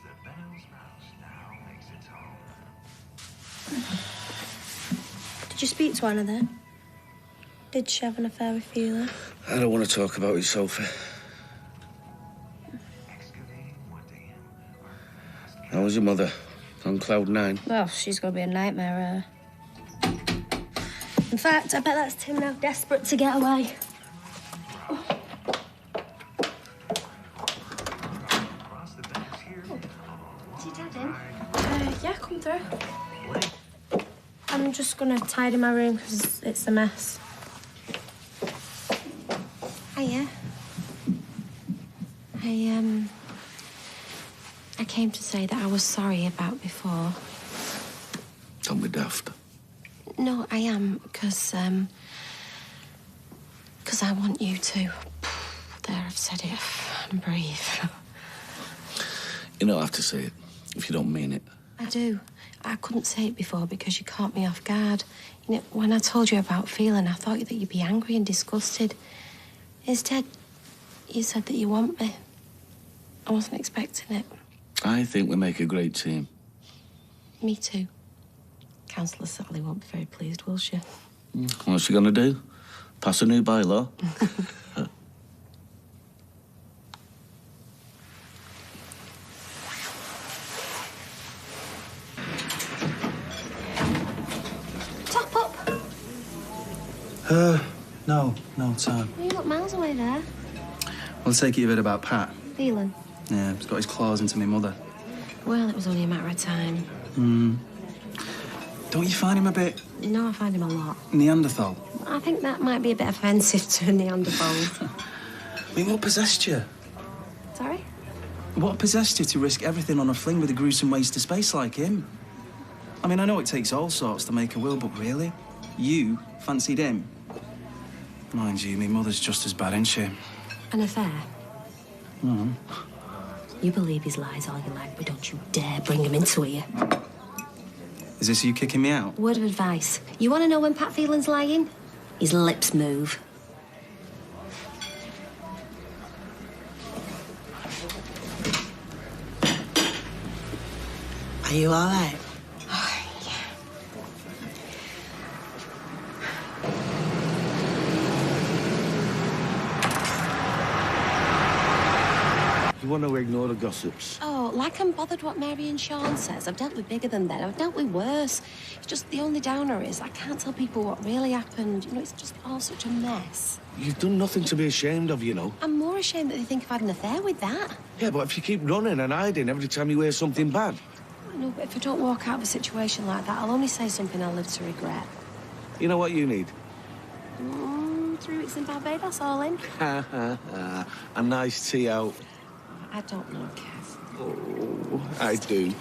Did you speak to Anna then? Did she have an affair with Phelan? I don't want to talk about it, Sophie. How was your mother? On cloud 9? Well, she's going to be a nightmare. In fact, I bet that's Tim now, desperate to get away. Is your dad in? Yeah, come through. I'm just going to tidy my room because it's a mess. Hiya. I came to say that I was sorry about before. Don't be daft. No, I am, because I want you to. There, I've said it. And breathe. You don't have to say it if you don't mean it. I do. I couldn't say it before because you caught me off guard. You know, when I told you about Phelan, I thought that you'd be angry and disgusted. Instead, you said that you want me. I wasn't expecting it. I think we make a great team. Me too. Councillor Sally won't be very pleased, will she? What's she gonna do? Pass a new bylaw? Top up. No time. You look miles away there. I'll take it you've heard about Pat. Phelan. Yeah, he's got his claws into my mother. Well, it was only a matter of time. Don't you find him a bit No, I find him a lot. Neanderthal? I think that might be a bit offensive to Neanderthals. I mean, what possessed you? Sorry? What possessed you to risk everything on a fling with a gruesome waste of space like him? I mean, I know it takes all sorts to make a will, but really? You fancied him? Mind you, my mother's just as bad, isn't she? An affair? Mm. You believe his lies all you like, but don't you dare bring him into here. Is this you kicking me out? Word of advice. You want to know when Pat Phelan's lying? His lips move. Are you all right? You want to ignore the gossips? Oh, like I'm bothered what Mary and Sean says. I've dealt with bigger than that. I've dealt with worse. It's just the only downer is I can't tell people what really happened. You know, it's just all such a mess. You've done nothing to be ashamed of, you know. I'm more ashamed that they think I've had an affair with that. Yeah, but if you keep running and hiding every time you hear something bad. No, but if I don't walk out of a situation like that, I'll only say something I'll live to regret. You know what you need? 3 weeks in Barbados, all in. A nice tea out. I don't know, Kev. Oh, I do.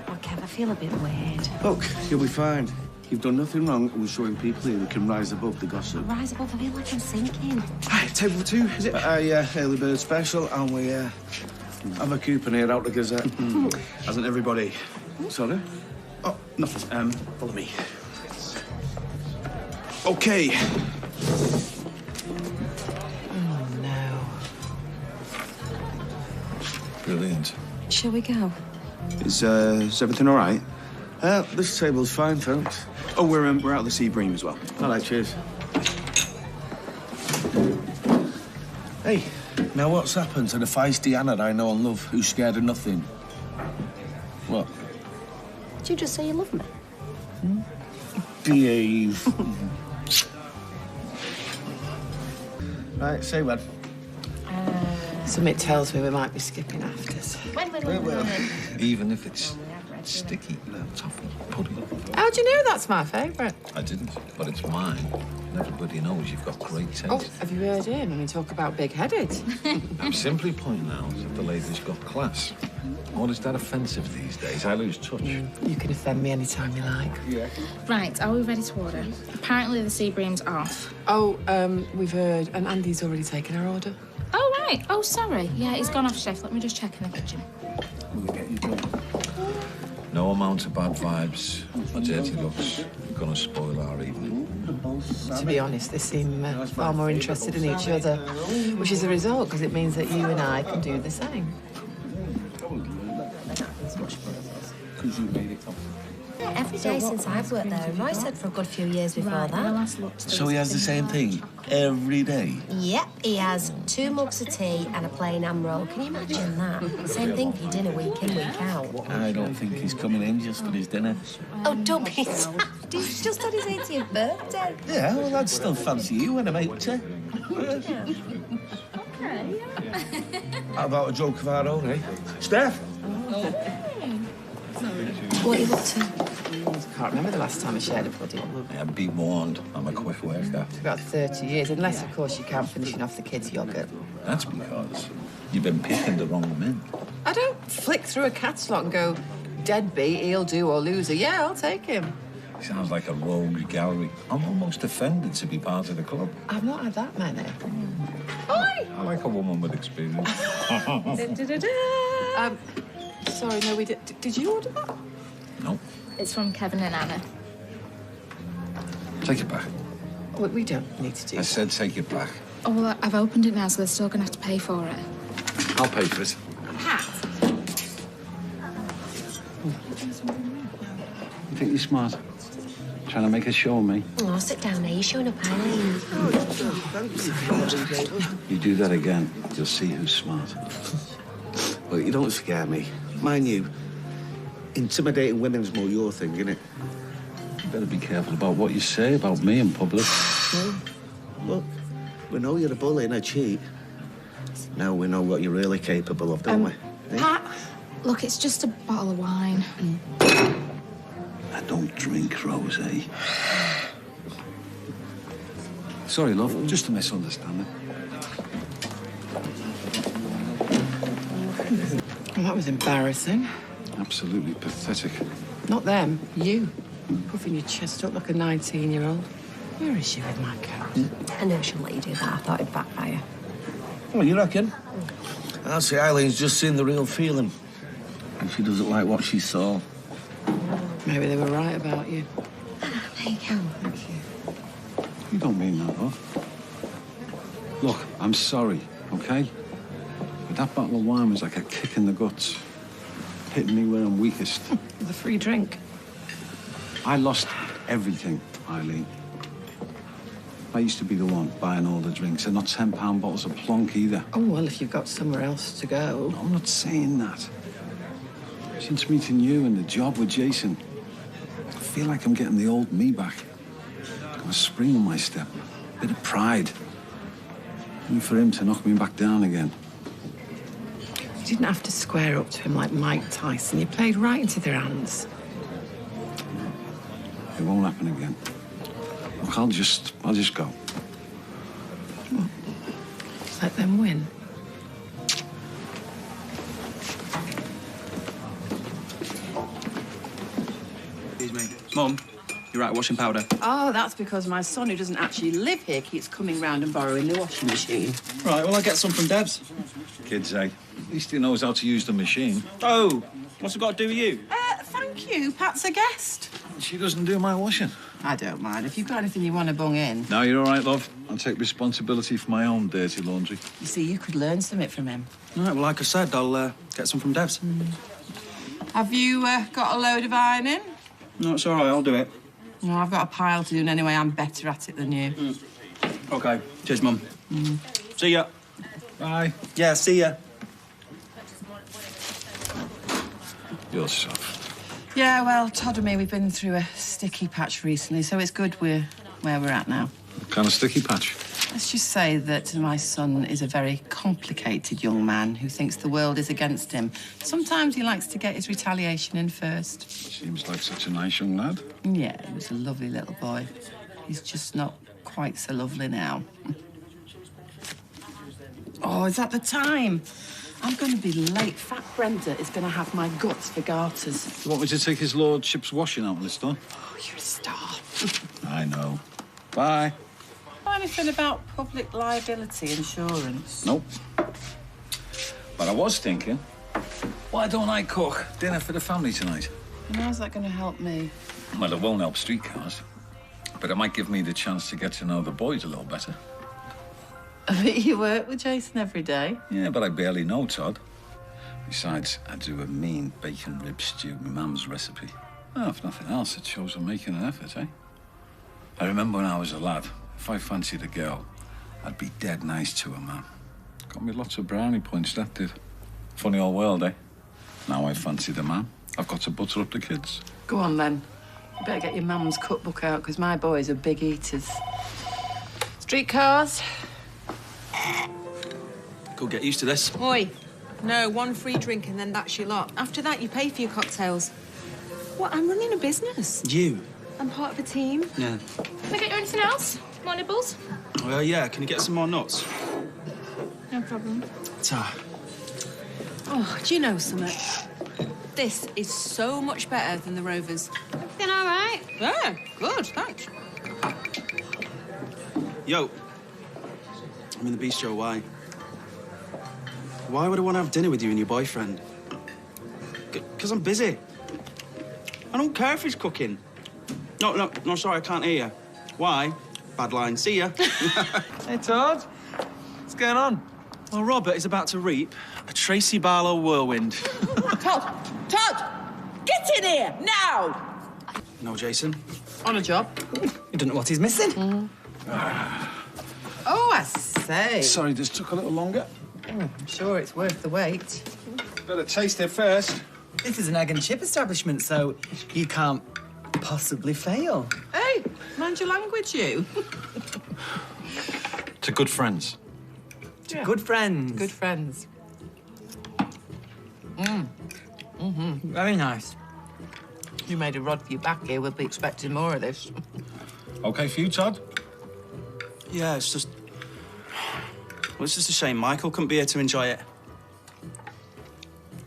Oh, Kev, I feel a bit weird. Look, you'll be fine. You've done nothing wrong, and we're showing people here who can rise above the gossip. Rise above, I feel like I'm sinking. Hi, table 2, is it? Yeah, early bird special, and we have a coupon here out the Gazette. Hasn't everybody? Sorry? Oh, nothing. Follow me. Okay. Oh, no. Brilliant. Shall we go? Is everything all right? This table's fine, thanks. Oh, we're out of the Sea Bream as well. All right, cheers. Hey, now what's happened to the feisty Anna I know and love, who's scared of nothing? What? Did you just say you love me? Behave. Right, say when. Something tells me we might be skipping afters. When? Even if it's sticky, toffee pudding. How do you know that's my favourite? I didn't, but it's mine. And everybody knows you've got great taste. Oh, have you heard him? I mean, talk about big-headed. I'm simply pointing out that the lady's got class. Or is that offensive these days? I lose touch. You can offend me anytime you like. Yeah. Right, are we ready to order? Apparently the Sea Bream's off. Oh, we've heard, and Andy's already taken our order. Oh, right. Oh, sorry. Yeah, it's gone off, Chef. Let me just check in the kitchen. No amount of bad vibes or dirty looks are gonna spoil our evening. To be honest, they seem far more interested in each other, which is a result because it means that you and I can do the same. Because you made it. Every day since I've worked there, and Roy said for a good few years before that. So he has the same thing every day? Yep, he has 2 mugs of tea and a plain ham roll. Can you imagine that? Same thing for your dinner week in, week out. I don't think he's coming in just for his dinner. Oh, don't be daft. He's just on his 80th birthday. Yeah, well, I'd still fancy you when I'm 80. How about a joke of our own, eh? Steph? What are you up to? I can't remember the last time I shared a pudding. Yeah, be warned, I'm a quick worker. It's about 30 years, unless, of course, you count finishing off the kids' yoghurt. That's because you've been picking the wrong men. I don't flick through a catalogue and go, deadbeat, he'll do, or loser. Yeah, I'll take him. Sounds like a rogue gallery. I'm almost offended to be part of the club. I've not had that many. I like a woman with experience. Sorry, no, we did. Did you order that? No. It's from Kevin and Anna. Take it back. We don't need to do I said take it back. Oh, well, I've opened it now, so they're still going to have to pay for it. I'll pay for it. Pat? You think you're smart? Trying to make a show of me? Oh, sit down there. You're showing up, Eileen. You do that again, you'll see who's smart. Well, you don't scare me. Mind you, intimidating women's more your thing, innit? You better be careful about what you say about me in public. Well, look, we know you're a bully and a cheat. Now we know what you're really capable of, don't we? Pat, look, it's just a bottle of wine. I don't drink rosé. Sorry, love, just a misunderstanding. Well, that was embarrassing. Absolutely pathetic. Not them, you. Puffing your chest up like a 19-year-old. Where is she with my coat? I know she'll let you do that. I thought it'd backfire. Well, you reckon? I'll say Eileen's just seen the real feeling. And she doesn't like what she saw. Maybe they were right about you. There you go. Thank you. You don't mean that, love. Look, I'm sorry, okay? But that bottle of wine was like a kick in the guts. Hitting me where I'm weakest. With a free drink. I lost everything, Eileen. I used to be the one buying all the drinks, and not £10 bottles of plonk either. Oh, well, if you've got somewhere else to go. I'm not saying that. Since meeting you and the job with Jason, I feel like I'm getting the old me back. Got a spring in my step, a bit of pride. Only for him to knock me back down again. You didn't have to square up to him like Mike Tyson. You played right into their hands. It won't happen again. Look, I'll just go. Let them win. Excuse me. Mum, you're right, washing powder. Oh, that's because my son, who doesn't actually live here, keeps coming round and borrowing the washing machine. Right, well, I'll get some from Deb's. Kids, eh? At least he knows how to use the machine. Oh, what's it got to do with you? Thank you. Pat's a guest. She doesn't do my washing. I don't mind. If you've got anything you want to bung in. No, you're all right, love. I'll take responsibility for my own dirty laundry. You see, you could learn something from him. All right, well, like I said, I'll get some from Deb's. Have you got a load of ironing? No, it's all right, I'll do it. No, I've got a pile to do, and anyway, I'm better at it than you. OK. Cheers, Mum. See ya. Bye. Yeah, see ya. You're soft. Yeah, well, Todd and me, we've been through a sticky patch recently, so it's good we're where we're at now. What kind of sticky patch? Let's just say that my son is a very complicated young man who thinks the world is against him. Sometimes he likes to get his retaliation in first. Seems like such a nice young lad. Yeah, he was a lovely little boy. He's just not quite so lovely now. Oh, is that the time? I'm going to be late. Fat Brenda is going to have my guts for garters. You want me to take his lordship's washing out list on? Oh, you're a star. I know. Bye. Know anything about public liability insurance? Nope. But I was thinking, why don't I cook dinner for the family tonight? And how's that going to help me? Well, it won't help streetcars, but it might give me the chance to get to know the boys a little better. You work with Jason every day? Yeah, but I barely know Todd. Besides, I do a mean bacon rib stew, my mum's recipe. Well, if nothing else, it shows I'm making an effort, eh? I remember when I was a lad, if I fancied a girl, I'd be dead nice to her, man. Got me lots of brownie points, that did. Funny old world, eh? Now I fancy the man, I've got to butter up the kids. Go on, then. You better get your mum's cookbook out, because my boys are big eaters. Streetcars? Go get used to this. Oi. No, one free drink and then that's your lot. After that, you pay for your cocktails. What? I'm running a business. You? I'm part of a team. Yeah. Can I get you anything else? More nibbles? Well, yeah, can you get some more nuts? No problem. Ta. Oh, do you know something? This is so much better than the Rovers. Everything all right? Yeah, good, thanks. Yo. I'm in the bistro, why? Why would I want to have dinner with you and your boyfriend? Because I'm busy. I don't care if he's cooking. No, sorry, I can't hear you. Why? Bad line. See ya. Hey, Todd. What's going on? Well, Robert is about to reap a Tracy Barlow whirlwind. Todd! Get in here, now! No, Jason. On a job. You don't know what he's missing. Oh, I say. Sorry, this took a little longer. I'm sure it's worth the wait. Better taste it first. This is an egg and chip establishment, so you can't possibly fail. Hey, mind your language, you. To good friends. Yeah. Good friends. Good friends. Very nice. You made a rod for your back here. We'll be expecting more of this. Okay for you, Todd? Yeah, it's just... Well, it's just a shame Michael couldn't be here to enjoy it.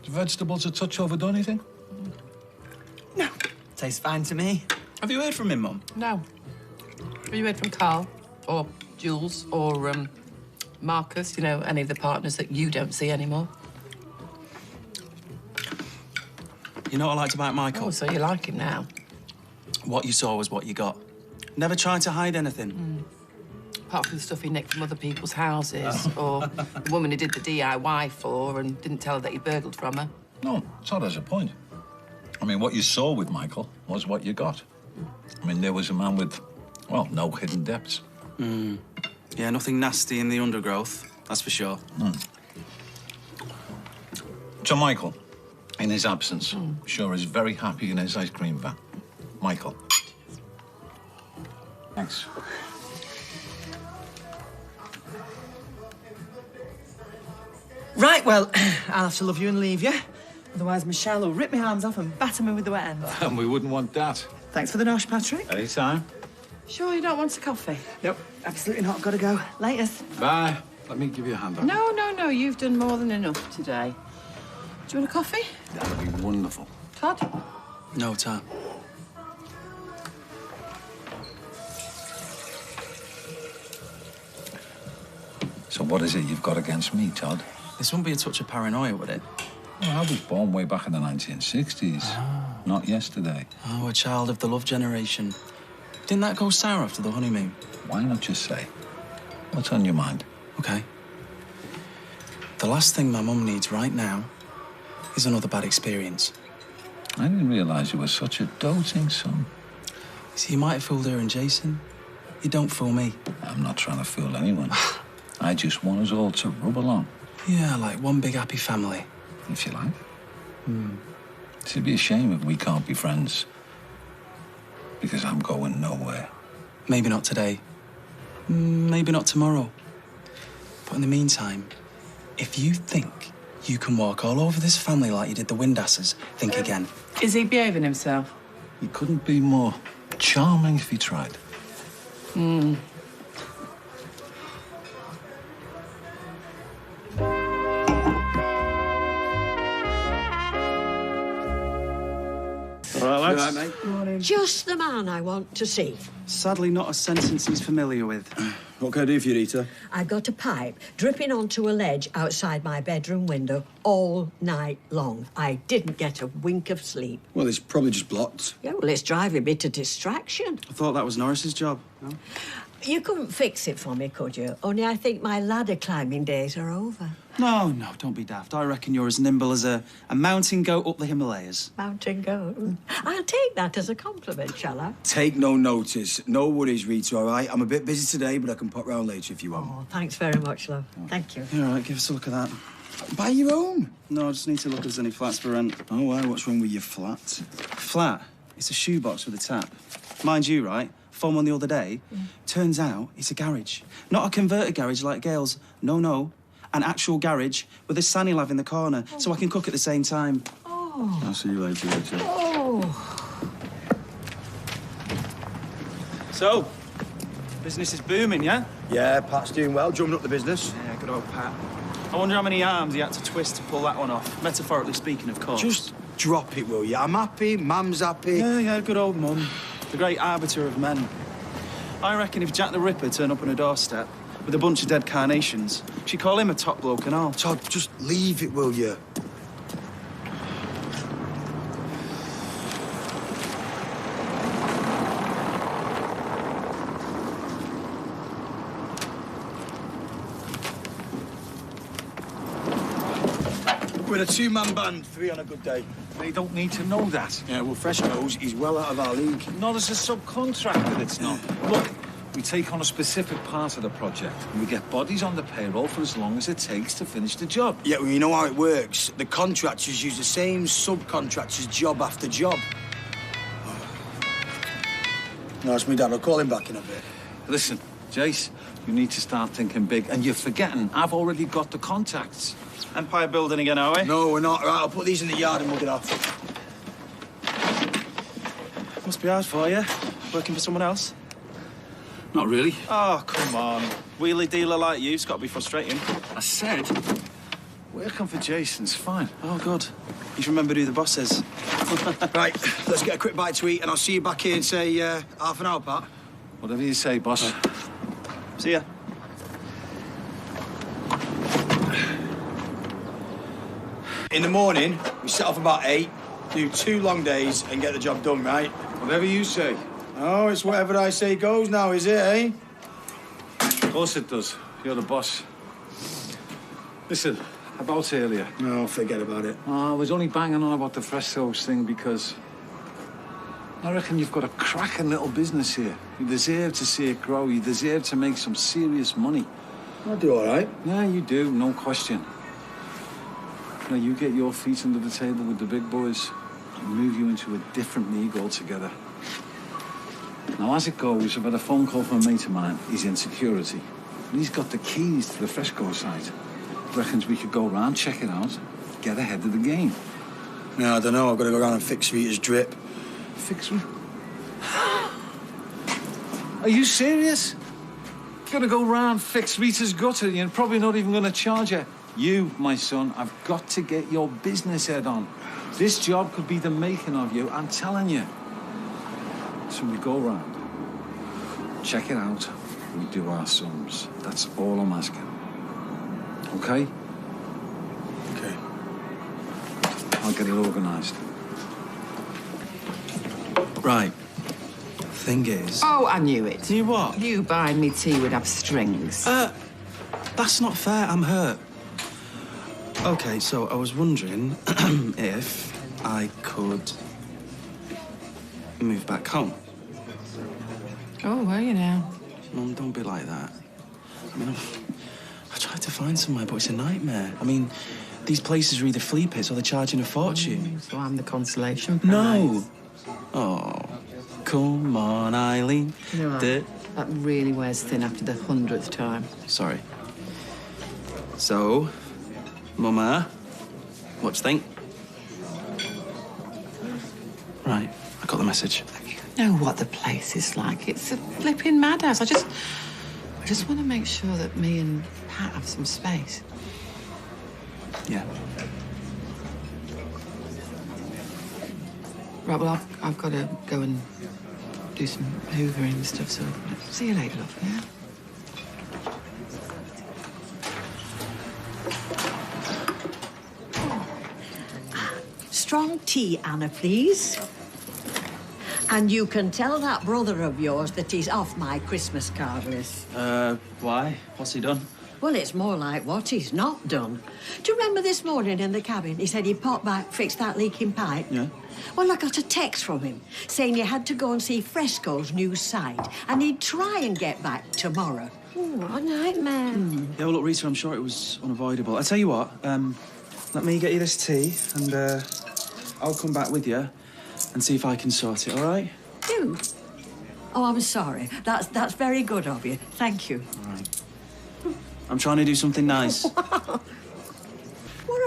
The vegetables a touch overdone, you think? Tastes fine to me. Have you heard from him, Mum? No. Have you heard from Carl? Or Jules? Or, Marcus? You know, any of the partners that you don't see anymore? You know what I liked about Michael? Oh, so you like him now? What you saw was what you got. Never tried to hide anything. Apart from the stuff he nicked from other people's houses, or the woman he did the DIY for and didn't tell her that he burgled from her. No, Todd has a point. I mean, what you saw with Michael was what you got. I mean, there was a man with, well, no hidden depths. Yeah, nothing nasty in the undergrowth, that's for sure. So Michael, in his absence, sure is very happy in his ice cream van. Michael. Thanks. Right, well, I'll have to love you and leave you. Otherwise, Michelle will rip my arms off and batter me with the wet end. And we wouldn't want that. Thanks for the nosh, Patrick. Anytime. Sure you don't want a coffee? Nope, absolutely not. Gotta go. Laters. Bye. Let me give you a hand on. No. You've done more than enough today. Do you want a coffee? That'd be wonderful. Todd? No time. So what is it you've got against me, Todd? This wouldn't be a touch of paranoia, would it? Well, I was born way back in the 1960s. Not yesterday. Oh, a child of the love generation. Didn't that go sour after the honeymoon? Why not just say, what's on your mind? Okay. The last thing my mum needs right now is another bad experience. I didn't realise you were such a doting son. See, you might have fooled her and Jason. You don't fool me. I'm not trying to fool anyone. I just want us all to rub along. Yeah, like one big happy family. If you like. It'd be a shame if we can't be friends. Because I'm going nowhere. Maybe not today. Maybe not tomorrow. But in the meantime, if you think you can walk all over this family like you did the Windasses, think again. Is he behaving himself? He couldn't be more charming if he tried. All right, lads? mate? Morning. Just the man I want to see. Sadly, not a sentence he's familiar with. What can I do for you, Rita? I got a pipe dripping onto a ledge outside my bedroom window all night long. I didn't get a wink of sleep. Well, it's probably just blocked. Yeah, well, it's driving me to distraction. I thought that was Norris's job. No? You couldn't fix it for me, could you? Only I think my ladder climbing days are over. No, don't be daft. I reckon you're as nimble as a mountain goat up the Himalayas. Mountain goat. I'll take that as a compliment, shall I? Take no notice. No worries, Rita, all right? I'm a bit busy today, but I can pop round later if you want. Oh, thanks very much, love. Thank you. Yeah, all right, give us a look at that. Buy your own. No, I just need to look if there's any flats for rent. Oh, why? What's wrong with your flat? Flat? It's a shoebox with a tap. Mind you, right? Phone one the other day. Turns out it's a garage. Not a converted garage like Gail's. No. An actual garage with a Sanny lav in the corner, so I can cook at the same time. Oh. I'll see you later, Rita. Oh. So, business is booming, yeah? Yeah, Pat's doing well, drumming up the business. Yeah, good old Pat. I wonder how many arms he had to twist to pull that one off. Metaphorically speaking, of course. Just drop it, will you? I'm happy, Mum's happy. Yeah, good old Mum. The great arbiter of men. I reckon if Jack the Ripper turned up on her doorstep with a bunch of dead carnations, she'd call him a top bloke and all. Todd, just leave it, will you? We're a two-man band, 3 on a good day. They don't need to know that. Yeah, well, Fresco's, he's well out of our league. Not as a subcontractor, it's not. Look, we take on a specific part of the project, and we get bodies on the payroll for as long as it takes to finish the job. Yeah, well, you know how it works. The contractors use the same subcontractors job after job. No, it's me, Dad. I'll call him back in a bit. Listen, Jace, you need to start thinking big, and you're forgetting I've already got the contacts. Empire building again, are we? No, we're not. Right, I'll put these in the yard and we'll get off. Must be hard for you, working for someone else. Not really. Oh, come on. Wheelie dealer like you's got to be frustrating. I said, working for Jason's fine. Oh, good. He's remembered who the boss is. Right, let's get a quick bite to eat and I'll see you back here in, say, half an hour, Pat. Whatever you say, boss. See ya. In the morning, we set off about 8, do 2 long days and get the job done, right? Whatever you say. Oh, it's whatever I say goes now, is it, eh? Of course it does. You're the boss. Listen, about earlier. No, forget about it. I was only banging on about the Fresco's thing because I reckon you've got a cracking little business here. You deserve to see it grow. You deserve to make some serious money. I'll do all right. Yeah, you do, no question. Now, you get your feet under the table with the big boys and move you into a different league altogether. Now, as it goes, I've had a phone call from a mate of mine. He's in security. And he's got the keys to the Fresco site. Reckons we could go around, check it out, get ahead of the game. No, I don't know. I've got to go around and fix Rita's drip. Fix Rita? Are you serious? Gonna go round, fix Rita's gutter, and you're probably not even gonna charge her. You, my son, I've got to get your business head on. This job could be the making of you, I'm telling you. So we go round, check it out, we do our sums. That's all I'm asking. Okay? Okay. I'll get it organised. Right. Thing is... Oh, I knew it. You what? You buying me tea would have strings. That's not fair. I'm hurt. OK, so I was wondering if I could move back home. Oh, were you now? Mum, don't be like that. I mean, I tried to find somewhere, but it's a nightmare. I mean, these places are either flea pits or they're charging a fortune. So I'm the consolation prize. No. Oh, come on, Eileen. You know what? That really wears thin after the 100th time. Sorry. So, Mama, what do you think? Right, I got the message. You know what the place is like. It's a flipping madhouse. I just want to make sure that me and Pat have some space. Yeah. Right, well, I've got to go and do some hoovering and stuff, so see you later, love, yeah? Strong tea, Anna, please. And you can tell that brother of yours that he's off my Christmas card list. Why? What's he done? Well, it's more like what he's not done. Do you remember this morning in the cabin, he said he'd pop back, fix that leaking pipe? Yeah. Well, I got a text from him saying you had to go and see Fresco's new site, and he'd try and get back tomorrow. Oh, what a nightmare. Yeah, well, look, Rita, I'm sure it was unavoidable. I tell you what, let me get you this tea, and I'll come back with you and see if I can sort it, all right? You? Oh, I'm sorry. That's very good of you. Thank you. All right. I'm trying to do something nice. What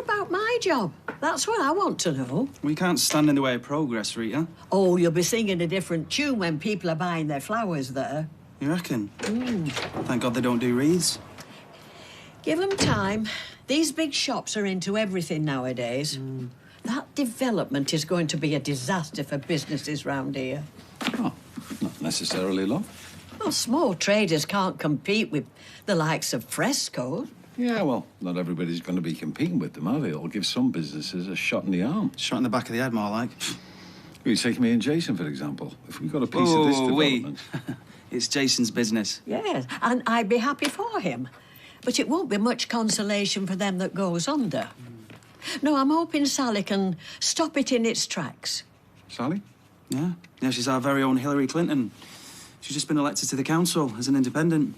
about my job? That's what I want to know. We can't stand in the way of progress, Rita. Oh, you'll be singing a different tune when people are buying their flowers there. You reckon? Thank God they don't do wreaths. Give them time. These big shops are into everything nowadays. That development is going to be a disaster for businesses round here. Oh, not necessarily, love. Well, small traders can't compete with the likes of Fresco. Yeah, well, not everybody's going to be competing with them, are they? It'll give some businesses a shot in the arm. Shot in the back of the head, more like. You take me and Jason, for example. If we got a piece of this development... It's Jason's business. Yes, and I'd be happy for him. But it won't be much consolation for them that goes under. No, I'm hoping Sally can stop it in its tracks. Sally? Yeah. Yeah, she's our very own Hillary Clinton. She's just been elected to the council as an independent.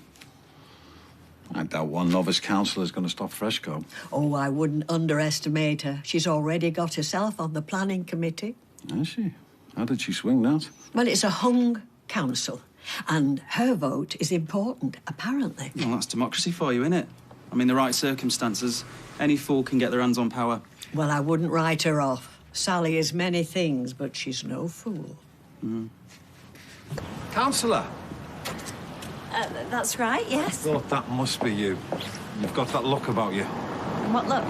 I doubt one novice councillor is going to stop Fresco. Oh, I wouldn't underestimate her. She's already got herself on the planning committee. Has she? How did she swing that? Well, it's a hung council, and her vote is important, apparently. Well, that's democracy for you, innit? I mean, the right circumstances, any fool can get their hands on power. Well, I wouldn't write her off. Sally is many things, but she's no fool. Councillor! That's right, yes. Thought that must be you. You've got that look about you. What look?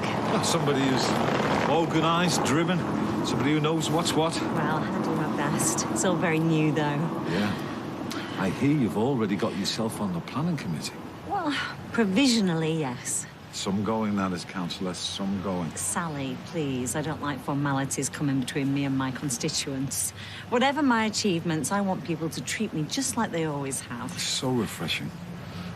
Somebody who's organised, driven. Somebody who knows what's what. Well, I do my best. It's all very new, though. Yeah. I hear you've already got yourself on the planning committee. Well, provisionally, yes. Some going, that is, councillor, some going. Sally, please. I don't like formalities coming between me and my constituents. Whatever my achievements, I want people to treat me just like they always have. It's so refreshing.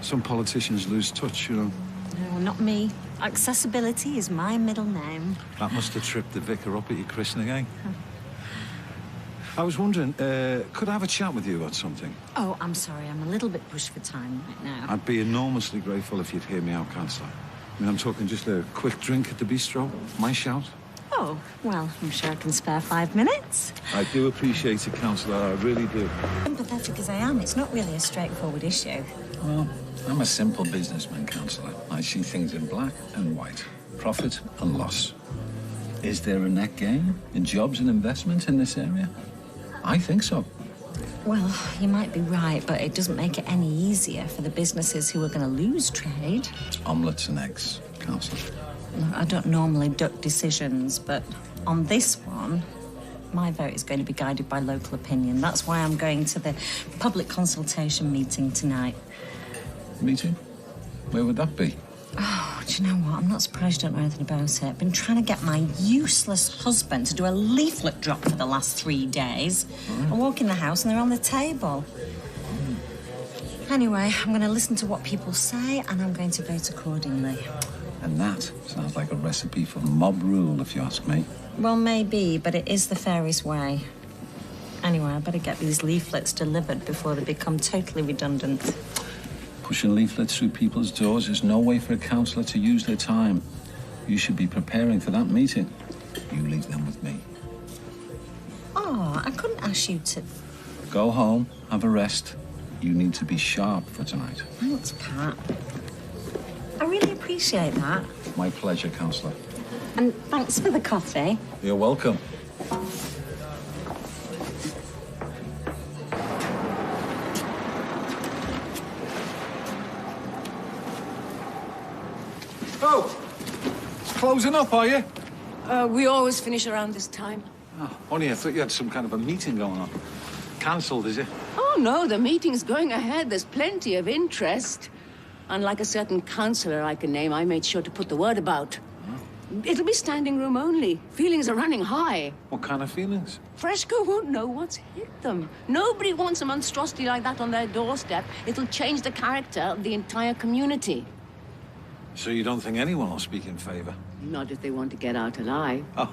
Some politicians lose touch, you know. No, not me. Accessibility is my middle name. That must have tripped the vicar up at your christening, eh? I was wondering, could I have a chat with you about something? Oh, I'm sorry. I'm a little bit pushed for time right now. I'd be enormously grateful if you'd hear me out, councillor. I mean, I'm talking just a quick drink at the bistro. My shout. Oh, well, I'm sure I can spare 5 minutes. I do appreciate it, councillor. I really do. Sympathetic as I am, it's not really a straightforward issue. Well, I'm a simple businessman, councillor. I see things in black and white. Profit and loss. Is there a net gain in jobs and investment in this area? I think so. Well, you might be right, but it doesn't make it any easier for the businesses who are going to lose trade. Omelettes and eggs, councillor. Look, I don't normally duck decisions, but on this one, my vote is going to be guided by local opinion. That's why I'm going to the public consultation meeting tonight. Meeting? Where would that be? Oh, do you know what? I'm not surprised you don't know anything about it. I've been trying to get my useless husband to do a leaflet drop for the last 3 days. I walk in the house and they're on the table. Anyway, I'm going to listen to what people say and I'm going to vote accordingly. And that sounds like a recipe for mob rule, if you ask me. Well, maybe, but it is the fairest way. Anyway, I better get these leaflets delivered before they become totally redundant. Pushing leaflets through people's doors is no way for a councillor to use their time. You should be preparing for that meeting. You leave them with me. Oh, I couldn't ask you to... Go home, have a rest. You need to be sharp for tonight. Thanks, Pat. I really appreciate that. My pleasure, councillor. And thanks for the coffee. You're welcome. Oh, it's closing up, are you? We always finish around this time. Oh, only I thought you had some kind of a meeting going on. Cancelled, is it? Oh, no, the meeting's going ahead. There's plenty of interest. Unlike a certain councillor I can name, I made sure to put the word about. It'll be standing room only. Feelings are running high. What kind of feelings? Fresco won't know what's hit them. Nobody wants a monstrosity like that on their doorstep. It'll change the character of the entire community. So you don't think anyone will speak in favour? Not if they want to get out alive. Oh.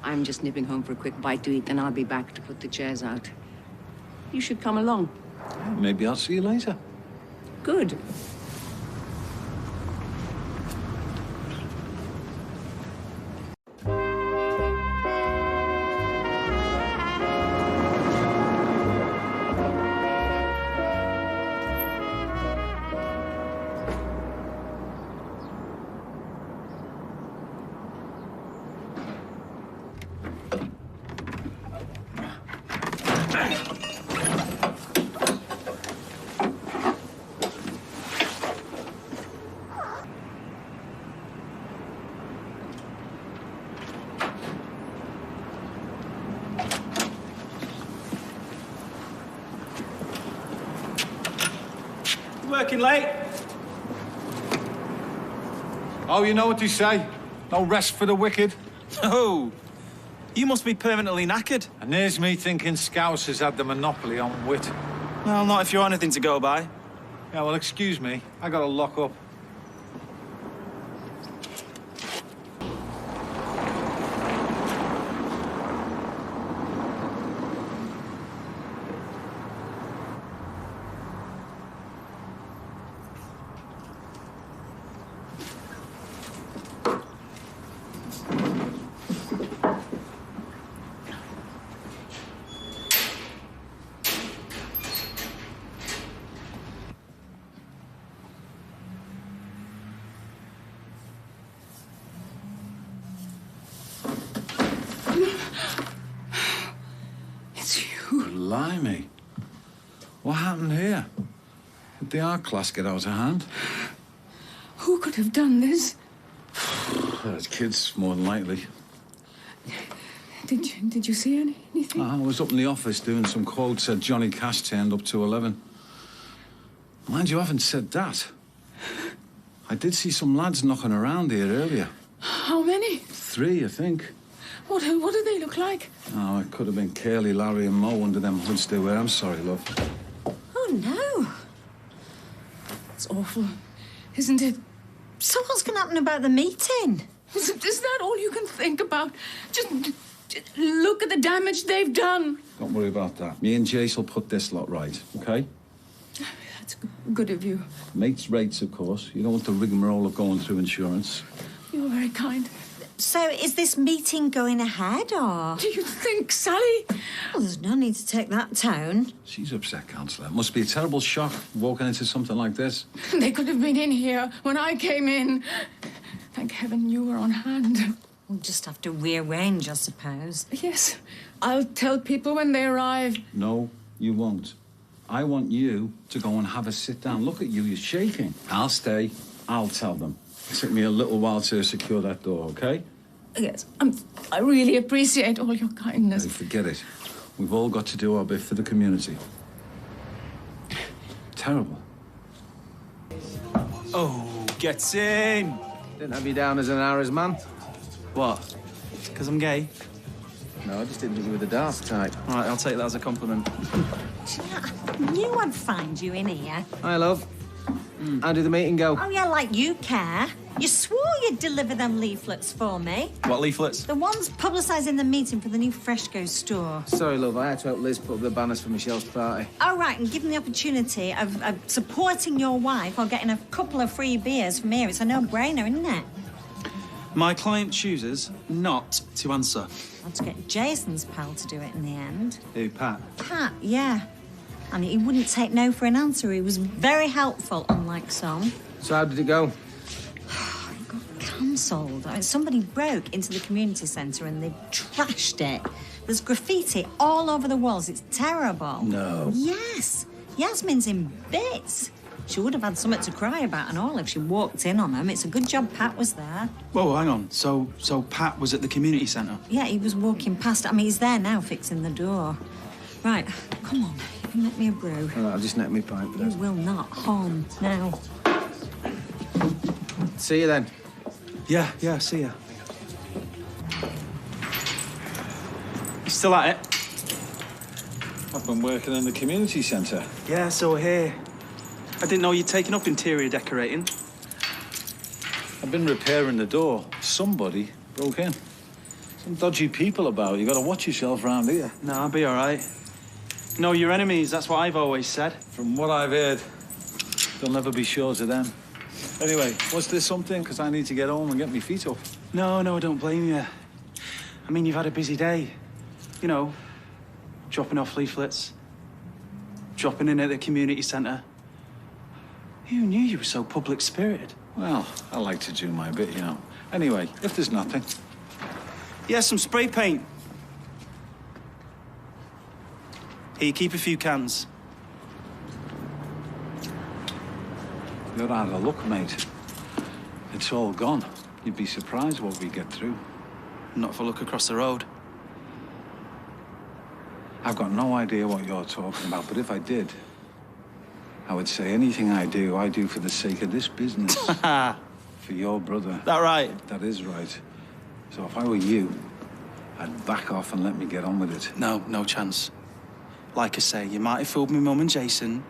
I'm just nipping home for a quick bite to eat, then I'll be back to put the chairs out. You should come along. Maybe I'll see you later. Good. working late? Oh, you know what they say? No rest for the wicked. Oh, you must be permanently knackered. And there's me thinking Scouse has had the monopoly on wit. Well, not if you're anything to go by. Yeah, well, excuse me. I gotta lock up. Blimey. What happened here? Did the art class get out of hand? Who could have done this? It's kids, more than likely. Did you see anything? I was up in the office doing some quotes, said Johnny Cash turned up to 11. Mind you, I haven't said that. I did see some lads knocking around here earlier. How many? 3, I think. What do they look like? Oh, it could have been Curly, Larry and Mo under them hoods they wear. I'm sorry, love. Oh, no. It's awful, isn't it? So what's going to happen about the meeting? Is that all you can think about? Just look at the damage they've done. Don't worry about that. Me and Jace will put this lot right, OK? That's good of you. Mates rates, of course. You don't want the rigmarole of going through insurance. You're very kind. So is this meeting going ahead, or...? Do you think, Sally? Well, there's no need to take that tone. She's upset, Councillor. It must be a terrible shock walking into something like this. They could have been in here when I came in. Thank heaven you were on hand. We'll just have to rearrange, I suppose. Yes. I'll tell people when they arrive. No, you won't. I want you to go and have a sit down. Look at you, you're shaking. I'll stay. I'll tell them. It took me a little while to secure that door, OK? Yes, I really appreciate all your kindness. Hey, forget it. We've all got to do our bit for the community. Terrible. Oh, gets in. Didn't have you down as an Harris man. What? Because I'm gay? No, I just didn't think you were the daft type. All right, I'll take that as a compliment. I knew I'd find you in here. Hi, love. How did the meeting go? Oh, yeah, like you care. You swore you'd deliver them leaflets for me. What leaflets? The ones publicising the meeting for the new Fresco store. Sorry, love, I had to help Liz put up the banners for Michelle's party. Oh, right, and given the opportunity of supporting your wife or getting a couple of free beers from here, it's a no-brainer, isn't it? My client chooses not to answer. I had to get Jason's pal to do it in the end. Who, Pat? Pat, yeah. And he wouldn't take no for an answer. He was very helpful, unlike some. So how did it go? It got cancelled. I mean, somebody broke into the community centre and they trashed it. There's graffiti all over the walls. It's terrible. No. Yes. Yasmin's in bits. She would have had something to cry about and all if she walked in on them. It's a good job Pat was there. Whoa, hang on. So Pat was at the community centre? Yeah, he was walking past. I mean, he's there now fixing the door. Right, come on. You can make me a brew. All right, I'll just net me pint for You this. will not. Home now. See you then. Yeah, see ya. You still at it? I've been working in the community centre. Yeah, so here. I didn't know you'd taken up interior decorating. I've been repairing the door. Somebody broke in. Some dodgy people about. You gotta watch yourself round here. No, I'll be all right. Know your enemies, that's what I've always said. From what I've heard, they'll never be short of them. Anyway, was there something? Because I need to get home and get my feet up. No, I don't blame you. I mean, you've had a busy day. You know, dropping off leaflets, dropping in at the community centre. Who knew you were so public-spirited? Well, I like to do my bit, you know. Anyway, if there's nothing... Yeah, some spray paint. Here, keep a few cans. You're out of luck, mate. It's all gone. You'd be surprised what we get through. Not if I look across the road. I've got no idea what you're talking about, but if I did, I would say anything I do for the sake of this business. For your brother. That right? That is right. So if I were you, I'd back off and let me get on with it. No chance. Like I say, you might have fooled me mum and Jason,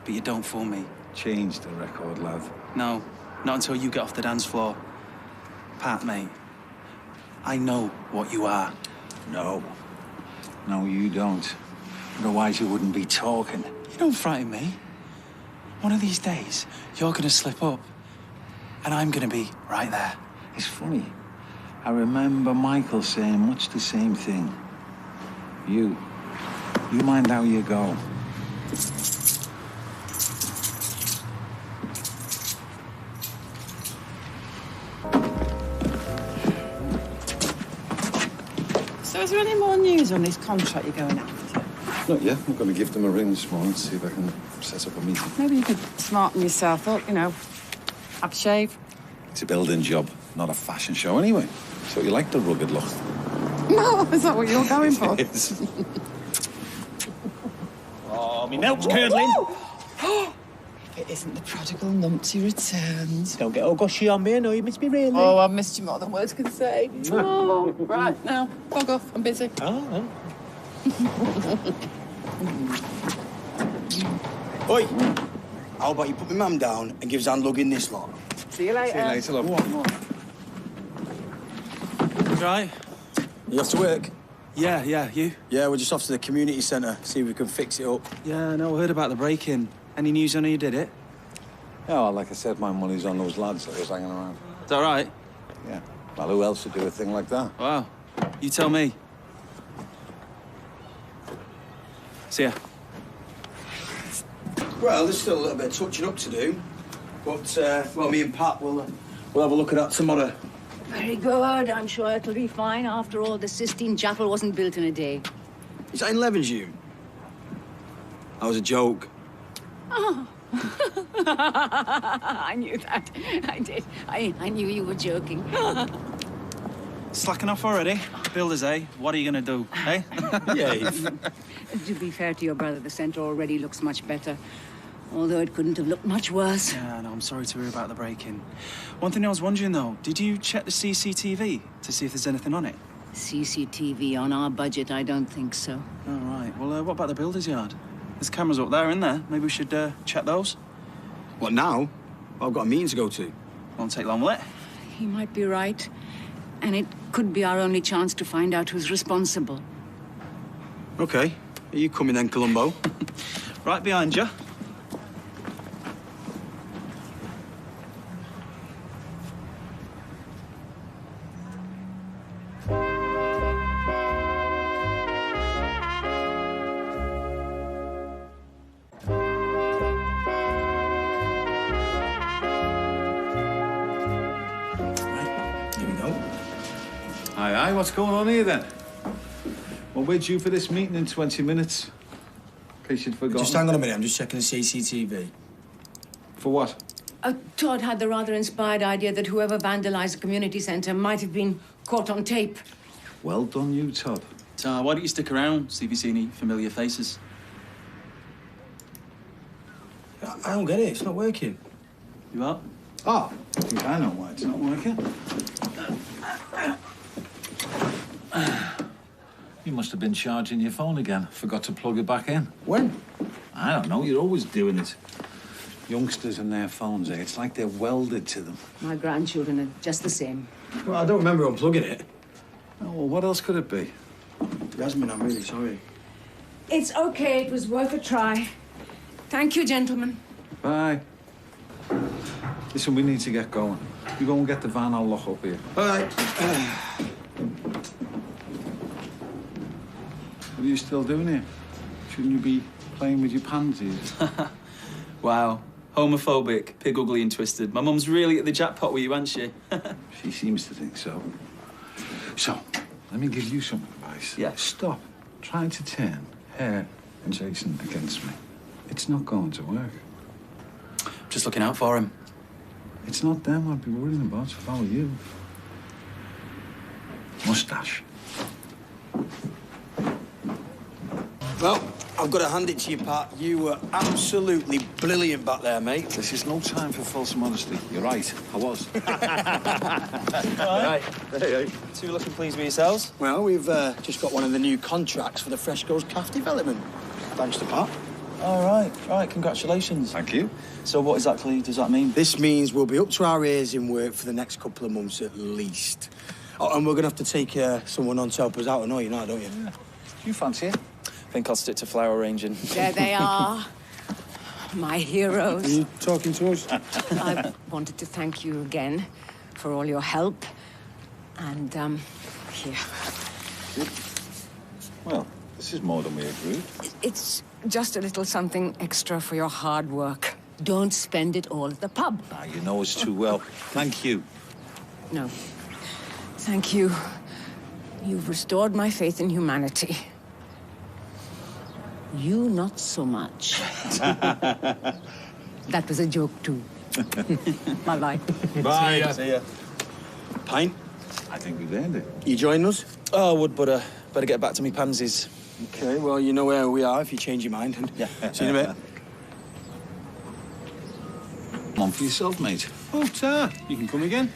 but you don't fool me. Change the record, lad. No, not until you get off the dance floor. Pat, mate, I know what you are. No, you don't. Otherwise you wouldn't be talking. You don't frighten me. One of these days, you're gonna slip up, and I'm gonna be right there. It's funny. I remember Michael saying much the same thing. You mind how you go. So is there any more news on this contract you're going after? Not yet. I'm going to give them a ring this morning to see if I can set up a meeting. Maybe you could smarten yourself up, you know. Have a shave. It's a building job, not a fashion show anyway. So you like the rugged look? No, is that what you're going for? It is. Oh, me milk's curdling. If it isn't the prodigal numpty returns. Don't get all gushy on me. I know you miss me really. Oh, I've missed you more than words can say. Oh, right, now, bug off. I'm busy. Oh, Oi! How about you put my mum down and give Zan lugging this lot? See you later. See you later, love. Right? You off to work? Yeah, you? Yeah, we're just off to the community centre, see if we can fix it up. Yeah, no, I heard about the break-in. Any news on who you did it? Yeah, well, like I said, my money's on those lads that was hanging around. Is that right? Yeah. Well, who else would do a thing like that? Wow. You tell me. See ya. Well, there's still a little bit of touching up to do. But, well, me and Pat will have a look at that tomorrow. Very good. I'm sure it'll be fine. After all, the Sistine Chapel wasn't built in a day. Is that in Levenshulme? That was a joke. Oh. I knew that. I did. I knew you were joking. Slacking off already? Builders, eh? What are you gonna do, eh? Yeah. To be fair to your brother, the centre already looks much better. Although it couldn't have looked much worse. Yeah, no, I'm sorry to hear about the break-in. One thing I was wondering, though, did you check the CCTV to see if there's anything on it? CCTV on our budget? I don't think so. All right. Well, what about the builder's yard? There's cameras up there, isn't there? Maybe we should check those? What, now? I've got a meeting to go to. Won't take long, will it? He might be right. And it could be our only chance to find out who's responsible. OK. Are you coming then, Columbo? Right behind you. Aye, what's going on here then? Well, we're due for this meeting in 20 minutes. In case you'd forgotten. Just hang on a minute, I'm just checking the CCTV. For what? Todd had the rather inspired idea that whoever vandalised the community centre might have been caught on tape. Well done, you, Todd. So, why don't you stick around, see if you see any familiar faces? I don't get it, it's not working. You what? Oh, I think I know why it's not working. You must have been charging your phone again. Forgot to plug it back in. When? I don't know. You're always doing it. Youngsters and their phones, eh? It's like they're welded to them. My grandchildren are just the same. Well, I don't remember unplugging it. Oh, well, what else could it be? Yasmin, I'm really sorry. It's okay. It was worth a try. Thank you, gentlemen. Bye. Listen, we need to get going. You go and get the van, I'll lock up here. All right. What are you still doing here? Shouldn't you be playing with your pansies? Wow. Homophobic, pig ugly and twisted. My mum's really at the jackpot with you, ain't she? She seems to think so. So, let me give you some advice. Yeah. Stop trying to turn her and Jason against me. It's not going to work. Just looking out for him. It's not them I'd be worrying about if I were you. Mustache. Well, I've got to hand it to you, Pat. You were absolutely brilliant back there, mate. This is no time for false modesty. You're right, I was. Right. Hey. Two looking pleased with yourselves? Well, we've just got one of the new contracts for the Fresh Goes calf development. Thanks to Pat. All right, congratulations. Thank you. So what exactly does that mean? This means we'll be up to our ears in work for the next couple of months at least. Oh, and we're going to have to take someone on to help us out. I know you know, don't you? Yeah. Do you fancy it? I think I'll stick to flower arranging. There they are, my heroes. Are you talking to us? I wanted to thank you again for all your help. And, here. Well, this is more than we agreed. It's just a little something extra for your hard work. Don't spend it all at the pub. Ah, you know us too well. Thank you. No. Thank you. You've restored my faith in humanity. You not so much. That was a joke, too. Bye-bye. Bye. See ya. Pint? I think we've earned it. You join us? Oh, I would, but better get back to me pansies. Okay, well, you know where we are if you change your mind. And Yeah. See you in a bit. One for yourself, mate. Oh, Ta, you can come again.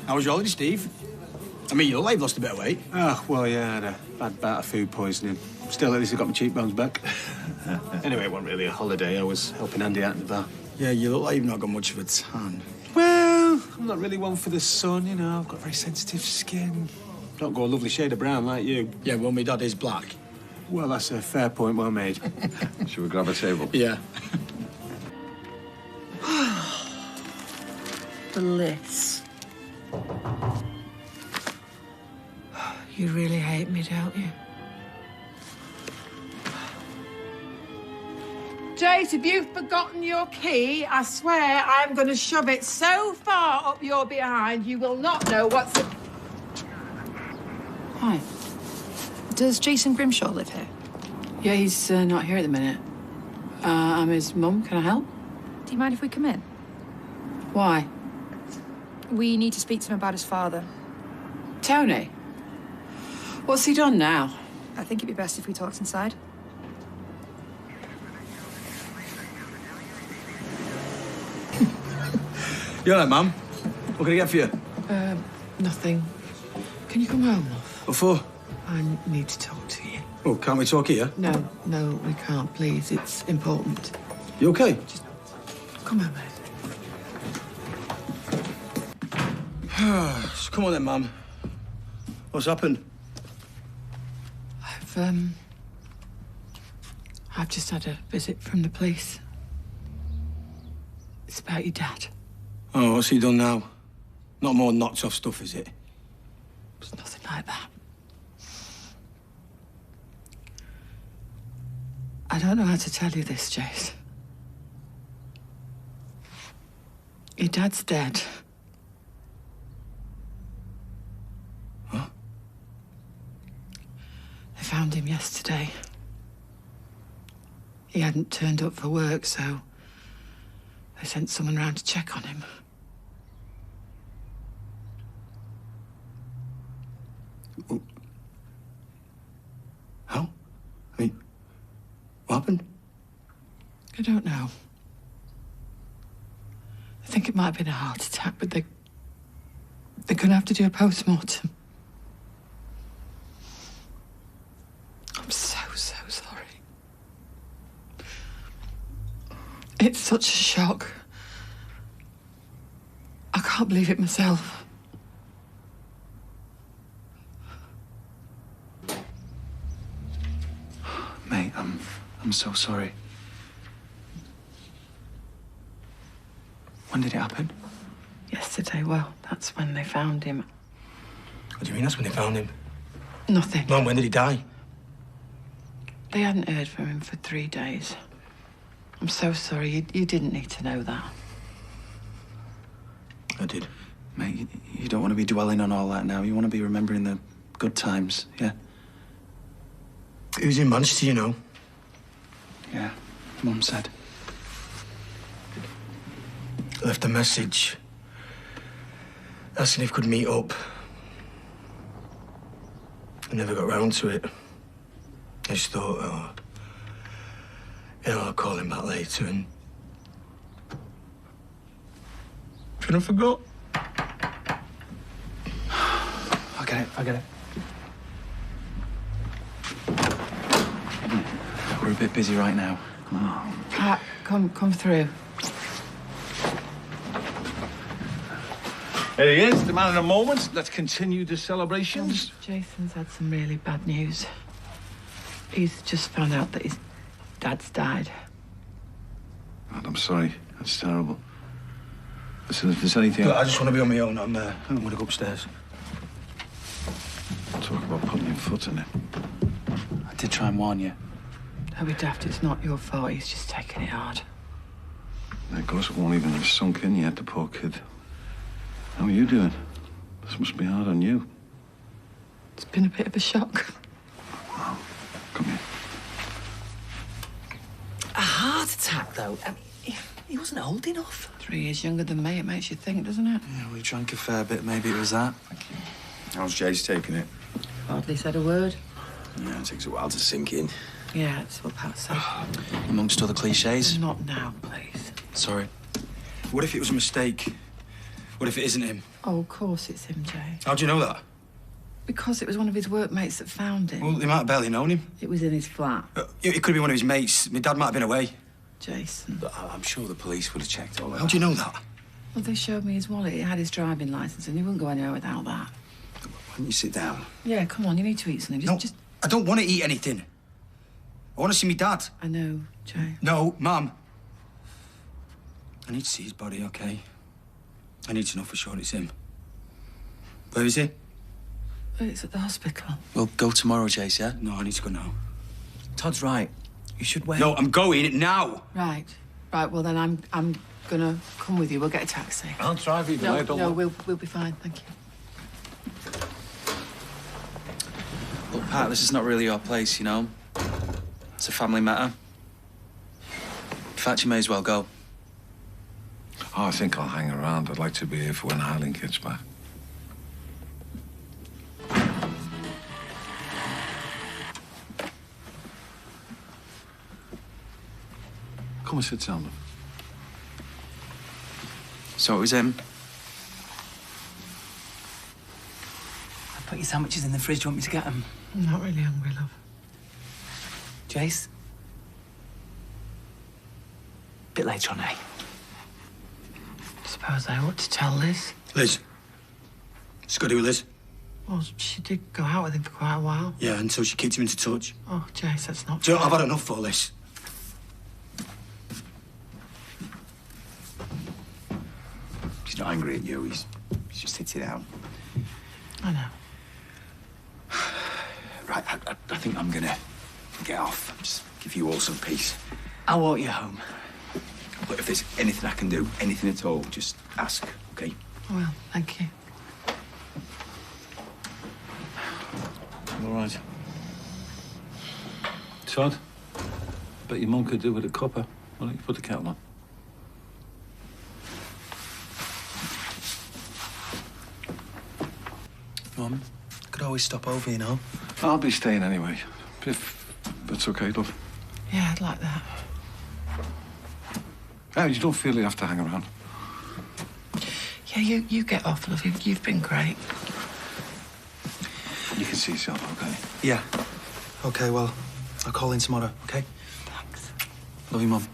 How was your holiday, Steve? I mean, you look like you've lost a bit of weight. Oh, well, yeah, I had a bad bout of food poisoning. Still, at least I got my cheekbones back. Anyway, it wasn't really a holiday. I was helping Andy out in the bar. Yeah, you look like you've not got much of a tan. Well, I'm not really one for the sun, you know. I've got very sensitive skin. Don't go a lovely shade of brown like you. Yeah, well, my dad is black. Well, that's a fair point, well made. Shall we grab a table? Yeah. Bliss. You really hate me, don't you? Jace, if you've forgotten your key, I swear I'm going to shove it so far up your behind you will not know what's... Hi. Does Jason Grimshaw live here? Yeah, he's not here at the minute. I'm his mum. Can I help? Do you mind if we come in? Why? We need to speak to him about his father. Tony? What's he done now? I think it'd be best if we talked inside. You all right, Mum? What can I get for you? Nothing. Can you come home, love? What for? I need to talk to you. Oh, can't we talk here? No, we can't, please. It's important. You okay? Just come on, mate. Come on then, Mum. What's happened? I've just had a visit from the police. It's about your dad. Oh, what's he done now? Not more knocked off stuff, is it? It's nothing like that. I don't know how to tell you this, Jace. Your dad's dead. Huh? They found him yesterday. He hadn't turned up for work, so they sent someone round to check on him. How? I mean, what happened? I don't know. I think it might have been a heart attack, but they're gonna have to do a post-mortem. I'm so sorry. It's such a shock. I can't believe it myself. Mate, I'm so sorry. When did it happen? Yesterday, well, that's when they found him. What do you mean that's when they found him? Nothing. Mum, when did he die? They hadn't heard from him for 3 days. I'm so sorry. You didn't need to know that. I did. Mate, you don't want to be dwelling on all that now. You want to be remembering the good times, yeah? He was in Manchester, you know. Yeah, Mum said. Left a message asking if we could meet up. I never got round to it. I just thought, oh, I'll call him back later and... Should I forgot? I get it. We're a bit busy right now. Come on. Pat, come through. There he is, the man in a moment. Let's continue the celebrations. Jason's had some really bad news. He's just found out that his dad's died. God, I'm sorry. That's terrible. Listen, if there's anything... Look, I just want to be on my own. I'm going to go upstairs. Talk about putting your foot in it. I did try and warn you. Don't be daft, it's not your fault. He's just taking it hard. Of course, it won't even have sunk in yet, the poor kid. How are you doing? This must be hard on you. It's been a bit of a shock. Oh, come here. A heart attack, though? I mean, he wasn't old enough. 3 years younger than me, it makes you think, doesn't it? Yeah, we drank a fair bit. Maybe it was that. How's Jay's taking it? Hardly said a word. Yeah, it takes a while to sink in. Yeah, that's what Pat said. Amongst other cliches. Not now, please. Sorry. What if it was a mistake? What if it isn't him? Oh, of course it's him, Jay. How'd you know that? Because it was one of his workmates that found him. Well, they might have barely known him. It was in his flat. It could be one of his mates. My dad might have been away. Jason. But I'm sure the police would have checked all that. How'd you know that? Well, they showed me his wallet. It had his driving licence and he wouldn't go anywhere without that. Why don't you sit down? Yeah, come on, you need to eat something. Just... I don't want to eat anything. I want to see my dad. I know, Jay. No, Mum. I need to see his body, OK? I need to know for sure it's him. Where is he? It's at the hospital. We'll go tomorrow, Jace, yeah? No, I need to go now. Todd's right. You should wait. No, I'm going now. Right. Right, well, then I'm gonna come with you. We'll get a taxi. I'll drive you, but I don't want... we'll be fine, thank you. Look, Pat, this is not really your place, you know? It's a family matter. In fact, you may as well go. Oh, I think I'll hang around. I'd like to be here for when Eileen gets back. Come and sit down. So it was him? I put your sandwiches in the fridge. Do you want me to get them? I'm not really hungry, love. Jace? Bit later on, eh? Suppose I ought to tell Liz. Liz. It's got to do with Liz. Well, she did go out with him for quite a while. Yeah, until she kicked him into touch. Oh, Jace, that's not Joe, fair. I've had enough for this. He's not angry at you. He's just hit it out. I know. Right, I think I'm gonna get off. Just give you all some peace. I'll walk you home. But if there's anything I can do, anything at all, just ask, okay? Well, thank you. All right. Todd, bet your mum could do with a cuppa. Why don't you put the kettle on? Mum, could always stop over, you know? I'll be staying anyway. If that's okay, love. Yeah, I'd like that. Oh, you don't feel you have to hang around? Yeah, you get off, love. You've been great. You can see yourself, okay? Yeah. OK, well, I'll call in tomorrow, OK? Thanks. Love you, Mum.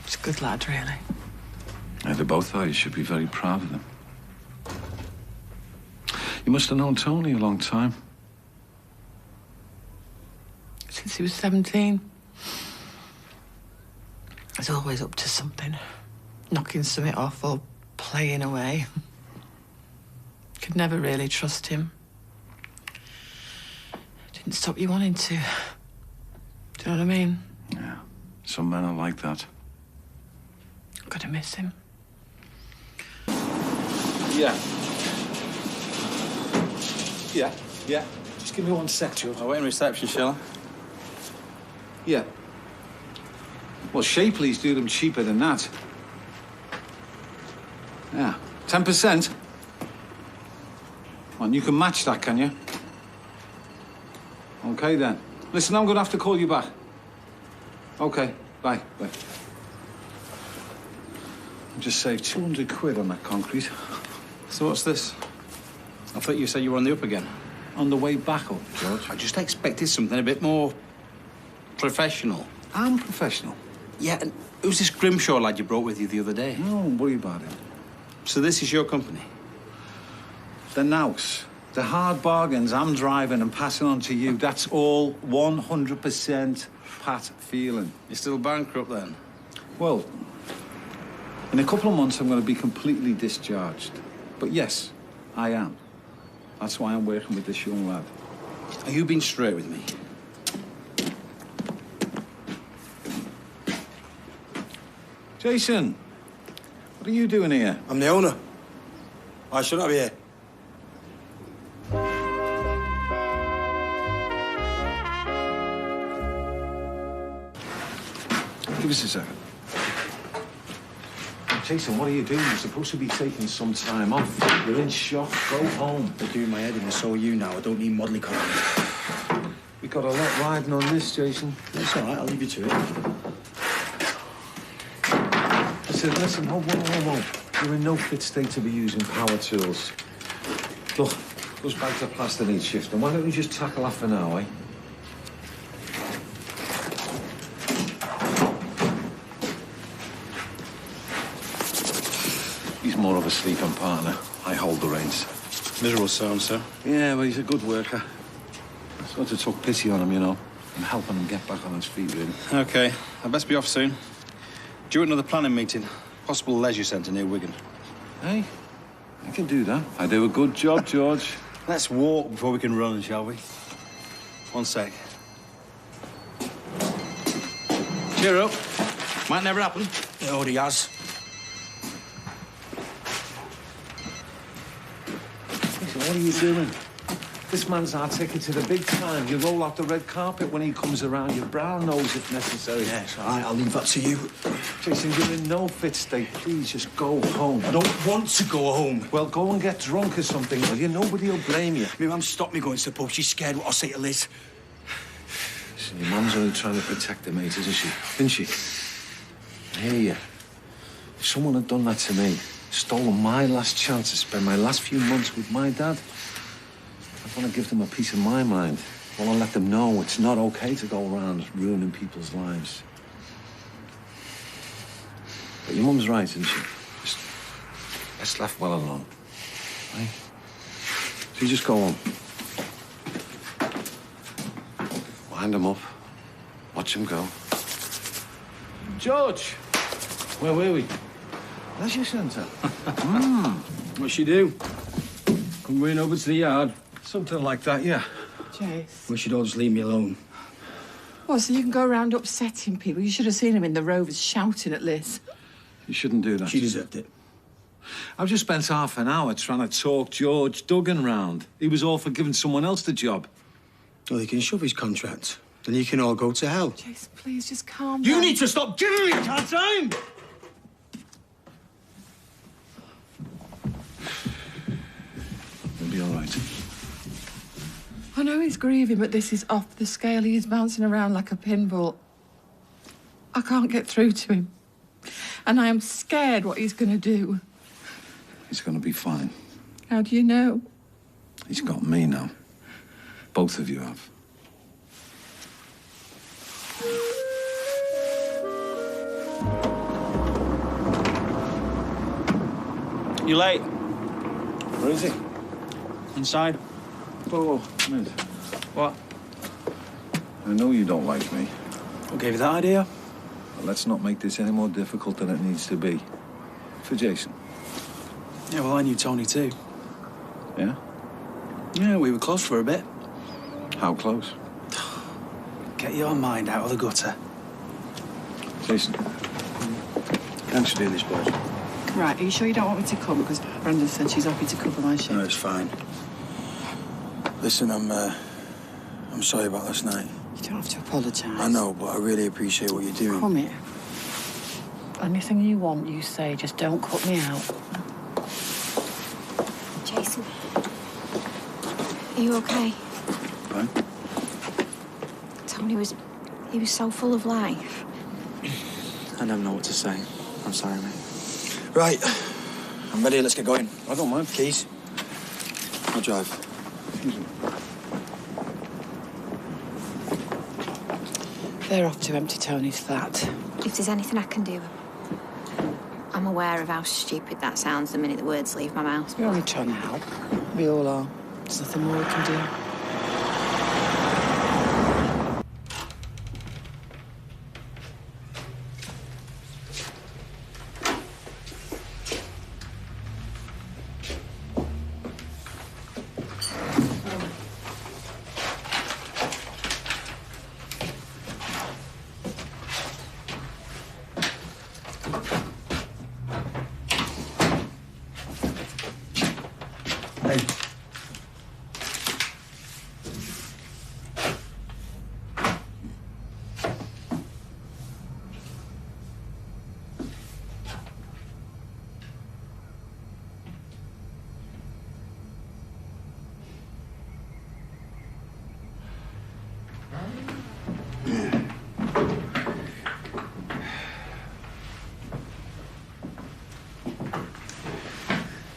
He's a good lad, really. Yeah, they both are. You should be very proud of them. You must have known Tony a long time. Since he was 17. He's always up to something. Knocking something off or playing away. Could never really trust him. Didn't stop you wanting to. Do you know what I mean? Yeah. Some men are like that. I'm gonna miss him. Yeah. Yeah. Just give me 1 sec, Joe. I'll wait in reception, shall I? Yeah. Well, Shapley's do them cheaper than that. Yeah. 10%? Well, you can match that, can you? Okay, then. Listen, I'm going to have to call you back. OK, bye. Bye. I just saved 200 quid on that concrete. So what's this? I thought you said you were on the up again. On the way back up, George. I just expected something a bit more professional. I'm professional. Yeah, and who's this Grimshaw lad you brought with you the other day? Don't worry about it. So this is your company? The nous, the hard bargains I'm driving and passing on to you, that's all 100% Pat Phelan. You're still bankrupt then? Well, in a couple of months I'm going to be completely discharged. But yes, I am. That's why I'm working with this young lad. Are you being straight with me? Jason, what are you doing here? I'm the owner. I should not be here. Give us a second. Jason, what are you doing? You're supposed to be taking some time off. You're in shock. Go home. They're doing my head in, and so are you now. I don't need modelling content. We've got a lot riding on this, Jason. It's all right. I'll leave you to it. Listen, whoa. You're in no fit state to be using power tools. Look, those bags of plaster need shifting. Why don't we just tackle that for now, eh? He's more of a sleeping partner. I hold the reins. Miserable so-and-so. Yeah, but he's a good worker. I sort of took pity on him, you know, and helping him get back on his feet, really. OK, I best be off soon. Due another planning meeting. Possible leisure centre near Wigan. Hey, I can do that. I do a good job, George. Let's walk before we can run, shall we? One sec. Cheer up. Might never happen. It already has. Listen, what are you doing? This man's our ticket to the big time. You roll out the red carpet when he comes around. Your brow nose if necessary. Yes, all right, I'll leave that to you. Jason, you're in no fit state. Please, just go home. I don't want to go home. Well, go and get drunk or something, will you? Nobody will blame you. My mum stopped me going to the pub. She's scared what I'll say to Liz. Listen, your mum's only trying to protect her, mate, isn't she? Isn't she? I hear you. If someone had done that to me, stolen my last chance to spend my last few months with my dad, I want to give them a piece of my mind. I want to let them know it's not okay to go around ruining people's lives. But your mum's right, isn't she? Just let's left well alone. Right? So you just go on. Wind them up. Watch them go. George! Where were we? Leisure centre. What's she do? Come running over to the yard? Something like that, yeah. Jace. We should all just leave me alone. Oh, so you can go around upsetting people? You should have seen him in the Rovers shouting at Liz. You shouldn't do that. She deserved it. I've just spent half an hour trying to talk George Duggan round. He was all for giving someone else the job. Well, he can shove his contract. Then you can all go to hell. Jace, please, just calm You down. need to stop giving me a hard time! You'll be all right. I know he's grieving, but this is off the scale. He is bouncing around like a pinball. I can't get through to him. And I am scared what he's going to do. He's going to be fine. How do you know? He's got me now. Both of you have. You late? Where is he? Inside. Oh, mate. What? I know you don't like me. What gave you that idea? But let's not make this any more difficult than it needs to be. For Jason. Yeah, well, I knew Tony too. Yeah? Yeah, we were close for a bit. How close? Get your mind out of the gutter. Jason. Thanks for doing this, boys. Right, are you sure you don't want me to come? Because Brenda said she's happy to cover my shift. No, it's fine. Listen, I'm sorry about last night. You don't have to apologise. I know, but I really appreciate what you're doing. Come here. Anything you want, you say. Just don't cut me out. Jason, are you okay? Fine. Tony was... he was so full of life. I never know what to say. I'm sorry, mate. Right. I'm ready. Let's get going. I don't mind. Keys. I'll drive. They're off to empty Tony's flat. If there's anything I can do, I'm aware of how stupid that sounds the minute the words leave my mouth. We're only trying to help. We all are. There's nothing more we can do. Hey.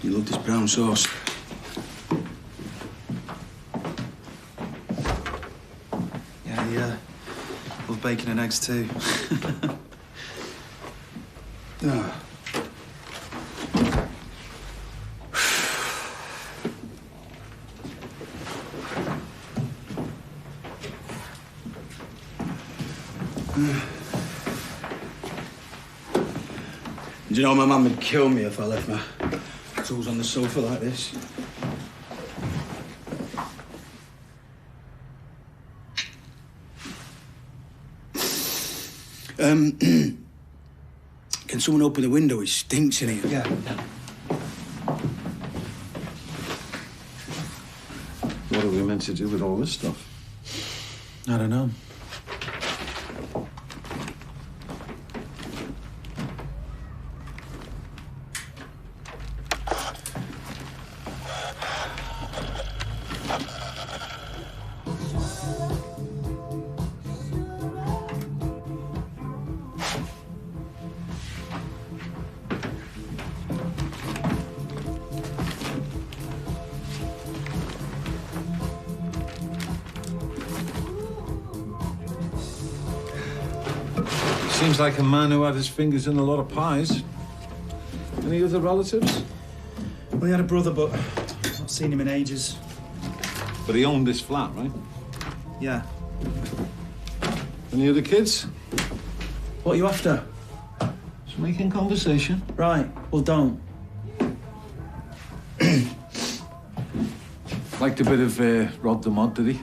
You love this brown sauce. Yeah. Love bacon and eggs too. Ah. Do you know my mum would kill me if I left my tools on the sofa like this? Can someone open the window? It stinks in here. Yeah. What are we meant to do with all this stuff? I don't know. Seems like a man who had his fingers in a lot of pies. Any other relatives? Well, he had a brother, but I've not seen him in ages. But he owned this flat, right? Yeah. Any other kids? What are you after? Just making conversation. Right. Well, don't. Liked a bit of Rod the Mod, did he?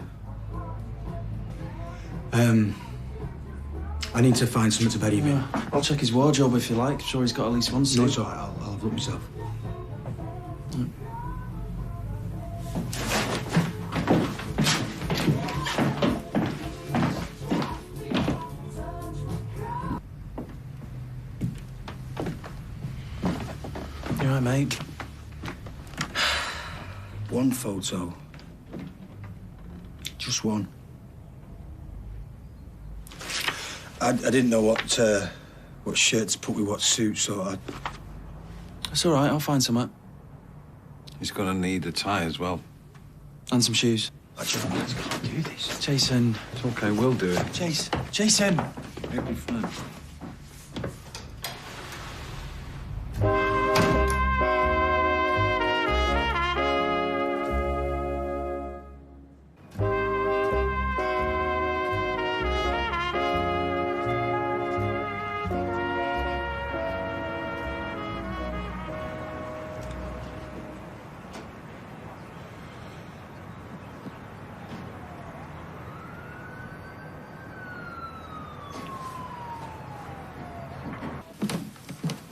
I need to find something to bury him in. I'll check his wardrobe if you like. I'm sure he's got at least one suit. No, it's all right. I'll have a look myself. You all right, mate? One photo. Just one. I didn't know what shirt to put with what suit, so I... It's all right. I'll find some. He's gonna need a tie as well. And some shoes. Actually, I can't do this. Jason. It's okay, we'll do it. Jason. It'll be fine.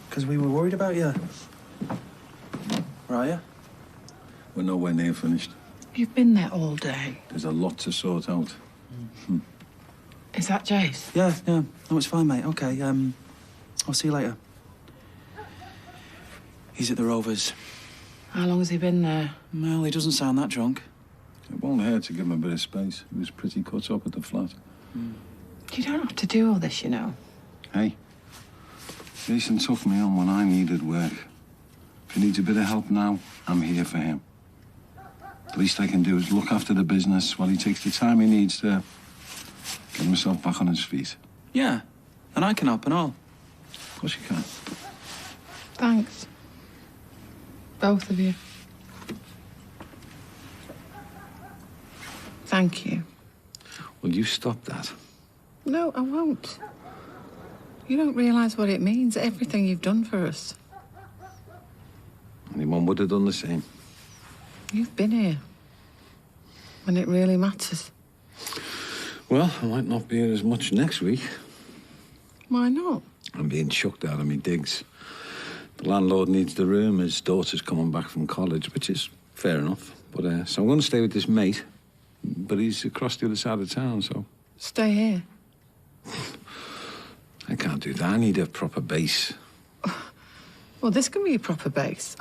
Because we were worried about you. Where are you? We're nowhere near finished. You've been there all day. There's a lot to sort out. Is that Jace? Yeah. No, it's fine, mate. Okay, I'll see you later. He's at the Rovers. How long has he been there? Well, he doesn't sound that drunk. It won't hurt to give him a bit of space. He was pretty cut up at the flat. You don't have to do all this, you know. Hey, Jason took me on when I needed work. If he needs a bit of help now, I'm here for him. The least I can do is look after the business while he takes the time he needs to get himself back on his feet. Yeah, and I can help and all. Of course you can. Thanks. Both of you. Thank you. Will you stop that? No, I won't. You don't realise what it means, everything you've done for us. Anyone would have done the same. You've been here. When it really matters. Well, I might not be here as much next week. Why not? I'm being chucked out of me digs. The landlord needs the room. His daughter's coming back from college, which is fair enough. But so I'm going to stay with this mate. But he's across the other side of town, so... Stay here. I can't do that. I need a proper base. Well, this can be a proper base.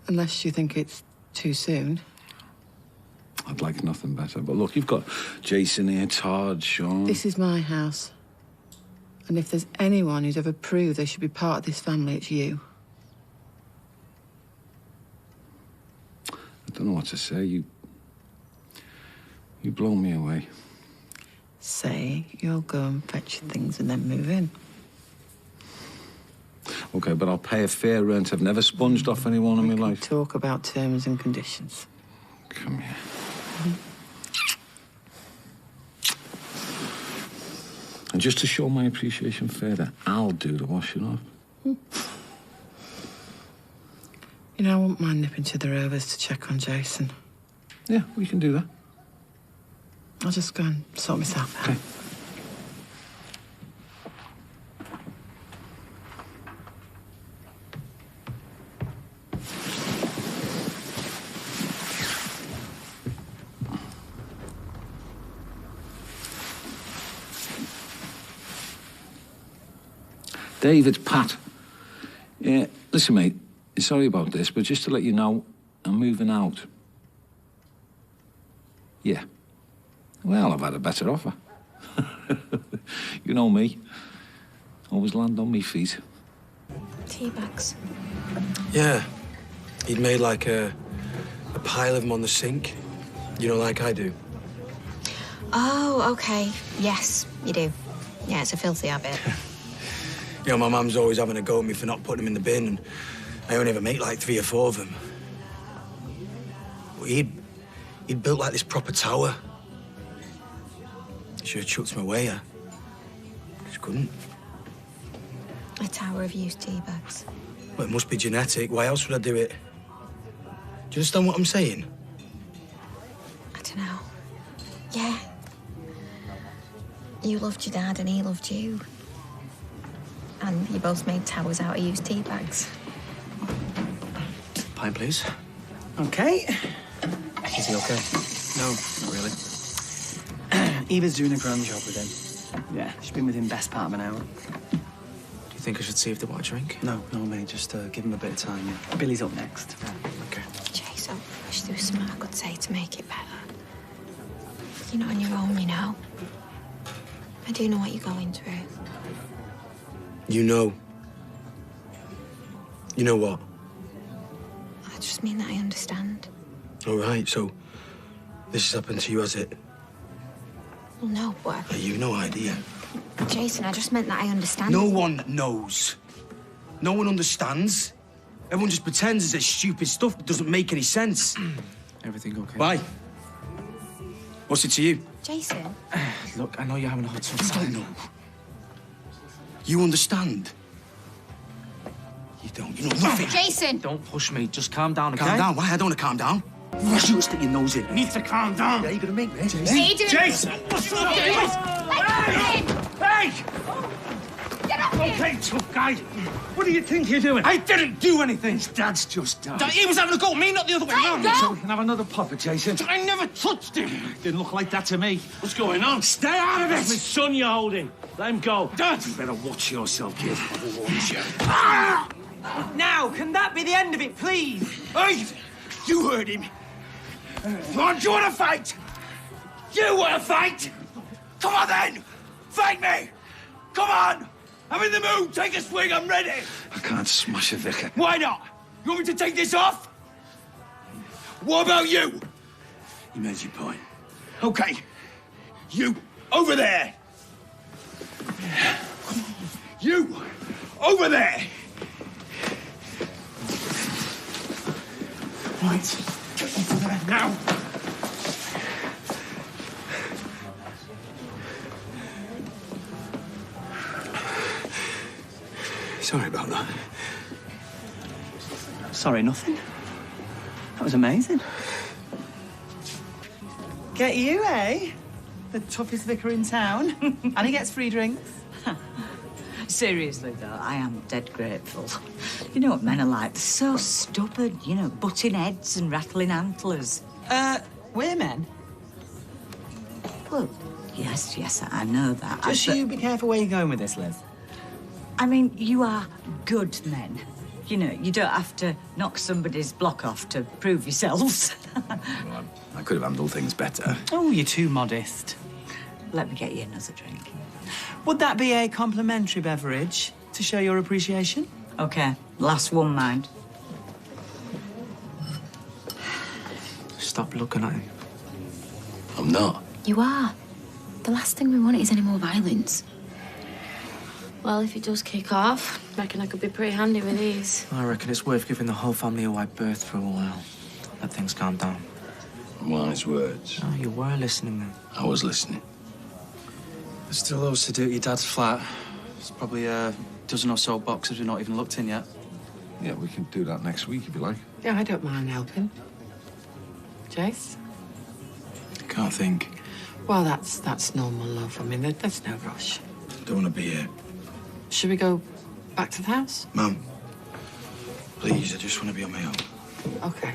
Unless you think it's too soon. I'd like nothing better. But look, you've got Jason here, Todd, Sean... This is my house. And if there's anyone who's ever proved they should be part of this family, it's you. I don't know what to say. You blow me away. Say you'll go and fetch things and then move in. OK, but I'll pay a fair rent. I've never sponged off anyone in my life. Talk about terms and conditions. Come here. And just to show my appreciation further, I'll do the washing up. You know, I wouldn't mind nipping to the Rovers to check on Jason. Yeah, we can do that. I'll just go and sort myself out. Okay. Dave, it's Pat. Yeah, listen, mate, sorry about this, but just to let you know, I'm moving out. Yeah. Well, I've had a better offer. You know me. Always land on me feet. Tea bags. Yeah. He'd made like a pile of them on the sink. You know, like I do. Oh, OK. Yes, you do. Yeah, it's a filthy habit. You know, my mum's always having a go at me for not putting them in the bin, and I only ever make like 3 or 4 of them. But he'd built like this proper tower. Should have chucked him away, just couldn't. A tower of used tea bags. Well, it must be genetic. Why else would I do it? Do you understand what I'm saying? I don't know. Yeah. You loved your dad and he loved you. And you both made towers out of used tea bags. Pint, please. OK. Is he okay? No, not really. Eva's doing a grand job with him. Yeah, she's been with him best part of an hour. Do you think I should see if they want a drink? No, mate, just give him a bit of time, yeah. Billy's up next. OK. Chase, I wish there was something I could say to make it better. You're not on your own, you know. I do know what you're going through. You know. You know what? I just mean that I understand. All right, so this has happened to you, has it? Well, no, but... You've no idea. Jason, I just meant that I understand. No one knows. No one understands. Everyone just pretends it's stupid stuff that doesn't make any sense. Everything okay? Why? What's it to you? Jason? Look, I know you're having a hard You time. don't know. You understand? You don't. You know nothing. Jason! Don't push me. Just calm down, okay? Calm down. Why? I don't want to calm down. Why should you stick your nose in? You need to calm down. Yeah, you're gonna make me. Jason. What are you doing? Jason! What's up, Jason? Hey! Get off him! Okay, tough guy. What do you think you're doing? I didn't do anything. His dad's just died. He was having a go at me, not the other way around. So we can have another pop at Jason. I never touched him. Didn't look like that to me. What's going on? Stay out of it! That's my son you're holding. Let him go. Dad! You better watch yourself, kid. I'll watch you. Now, can that be the end of it, please? Hey! You heard him. Come on, do you want to fight? You want to fight? Come on then! Fight me! Come on! I'm in the mood! Take a swing, I'm ready! I can't smash it, Vicar. Why not? You want me to take this off? What about you? You made your point. Okay. You, over there! You, over there! Right. Get over there now! Sorry about that. Sorry, nothing. That was amazing. Get you, eh? The toughest vicar in town. And he gets free drinks. Seriously, though, I am dead grateful. You know what men are like? They're so stubborn, you know, butting heads and rattling antlers. We're men. Well, yes, I know that. Just you be careful where you're going with this, Liz. I mean, you are good men. You know, you don't have to knock somebody's block off to prove yourselves. Well, I could have handled things better. Oh, you're too modest. Let me get you another drink. Would that be a complimentary beverage to show your appreciation? OK, last one, mind. Stop looking at him. I'm not. You are. The last thing we want is any more violence. Well, if it does kick off, I reckon I could be pretty handy with these. I reckon it's worth giving the whole family a wide berth for a while. Let things calm down. Wise words. Oh, you were listening then. I was listening. There's still loads to do at your dad's flat. There's probably a dozen or so boxes we've not even looked in yet. Yeah, we can do that next week if you like. Yeah, I don't mind helping. Jace? Can't think. Well, that's normal, love. I mean, there's no rush. Don't want to be here. Should we go back to the house? Mum, please, I just want to be on my own. Okay.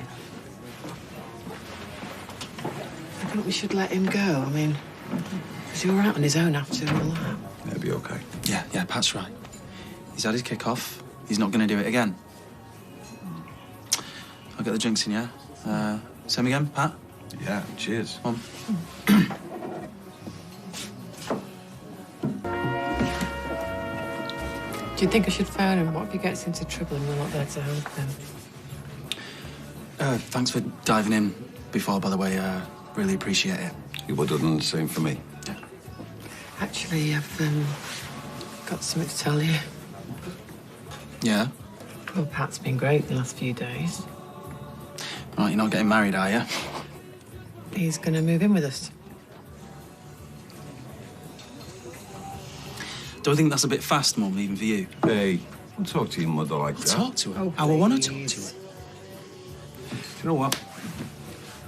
I think we should let him go. I mean, because he were out on his own after all that. It'll be okay. Yeah, Pat's right. He's had his kick-off. He's not going to do it again. I'll get the drinks in, yeah? Same again, Pat? Yeah, cheers. Mum. Do you think I should phone him? What if he gets into trouble and we're not there to help him? Thanks for diving in before, by the way. Really appreciate it. You would have done the same for me. Yeah. Actually, I've got something to tell you. Yeah? Well, Pat's been great the last few days. Right, you're not getting married, are you? He's going to move in with us. Do I think that's a bit fast, Mum, even for you? Hey, don't talk to your mother like that. Talk to her. Oh, I will want to talk to her. Do you know what?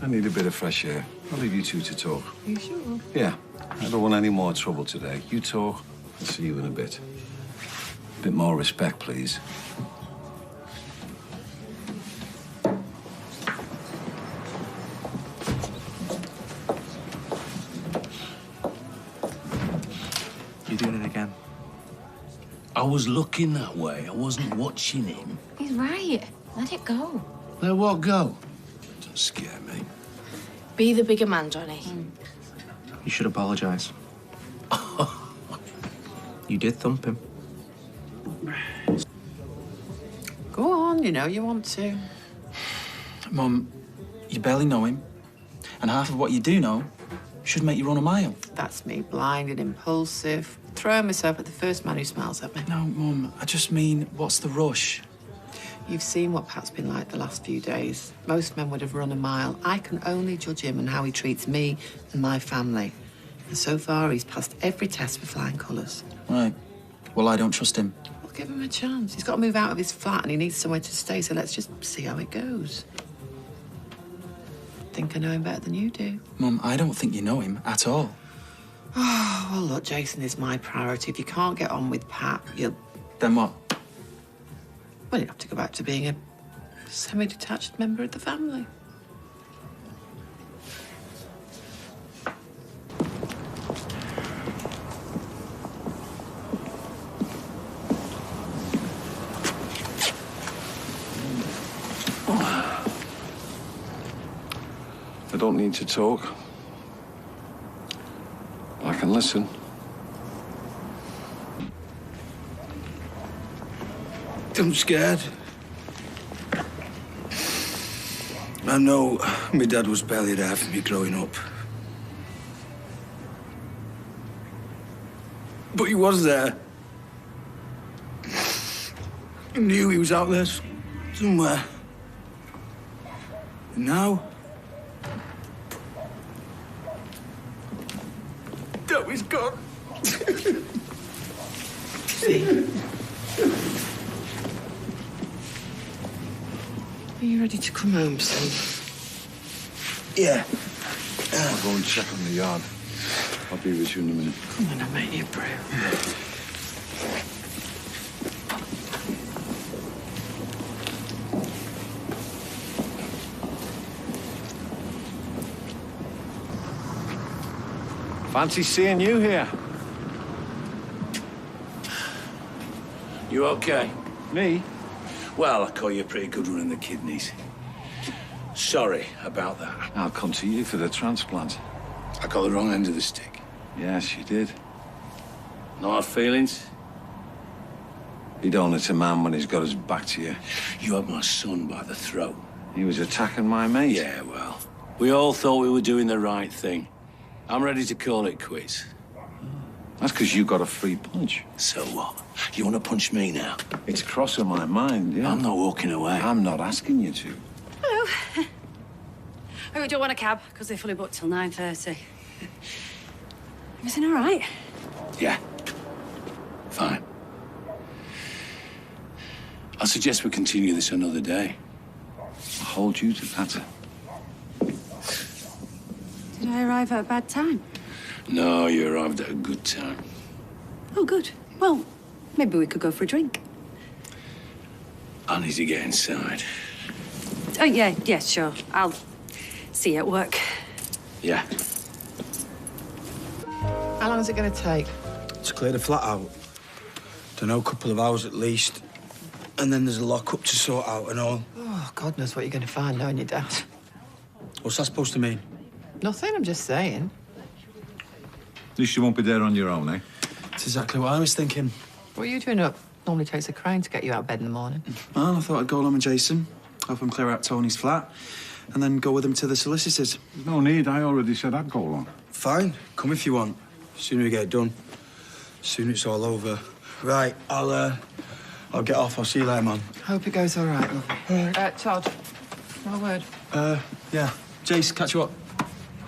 I need a bit of fresh air. I'll leave you two to talk. Are you sure? Yeah. I don't want any more trouble today. You talk. I'll see you in a bit. A bit more respect, please. You're doing it again. I was looking that way. I wasn't watching him. He's right. Let it go. Let what go? Don't scare me. Be the bigger man, Johnny. You should apologise. You did thump him. Go on, you know you want to. Mum, you barely know him. And half of what you do know should make you run a mile. That's me, blind and impulsive, throwing myself at the first man who smiles at me. No, Mum, I just mean, what's the rush? You've seen what Pat's been like the last few days. Most men would have run a mile. I can only judge him and how he treats me and my family. And so far, he's passed every test with flying colours. Right. Well, I don't trust him. Well, give him a chance. He's got to move out of his flat and he needs somewhere to stay, so let's just see how it goes. I think I know him better than you do. Mum, I don't think you know him at all. Oh, well, look, Jason is my priority. If you can't get on with Pat, you'll... Then what? Well, you have to go back to being a semi-detached member of the family. don't need to talk. I can listen. I'm scared. I know my dad was barely there for me growing up. But he was there. I knew he was out there somewhere. And now... that was gone. Are you ready to come home, son? Yeah. I'll go and check on the yard. I'll be with you in a minute. Come on, I'll make you pray. Fancy seeing you here. You okay? Me? Well, I call you a pretty good one in the kidneys. Sorry about that. I'll come to you for the transplant. I got the wrong end of the stick. Yes, you did. No hard feelings? He'd only to man when he's got his back to you. You had my son by the throat. He was attacking my mate. Yeah, well, we all thought we were doing the right thing. I'm ready to call it quits. That's because you got a free punch. So what? You want to punch me now? It's crossing my mind, yeah. I'm not walking away. I'm not asking you to. Hello. Oh, we don't want a cab, because they're fully booked till 9:30. Everything all right? Yeah. Fine. I suggest we continue this another day. I'll hold you to that. Did I arrive at a bad time? No, you arrived at a good time. Oh, good. Well, maybe we could go for a drink. I need to get inside. Oh, yeah, sure. I'll see you at work. Yeah. How long is it going to take? To clear the flat out. Don't know, a couple of hours at least. And then there's a lock-up to sort out and all. Oh, God knows what you're going to find knowing your dad. What's that supposed to mean? Nothing, I'm just saying. At least you won't be there on your own, eh? That's exactly what I was thinking. What are you doing up? Normally takes a crane to get you out of bed in the morning. Well, I thought I'd go along with Jason, help him clear out Tony's flat, and then go with him to the solicitors. There's no need. I already said I'd go along. Fine. Come if you want. Sooner we get it done. Soon it's all over. Right, I'll get off. I'll see you later, man. Hope it goes all right, lovely. Todd, no word. Yeah. Jace, catch you up.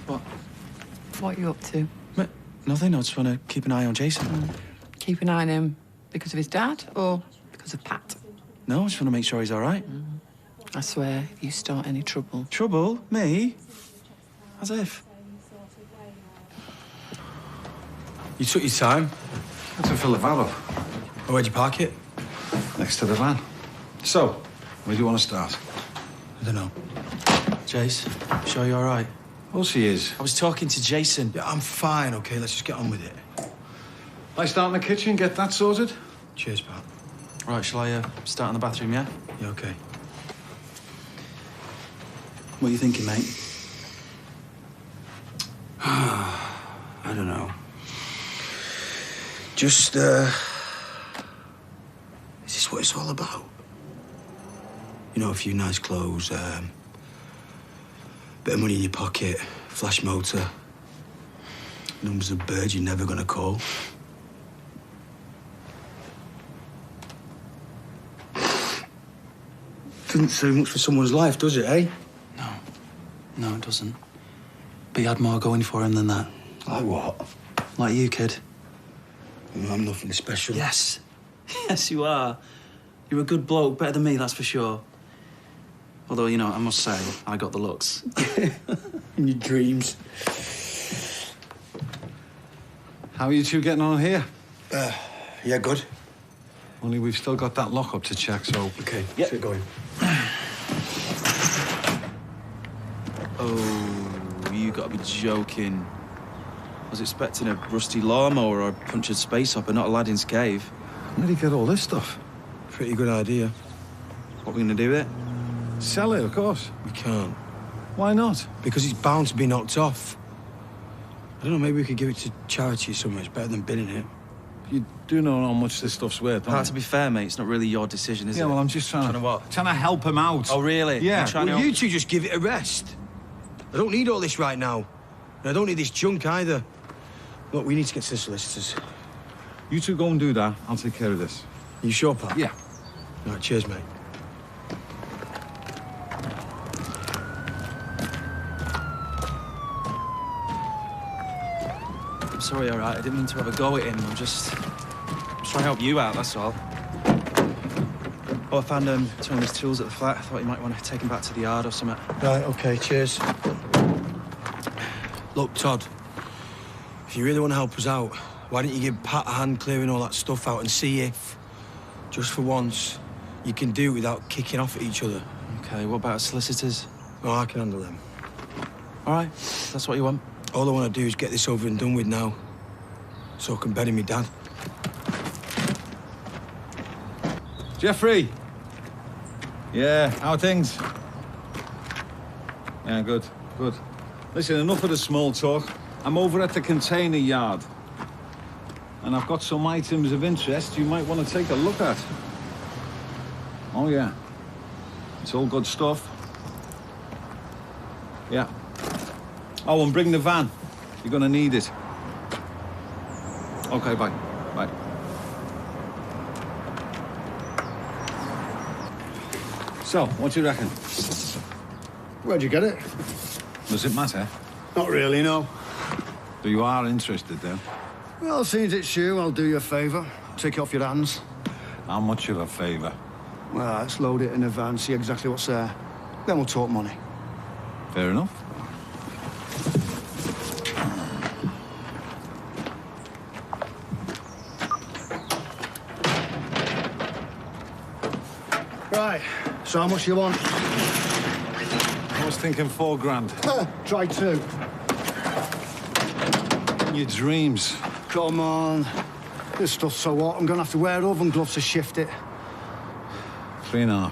What? What are you up to? Nothing. I just want to keep an eye on Jason. Keep an eye on him because of his dad or because of Pat? No, I just want to make sure he's all right. I swear, if you start any trouble... Trouble? Me? As if. You took your time. Had to fill the van up. Oh, where'd you park it? Next to the van. So, where do you want to start? I don't know. Jace, sure you're all right? Of course he is. I was talking to Jason. Yeah, I'm fine, OK? Let's just get on with it. I start in the kitchen, get that sorted. Cheers, Pat. Right, shall I start in the bathroom, yeah? Yeah, OK. What are you thinking, mate? I don't know. Just, is this what it's all about? You know, a few nice clothes, bit of money in your pocket, flash motor, numbers of birds you're never gonna call. Doesn't say much for someone's life, does it, eh? No, it doesn't. But he had more going for him than that. Like what? Like you, kid. I'm nothing special. Yes. Yes, you are. You're a good bloke, better than me, that's for sure. Although, you know, I must say, I got the looks. In your dreams. How are you two getting on here? Yeah, good. Only we've still got that lock-up to check, so... OK, get it going. Oh, you gotta be joking. I was expecting a rusty lawnmower or a punctured space hopper, not Aladdin's cave. Where'd he get all this stuff? Pretty good idea. What are we gonna do with it? Sell it, of course. We can't. Why not? Because it's bound to be knocked off. I don't know, maybe we could give it to charity somewhere. It's better than binning it. You do know how much this stuff's worth, don't you? To be fair, mate, it's not really your decision, is it? Yeah, well, I'm just trying to what? Trying to help him out. Oh, really? Yeah. Well, you two just give it a rest. I don't need all this right now. And I don't need this junk either. Look, we need to get to the solicitors. You two go and do that. I'll take care of this. You sure, Pat? Yeah. All right, cheers, mate. I'm sorry, all right? I didn't mean to have a go at him. I'm just trying to help you out, that's all. Oh, I found Tony's tools at the flat. I thought you might want to take them back to the yard or something. Right, OK, cheers. Look, Todd, if you really want to help us out, why don't you give Pat a hand clearing all that stuff out and see if, just for once, you can do it without kicking off at each other? OK, what about solicitors? Oh, I can handle them. All right, that's what you want. All I want to do is get this over and done with now, so I can bury me dad. Jeffrey! Yeah, how are things? Yeah, good, good. Listen, enough of the small talk. I'm over at the container yard. And I've got some items of interest you might want to take a look at. Oh, yeah. It's all good stuff. Yeah. Oh, and bring the van. You're gonna need it. Okay, bye. Bye. So, what do you reckon? Where'd you get it? Does it matter? Not really, no. So you are interested, then? Well, seeing as it's you, I'll do you a favour. Take it off your hands. How much of a favour? Well, let's load it in a van, see exactly what's there. Then we'll talk money. Fair enough. Right, so how much do you want? I was thinking £4,000. Try 2. Your dreams. Come on. This stuff's so hot, I'm gonna have to wear oven gloves to shift it. 3.5.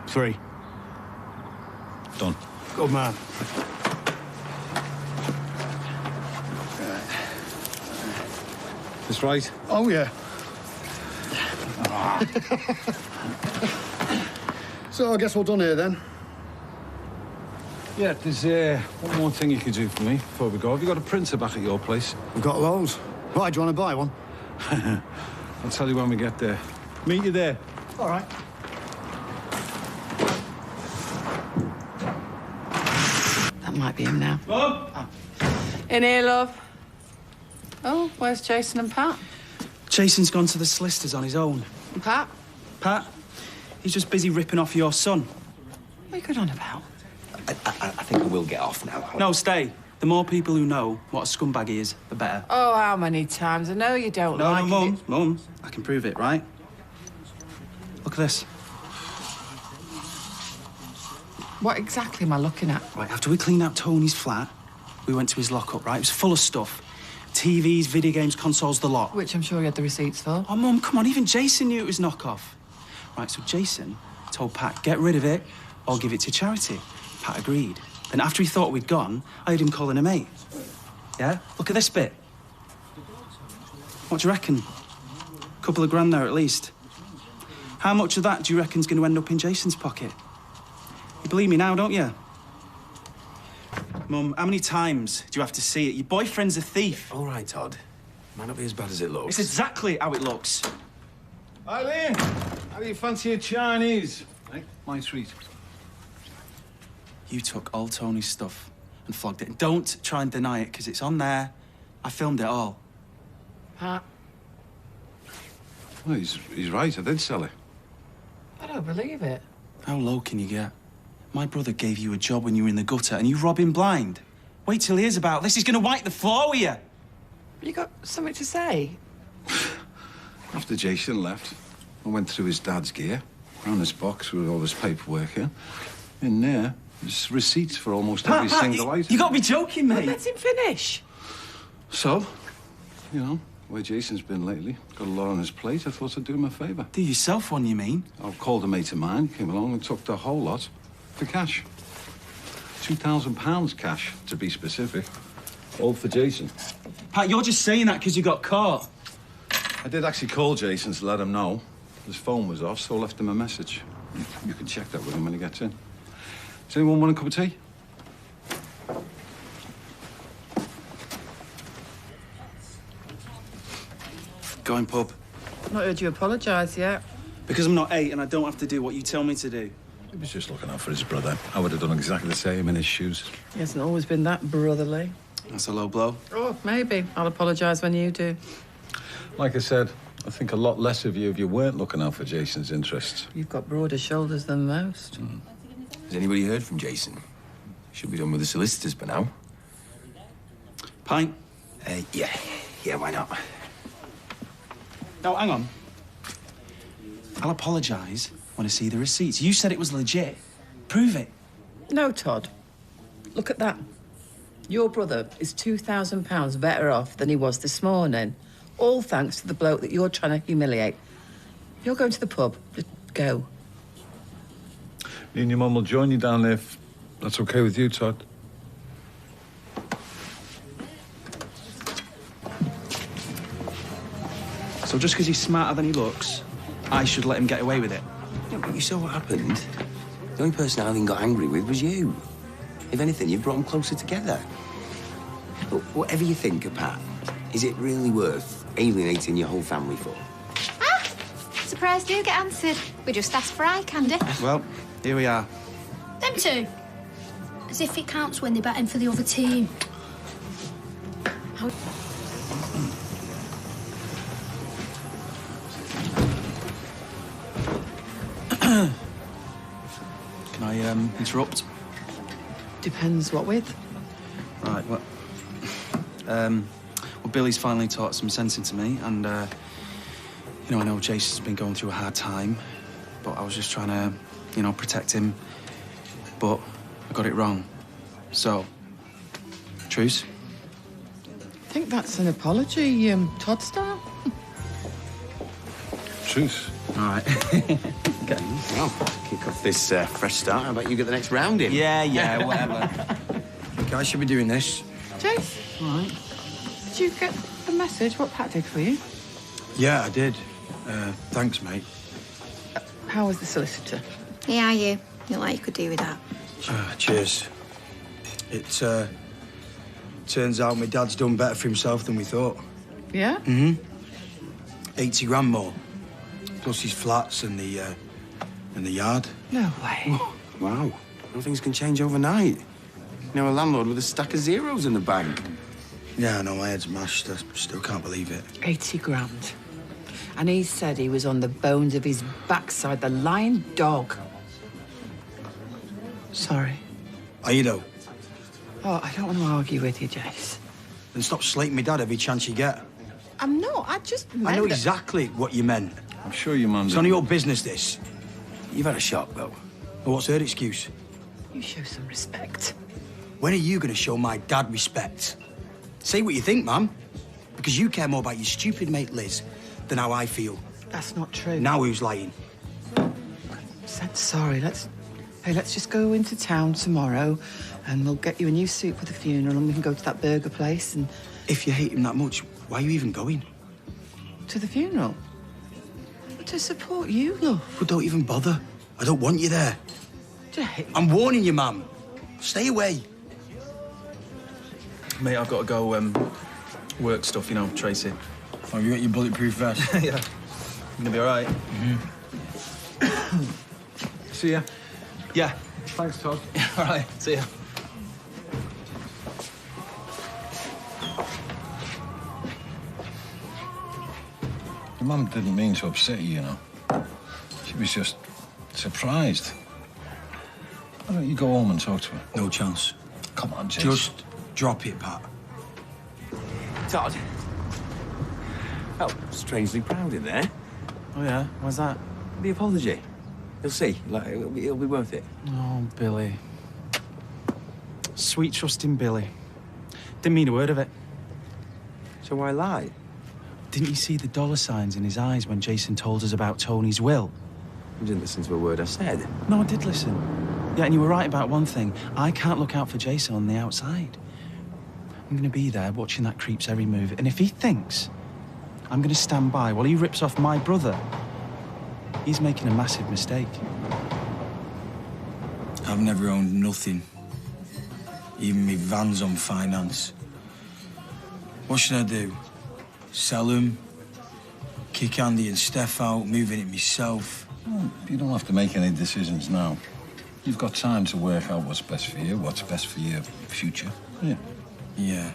3. Done. Good man. This right? Oh, yeah. So I guess we're done here, then. Yeah, there's one more thing you could do for me before we go. Have you got a printer back at your place? We've got loads. Why, do you want to buy one? I'll tell you when we get there. Meet you there. All right. That might be him now. Oh. In here, love. Oh, where's Jason and Pat? Jason's gone to the solicitors on his own. And Pat? Pat, he's just busy ripping off your son. What are you going on about? I think I will get off now. No, stay. The more people who know what a scumbag he is, the better. Oh, how many times? I know you don't No, like Mum, it. Mum, I can prove it, right? Look at this. What exactly am I looking at? Right, after we cleaned out Tony's flat, we went to his lockup, right? It was full of stuff. TVs, video games, consoles, the lot. Which I'm sure you had the receipts for. Oh, Mum, come on, even Jason knew it was knockoff. Right, so Jason told Pat, get rid of it or give it to charity. Pat agreed. Then after he thought we'd gone, I heard him calling a mate. Yeah? Look at this bit. What do you reckon? Couple of grand there at least. How much of that do you reckon's going to end up in Jason's pocket? You believe me now, don't you? Mum, how many times do you have to see it? Your boyfriend's a thief. All right, Todd. Might not be as bad as it looks. It's exactly how it looks. Eileen, how do you fancy a Chinese? Hey, my treat. You took all Tony's stuff and flogged it. And don't try and deny it, because it's on there. I filmed it all. Pat? Well, he's right. I did sell it. I don't believe it. How low can you get? My brother gave you a job when you were in the gutter and you rob him blind. Wait till he hears about this. He's going to wipe the floor with you. You got something to say? After Jason left, I went through his dad's gear, found this box with all his paperwork in. In there, there's receipts for almost every single item. You got to be joking, mate. Let him finish. So, you know, where Jason's been lately, got a lot on his plate. I thought I'd do him a favour. Do yourself one, you mean? I called a mate of mine, came along and took the whole lot for cash. £2,000 cash, to be specific. All for Jason. Pat, you're just saying that because you got caught. I did actually call Jason to let him know. His phone was off, so I left him a message. You can check that with him when he gets in. Does anyone want a cup of tea? Going pub. Not heard you apologise yet. Because I'm not 8 and I don't have to do what you tell me to do. He was just looking out for his brother. I would have done exactly the same in his shoes. He hasn't always been that brotherly. That's a low blow. Oh, maybe. I'll apologise when you do. Like I said, I think a lot less of you if you weren't looking out for Jason's interests. You've got broader shoulders than most. Has anybody heard from Jason? Should be done with the solicitors by now. Pint? Yeah, why not? No, hang on. I'll apologise when I see the receipts. You said it was legit. Prove it. No, Todd. Look at that. Your brother is £2,000 better off than he was this morning. All thanks to the bloke that you're trying to humiliate. You're going to the pub. Just go. Me and your mum will join you down there if that's okay with you, Todd. So just because he's smarter than he looks, I should let him get away with it? Yeah, but you saw what happened. The only person Eileen got angry with was you. If anything, you've brought them closer together. But whatever you think of Pat, is it really worth alienating your whole family for? Ah! Surprise do get answered. We just asked for eye candy. Well, here we are. Them two. As if it counts when they're batting for the other team. Can I, interrupt? Depends what with. Right, well... well, Billy's finally taught some sense into me, and, you know, I know Jason's been going through a hard time, but I was just trying to, you know, protect him. But I got it wrong. So, truce? I think that's an apology, Todd style. Truce. All right. Okay. Well, kick off this fresh start. How about you get the next round in? Yeah, whatever. Okay, I should be doing this. Jace. All right. Did you get the message what Pat did for you? Yeah, I did. Thanks, mate. How was the solicitor? Yeah, you. You like you could do with that. Cheers. It turns out my dad's done better for himself than we thought. Yeah? Mm-hmm. 80 grand more. Plus his flats and the yard. No way. Wow. How things can change overnight. You know, a landlord with a stack of zeros in the bank. Yeah, I know, my head's mashed. I still can't believe it. 80 grand. And he said he was on the bones of his backside, the lying dog. Sorry. Are you, though? Oh, I don't want to argue with you, Jace. Then stop slating me dad every chance you get. I'm not. I just meant I know that- exactly what you meant. I'm sure your mum It's didn't. none of your business, this. You've had a shock, though. Well, what's her excuse? You show some respect. When are you going to show my dad respect? Say what you think, Mum. Because you care more about your stupid mate Liz than how I feel. That's not true. Now who's lying? Said sorry. Let's just go into town tomorrow and we'll get you a new suit for the funeral and we can go to that burger place and... If you hate him that much, why are you even going? To the funeral? To support you, love. Well, don't even bother. I don't want you there. Jay. I'm warning you, Mum. Stay away. Mate, I've got to go, work stuff, you know, Tracy. Oh, you got your bulletproof vest? Yeah. You gonna be all right? See ya. Yeah. Thanks, Todd. All right, see ya. Your mum didn't mean to upset you, you know. She was just surprised. Why don't you go home and talk to her? No chance. Come on, Jace. Just drop it, Pat. Todd. Oh, strangely proud in there. Oh, yeah? Why's that? The apology. You'll see. Like, it'll be worth it. Oh, Billy. Sweet, trusting Billy. Didn't mean a word of it. So why lie? Didn't you see the dollar signs in his eyes when Jason told us about Tony's will? You didn't listen to a word I said. No, I did listen. Yeah, and you were right about one thing. I can't look out for Jason on the outside. I'm going to be there watching that creep's every move. And if he thinks I'm going to stand by while he rips off my brother, he's making a massive mistake. I've never owned nothing. Even my van's on finance. What should I do? Sell them? Kick Andy and Steph out, moving it myself? Well, you don't have to make any decisions now. You've got time to work out what's best for you, what's best for your future. Yeah. Yeah.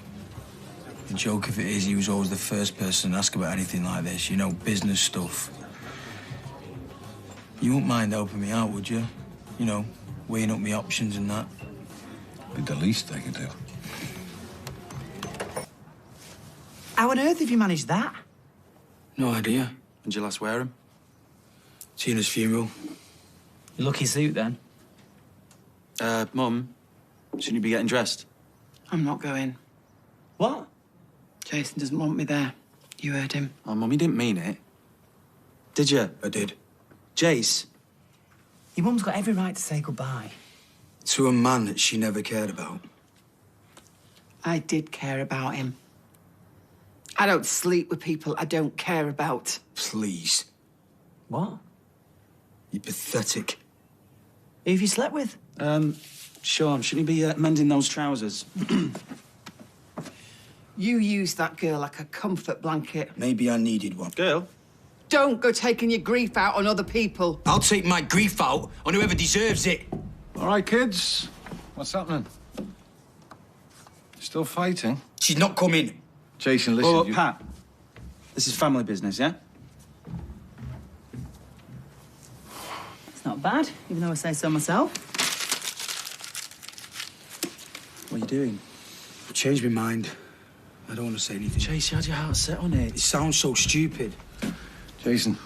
The joke of it is he was always the first person to ask about anything like this, you know, business stuff. You wouldn't mind helping me out, would you? You know, weighing up my options and that. Be the least they could do. How on earth have you managed that? No idea. When'd you last wear him? Tina's funeral. Your lucky suit, then. Mum, shouldn't you be getting dressed? I'm not going. What? Jason doesn't want me there. You heard him. Oh, Mum, he didn't mean it. Did you? I did. Jace? Your mum's got every right to say goodbye. To a man that she never cared about. I did care about him. I don't sleep with people I don't care about. Please. What? You're pathetic. Who have you slept with? Sean, shouldn't you be mending those trousers? You use that girl like a comfort blanket. Maybe I needed one. Girl? Don't go taking your grief out on other people. I'll take my grief out on whoever deserves it. All right, kids. What's happening? Still fighting? She's not coming. Jason, listen, Oh, Pat. This is family business, yeah? It's not bad, even though I say so myself. What are you doing? I've changed my mind. I don't want to say anything. Chase, you had your heart set on it. It sounds so stupid. Jason,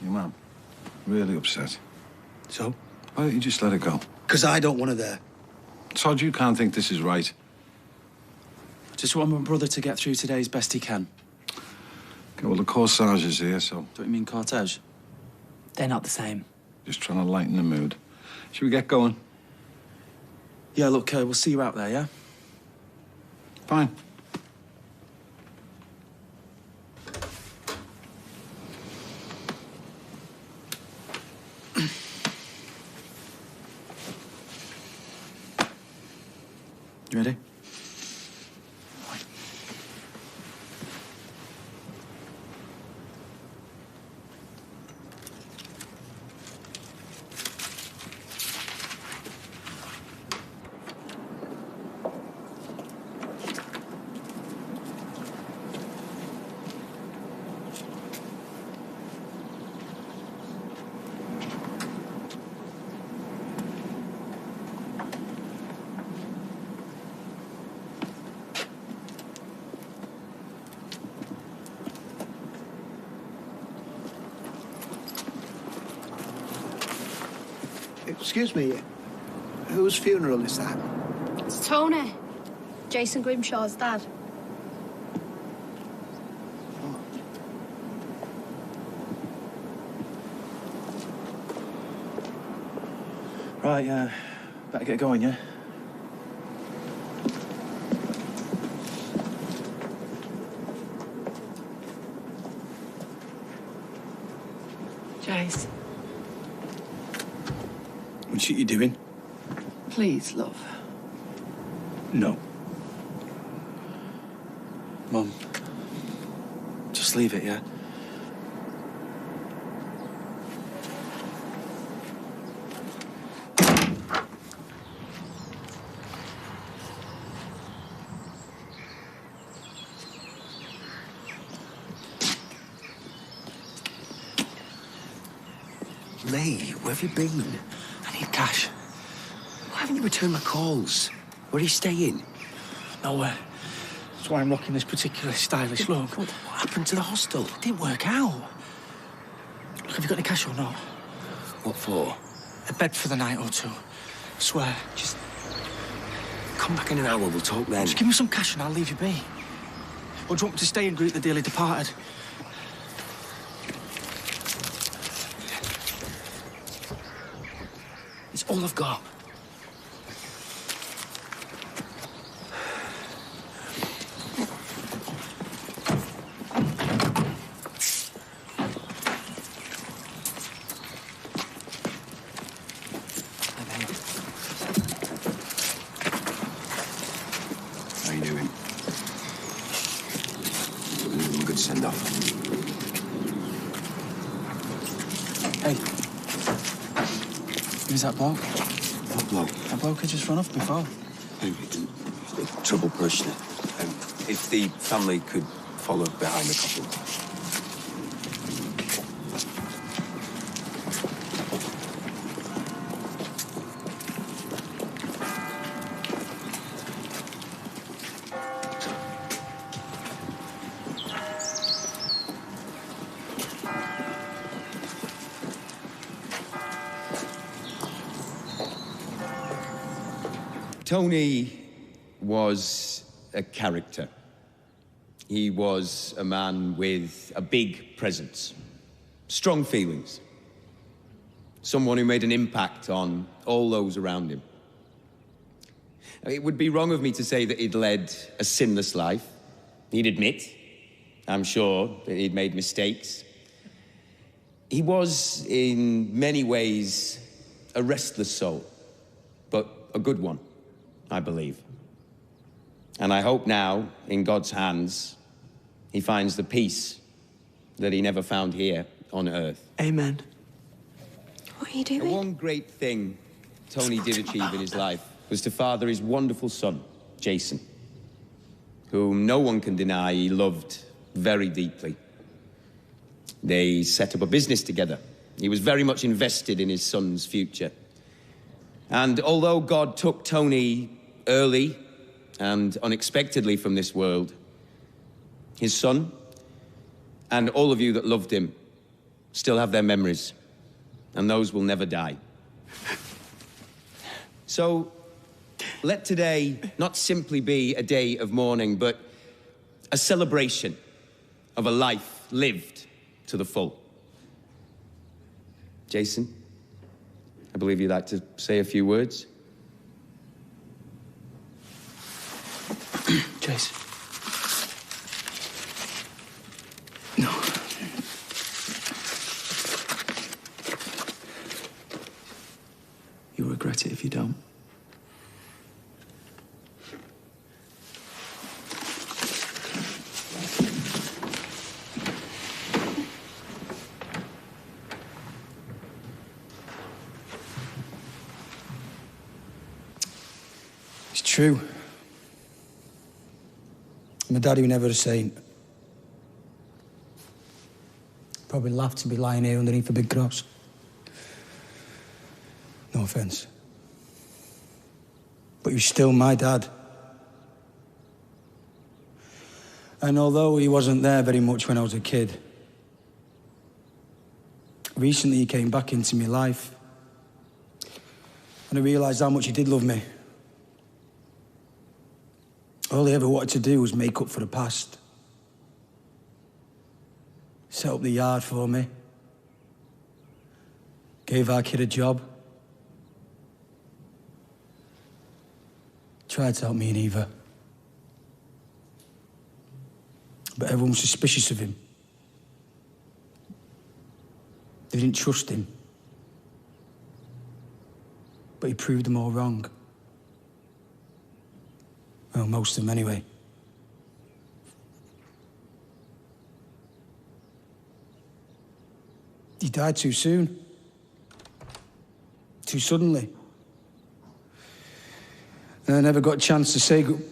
your mum, really upset. So? Why don't you just let her go? Because I don't want her there. Todd, you can't think this is right. Just want my brother to get through today as best he can. Okay, well, the corsage is here, so Don't you mean cortege? They're not the same. just trying to lighten the mood. Should we get going? Yeah, look, we'll see you out there, yeah? Fine. You ready? Excuse me, whose funeral is that? It's Tony. Jason Grimshaw's dad. Right, better get going, yeah? Jace, What's you doing? please, love. No. Mum, just leave it, yeah? Lee, where have you been? I need cash. Why haven't you returned my calls? Where are you staying? Nowhere. That's why I'm rocking this particularly stylish look. What happened to the hostel? It didn't work out. Look, have you got any cash or not? What for? A bed for the night or two. I swear. Just come back in an hour, we'll talk then. Just give me some cash and I'll leave you be. Or do you want me to stay and greet the dearly departed? all I've got. How you doing? Good send-off. Hey. Who's that bloke? What bloke? That bloke who just run off before. Trouble personally. If the family could follow behind the couple. Tony was a character. He was a man with a big presence, strong feelings, someone who made an impact on all those around him. It would be wrong of me to say that he'd led a sinless life. He'd admit, I'm sure, that he'd made mistakes. He was, in many ways, a restless soul, but a good one, I believe. And I hope now, in God's hands, he finds the peace that he never found here on Earth. Amen. What are you doing? The one great thing Tony did achieve in his life was to father his wonderful son, Jason, whom no one can deny he loved very deeply. They set up a business together. He was very much invested in his son's future. And although God took Tony early and unexpectedly from this world, his son and all of you that loved him still have their memories, and those will never die. So let today not simply be a day of mourning, but a celebration of a life lived to the full. Jason, I believe you'd like to say a few words. Jason. No. You'll regret it if you don't. It's true. My daddy was never a saint. Probably laughed to be lying here underneath a big cross. No offence. But he was still my dad. And although he wasn't there very much when I was a kid, recently he came back into my life. And I realised how much he did love me. All he ever wanted to do was make up for the past. Set up the yard for me. Gave our kid a job. Tried to help me and Eva. But everyone was suspicious of him. They didn't trust him. But he proved them all wrong. Well, most of them anyway. He died too soon. Too suddenly. And I never got a chance to say good...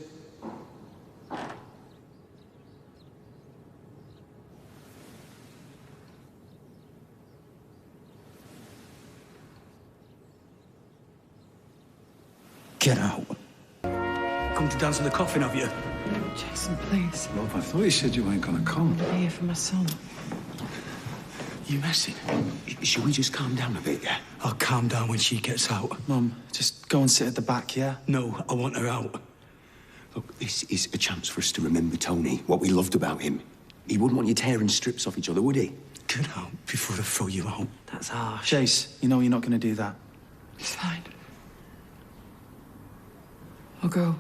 Get out. Come to dance in the coffin, have you? Jason, please. Love, I thought you said you weren't gonna come. I'm here for my son. You messing? Should we just calm down a bit, yeah? I'll calm down when she gets out. Mum, just go and sit at the back, yeah? No, I want her out. Look, this is a chance for us to remember Tony, what we loved about him. He wouldn't want you tearing strips off each other, would he? Get out before I throw you out. That's harsh. Chase, you know you're not going to do that. It's fine. I'll go.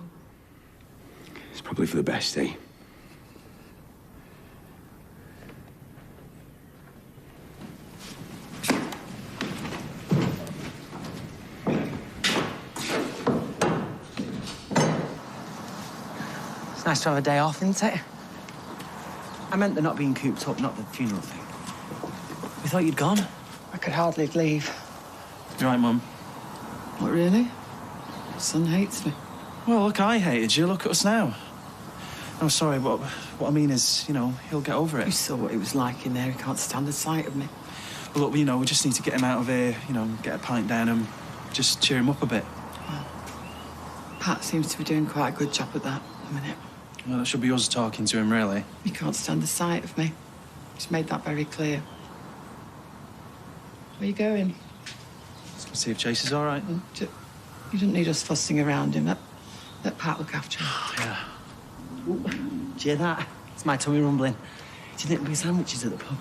It's probably for the best, eh? It's nice to have a day off, isn't it? I meant the not being cooped up, not the funeral thing. We thought you'd gone. I could hardly leave. You right, Mum? What, really? Son hates me. Well, look, I hated you. Look at us now. I'm sorry, but what I mean is, you know, he'll get over it. You saw what it was like in there. He can't stand the sight of me. But look, you know, we just need to get him out of here, you know, get a pint down and just cheer him up a bit. Well, Pat seems to be doing quite a good job at that at the minute. Well, that should be us talking to him, really. He can't stand the sight of me. He's made that very clear. Where are you going? Let's see if Chase is all right. You don't need us fussing around him. Let Pat look after him. Yeah. Ooh, do you hear that? It's my tummy rumbling. Do you think there'll be sandwiches at the pub?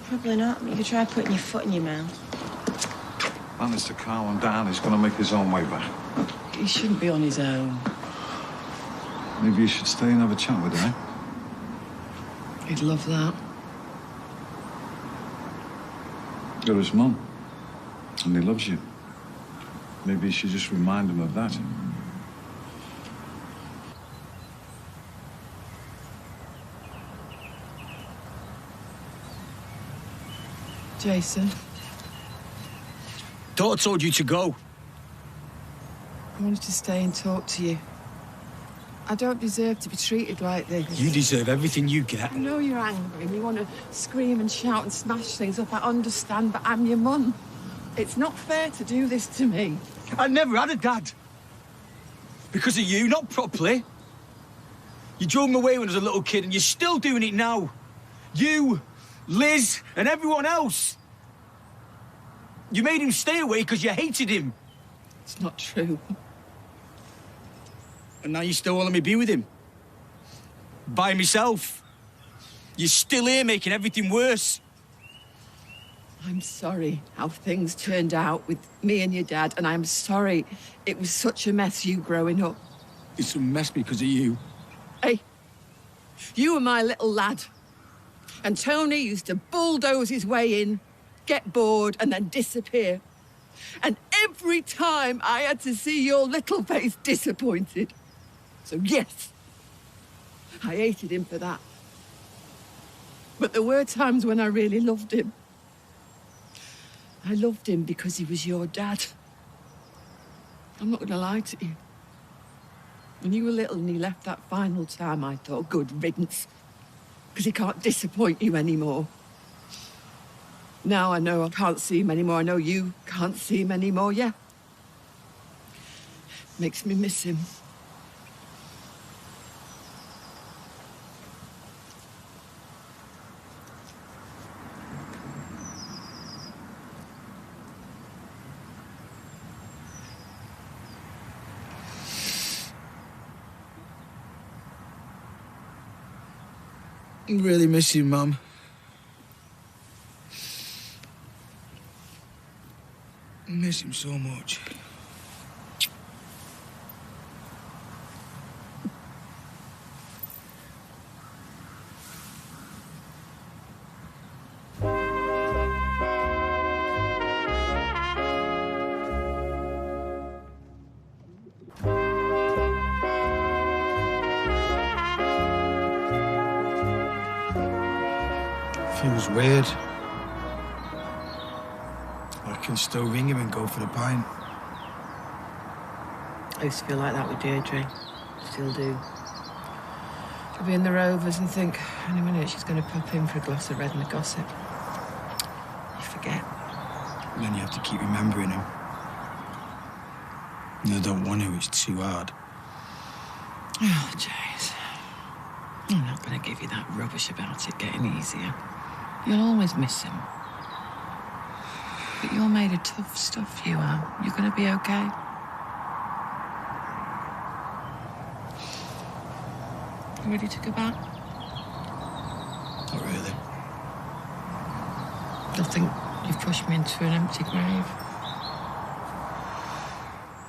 Probably not. You could try putting your foot in your mouth. Managed to calm him down. He's going to make his own way back. He shouldn't be on his own. Maybe you should stay and have a chat with him, eh? He'd love that. You're his mum, and he loves you. Maybe you should just remind him of that. Jason, Daughter told you to go. I wanted to stay and talk to you. I don't deserve to be treated like this. You deserve everything you get. I know you're angry and you want to scream and shout and smash things up. I understand, but I'm your mum. It's not fair to do this to me. I never had a dad. Because of you, not properly. You drove me away when I was a little kid and you're still doing it now. You, Liz, and everyone else. You made him stay away because you hated him. It's not true. And now you still want me to be with him. By myself. You're still here making everything worse. I'm sorry how things turned out with me and your dad, and I'm sorry it was such a mess you growing up. It's a mess because of you. Hey, you were my little lad. And Tony used to bulldoze his way in, get bored, and then disappear. And every time I had to see your little face disappointed. So yes, I hated him for that. But there were times when I really loved him. I loved him because he was your dad. I'm not going to lie to you. When you were little and he left that final time, I thought, good riddance. Because he can't disappoint you anymore. Now I know I can't see him anymore. I know you can't see him anymore, yeah. Makes me miss him. I really miss you, Mum. I miss him so much. Feels weird. I can still ring him and go for the pint. I used to feel like that with Deirdre. Still do. I'll be in the Rovers and think, in a minute she's going to pop in for a glass of red and a gossip. You forget. And then you have to keep remembering him. And I don't want to, it's too hard. Oh, Jace. I'm not going to give you that rubbish about it getting easier. You'll always miss him. But you're made of tough stuff, you are. You're going to be okay. You ready to go back? Not really. I think you've pushed me into an empty grave.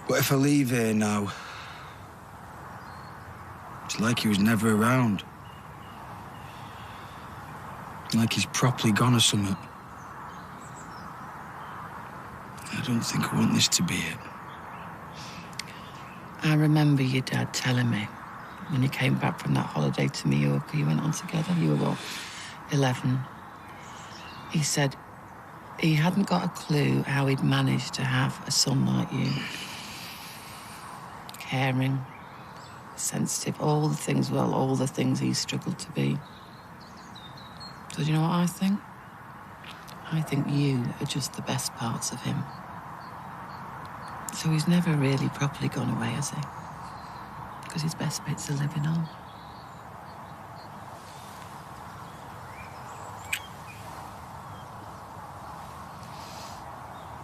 But if I leave here now, It's like he was never around. Like he's properly gone or something. I don't think I want this to be it. I remember your dad telling me when you came back from that holiday to Mallorca, you went on together, you were what, 11? He said he hadn't got a clue how he'd managed to have a son like you. Caring, sensitive, all the things, well, all the things he struggled to be. So do you know what I think? I think you are just the best parts of him. So he's never really properly gone away, has he? Because his best bits are living on.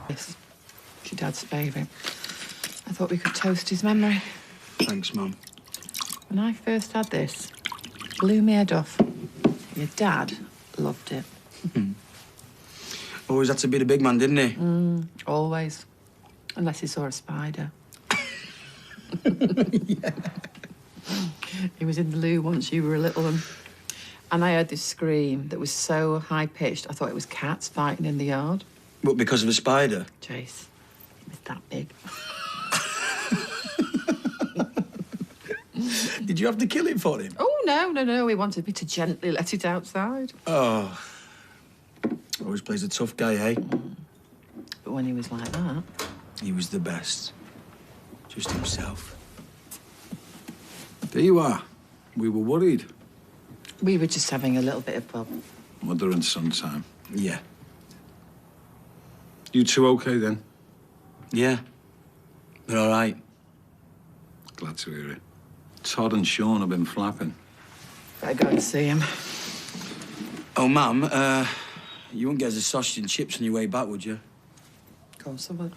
This is your dad's favourite. I thought we could toast his memory. Thanks, Mum. When I first had this, blew my head off. Your dad loved it. Always had to be the big man, didn't he? Always. Unless he saw a spider. He was in the loo once you were a little one. And I heard this scream that was so high-pitched, I thought it was cats fighting in the yard. But because of a spider? Jace, it was that big. Did you have to kill it for him? Oh, no. He wanted me to gently let it outside. Oh. Always plays a tough guy, eh? But when he was like that... He was the best. Just himself. There you are. We were worried. We were just having a little bit of, well... Mother and son time. Yeah. You two okay, then? Yeah. We're all right. Glad to hear it. Todd and Sean have been flapping. Better go and see him. Oh, Mum, you wouldn't get us a sausage and chips on your way back, would you? Of course I would.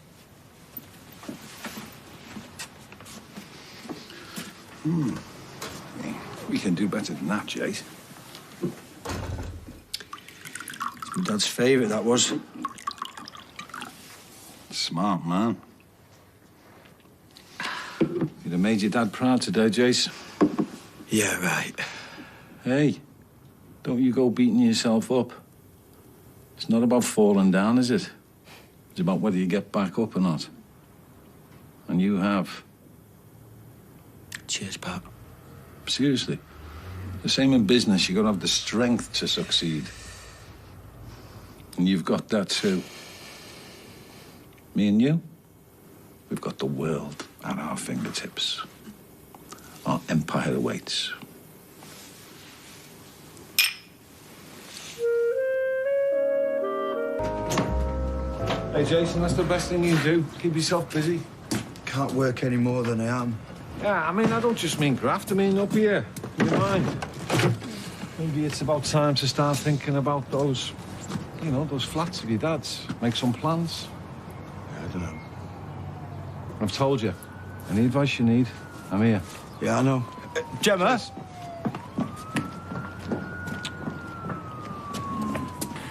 We can do better than that, Jace. It's my dad's favourite, that was. Smart man. You'd have made your dad proud today, Jace. Yeah, right. Hey, don't you go beating yourself up. It's not about falling down, is it? It's about whether you get back up or not. And you have. Cheers, Pat. Seriously. The same in business, you gotta have the strength to succeed. And you've got that too. Me and you, we've got the world at our fingertips. Our empire awaits. Hey, Jason, that's the best thing you do. Keep yourself busy. Can't work any more than I am. Yeah, I mean, I don't just mean graft. I mean up here, in your mind. Maybe it's about time to start thinking about those, you know, those flats of your dad's. Make some plans. Yeah, I don't know. I've told you. Any advice you need, I'm here. Yeah, I know. Gemma?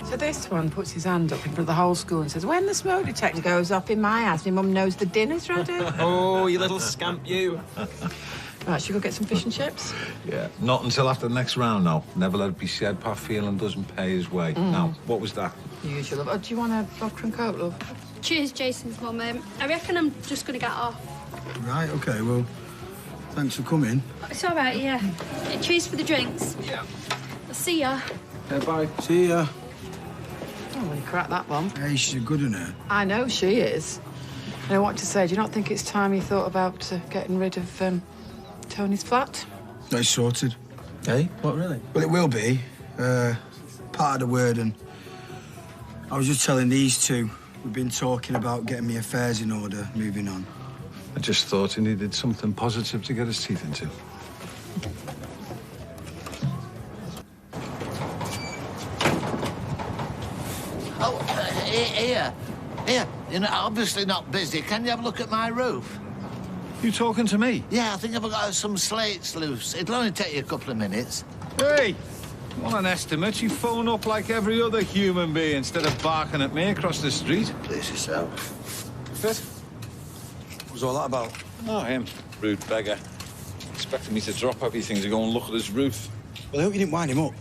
So this one puts his hand up in front of the whole school and says, when the smoke detector goes off in my house, my mum knows the dinner's ready. Oh, you little scamp, you. Right, should we go get some fish and chips? Yeah, not until after the next round, now. Never let it be said Pat Phelan doesn't pay his way. Now, what was that? Usual. Oh, do you want a vodka and coke, love? Cheers, Jason's mum. I reckon I'm just going to get off. Right, OK, well, thanks for coming. It's all right, yeah. Cheers for the drinks. Yeah. I'll see ya. Yeah, bye. See ya. Oh, well, you cracked that one. Hey, she's good, isn't her? I know she is. And I want to say, do you not think it's time you thought about getting rid of Tony's flat? It's sorted. Hey? What, really? Well, it will be. Part of the word, and I was just telling these two, we've been talking about getting my affairs in order, moving on. I just thought he needed something positive to get his teeth into. Oh, here. You're obviously not busy. Can you have a look at my roof? You talking to me? Yeah, I think I've got some slates loose. It'll only take you a couple of minutes. Hey! On an estimate, you phone up like every other human being instead of barking at me across the street. Please yourself. Fit? What was all that about? Oh, him. Rude beggar. expecting me to drop everything to go and look at his roof. Well, I hope you didn't wind him up.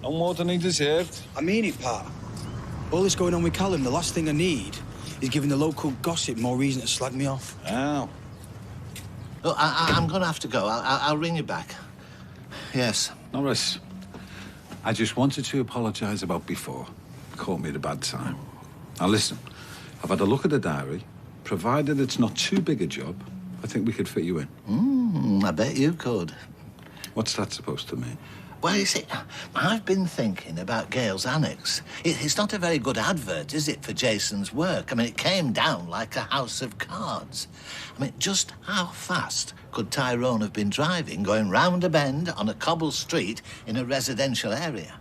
No more than he deserved. I mean it, Pat. All this going on with Callum, the last thing I need is giving the local gossip more reason to slag me off. Ow. Look, I'm going to have to go. I'll ring you back. Yes. Norris, I just wanted to apologise about before. Caught me at a bad time. Now, listen. I've had a look at the diary. Provided it's not too big a job, I think we could fit you in. I bet you could. What's that supposed to mean? Well, you see, I've been thinking about Gale's Annex. It's not a very good advert, is it, for Jason's work? I mean, it came down like a house of cards. I mean, just how fast could Tyrone have been driving, going round a bend on a cobble street in a residential area?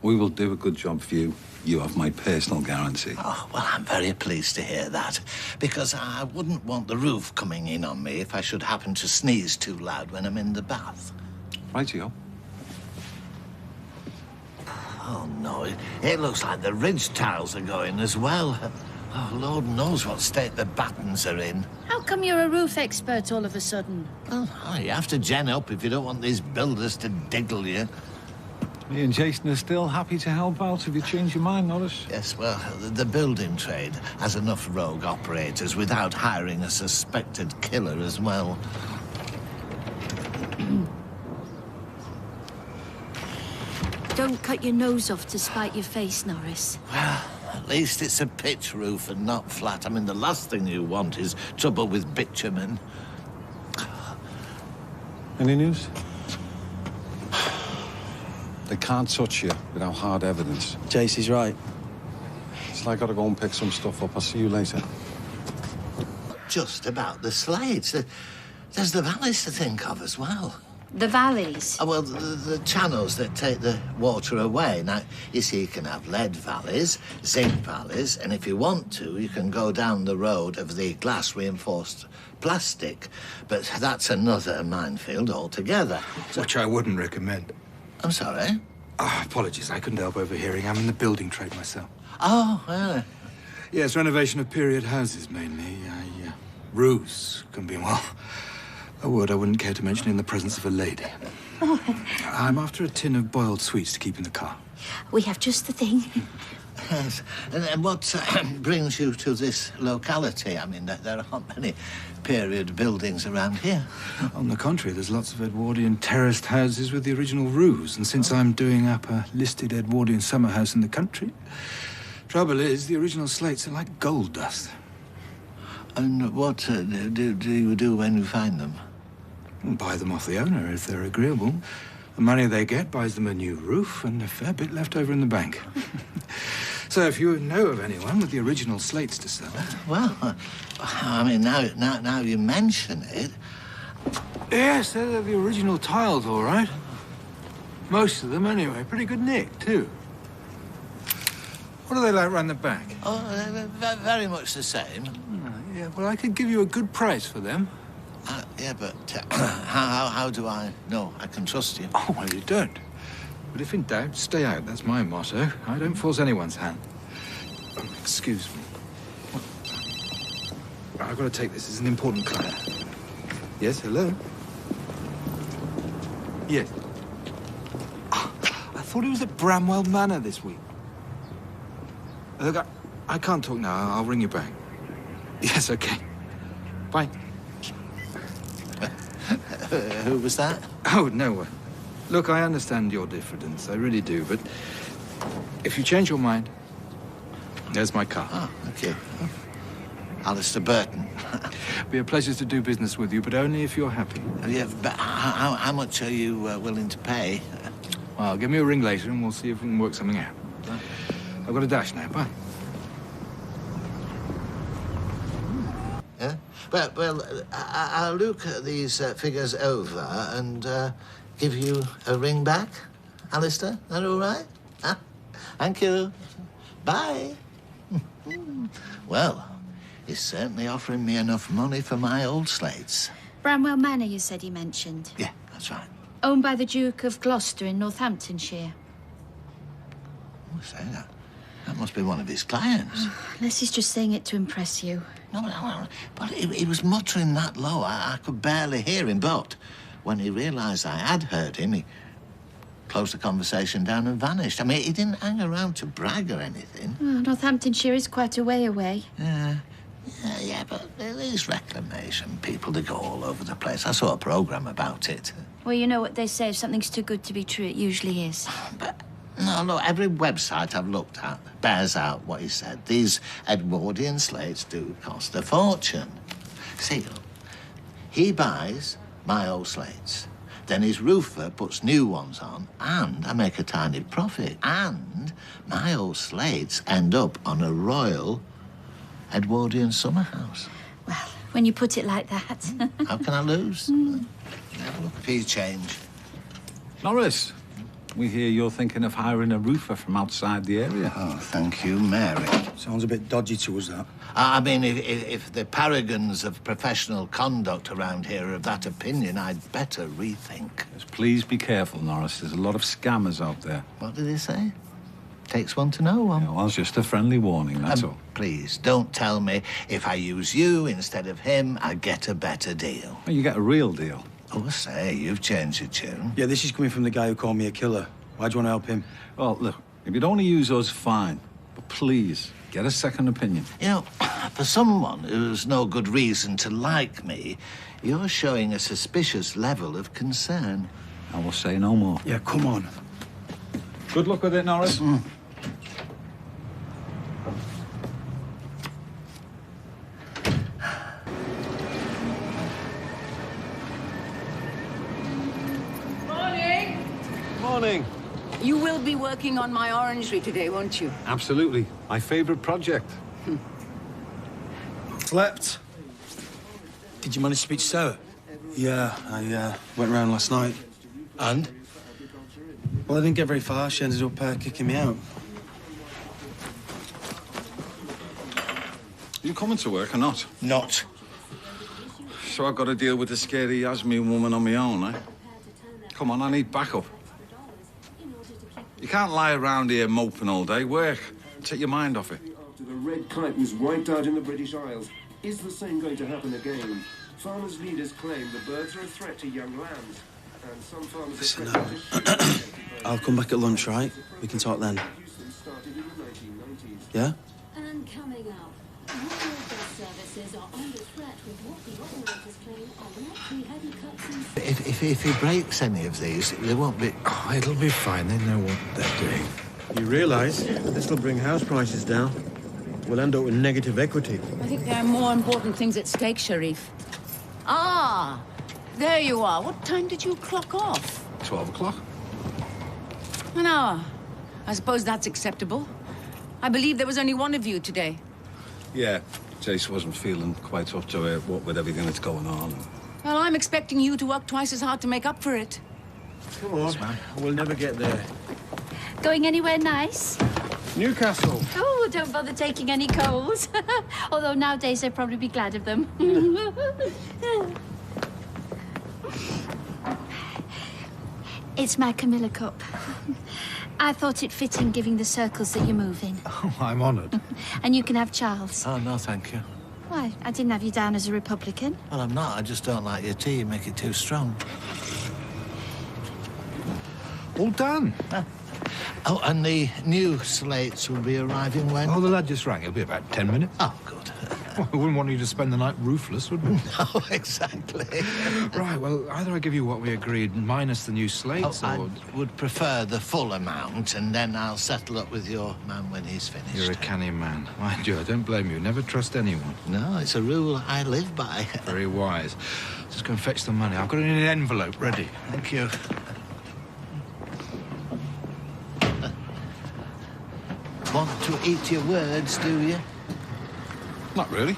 We will do a good job for you. You have my personal guarantee. Oh, well, I'm very pleased to hear that, because I wouldn't want the roof coming in on me if I should happen to sneeze too loud when I'm in the bath. Rightio. Oh, no, it looks like the ridge tiles are going as well. Oh, Lord knows what state the battens are in. How come you're a roof expert all of a sudden? Well, you have to gen up if you don't want these builders to diddle you. Me and Jason are still happy to help out if you change your mind, Norris. Yes, well, the building trade has enough rogue operators without hiring a suspected killer as well. Don't cut your nose off to spite your face, Norris. Well, at least it's a pitch roof and not flat. I mean, the last thing you want is trouble with bitumen. Any news? They can't touch you without hard evidence. JC's right. So I gotta go and pick some stuff up. I'll see you later. Just about the slates. There's the valleys to think of as well. The valleys? Oh, well, the channels that take the water away. Now, you see, you can have lead valleys, zinc valleys, and if you want to, you can go down the road of the glass-reinforced plastic. But that's another minefield altogether. Which I wouldn't recommend. I'm sorry? Oh, apologies, I couldn't help overhearing. I'm in the building trade myself. Oh, really? Yes, renovation of period houses, mainly. Roofs can be, well, a word I wouldn't care to mention in the presence of a lady. I'm after a tin of boiled sweets to keep in the car. We have just the thing. Yes. And what brings you to this locality? I mean, there aren't many period buildings around here. On the contrary, there's lots of Edwardian terraced houses with the original roofs. And since I'm doing up a listed Edwardian summer house in the country, trouble is, the original slates are like gold dust. And what do you do when you find them? Buy them off the owner if they're agreeable. The money they get buys them a new roof and a fair bit left over in the bank. So if you know of anyone with the original slates to sell... Well, I mean, now you mention it... Yes, they're the original tiles, all right. Most of them, anyway. Pretty good nick, too. What are they like round the back? Oh, they're very much the same. Yeah, well, I could give you a good price for them. Yeah, but how do I know I can trust you? Oh, well, you don't. But if in doubt, stay out. That's my motto. I don't force anyone's hand. Excuse me. I've got to take this. It's an important client. Yes, hello? Yes. Oh, I thought it was at Bramwell Manor this week. Look, I can't talk now. I'll ring you back. Yes, okay. Bye. Who was that? Oh, no one. Look, I understand your diffidence. I really do, but if you change your mind, there's my car. Oh, okay. Alistair Burton. Be a pleasure to do business with you, but only if you're happy. Yeah, but how much are you willing to pay? Well, give me a ring later and we'll see if we can work something out. I've got a dash now. Bye. Yeah? Well, I'll look at these figures over and give you a ring back. Alistair, is that all right? Huh? Thank you. Bye. Well, he's certainly offering me enough money for my old slates. Bramwell Manor, you said he mentioned? Yeah, that's right. Owned by the Duke of Gloucester in Northamptonshire. Oh, say that. That must be one of his clients. Unless he's just saying it to impress you. No, but he was muttering that low. I could barely hear him, but when he realised I had heard him, he closed the conversation down and vanished. I mean, he didn't hang around to brag or anything. Oh, Northamptonshire is quite a way away. Yeah, but there is reclamation. People, they go all over the place. I saw a programme about it. Well, you know what they say, if something's too good to be true, it usually is. But, no, look, every website I've looked at bears out what he said. These Edwardian slates do cost a fortune. See, look, he buys my old slates. Then his roofer puts new ones on, and I make a tiny profit. And my old slates end up on a royal Edwardian summer house. Well, when you put it like that. How can I lose? Have a look, fee change. Norris, we hear you're thinking of hiring a roofer from outside the area. Oh, thank you, Mary. Sounds a bit dodgy to us, that. I mean, if the paragons of professional conduct around here are of that opinion, I'd better rethink. Just please be careful, Norris. There's a lot of scammers out there. What did he say? Takes one to know one. Yeah, well, it's just a friendly warning, that's all. Please, don't tell me if I use you instead of him, I get a better deal. Well, you get a real deal. Oh, I say, you've changed your tune. Yeah, this is coming from the guy who called me a killer. Why do you want to help him? Well, look, if you'd only use us, fine. But please, get a second opinion. You know, for someone who's no good reason to like me, you're showing a suspicious level of concern. I will say no more. Yeah, come on. Good luck with it, Norris. Morning. You will be working on my orangery today, won't you? Absolutely. My favourite project. Slept. Did you manage to speak to Sarah? Yeah, I went round last night. And? Well, I didn't get very far. She ended up kicking me out. You coming to work or not? Not. So I've got to deal with the scary Yasmin woman on my own, eh? Come on, I need backup. You can't lie around here moping all day. Work. Take your mind off it. After the red kite was wiped out in the British Isles, is the same going to happen again? Farmers' leaders claim the birds are a threat to young lambs, and some farmers Listen, I'll come back at lunch, right? We can talk then. Yeah? And coming up, more bus services are under threat with what the operators claim are likely heavy cuts in... If he breaks any of these, there won't be... Oh, it'll be fine. They know what they're doing. You realise this will bring house prices down. We'll end up with negative equity. I think there are more important things at stake, Sharif. Ah, there you are. What time did you clock off? 12 o'clock. An hour. I suppose that's acceptable. I believe there was only one of you today. Yeah, Jace wasn't feeling quite up to it, what with everything that's going on. Well, I'm expecting you to work twice as hard to make up for it. Come on, we'll never get there. Going anywhere nice? Newcastle. Oh, don't bother taking any coals. Although nowadays they'd probably be glad of them. It's my Camilla cup. I thought it fitting giving the circles that you're moving. Oh, I'm honoured. And you can have Charles. Oh, no, thank you. Why? I didn't have you down as a Republican. Well, I'm not. I just don't like your tea. You make it too strong. All done. Oh, and the new slates will be arriving when? Oh, the lad just rang. It'll be about 10 minutes. Oh, good. Well, we wouldn't want you to spend the night roofless, would we? No, exactly. Right, well, either I give you what we agreed, minus the new slates, I or... would prefer the full amount, and then I'll settle up with your man when he's finished. You're a canny man. Mind you, I don't blame you. Never trust anyone. No, it's a rule I live by. Very wise. Just go and fetch the money. I've got it in an envelope ready. Thank you. Want to eat your words, do you? Not really.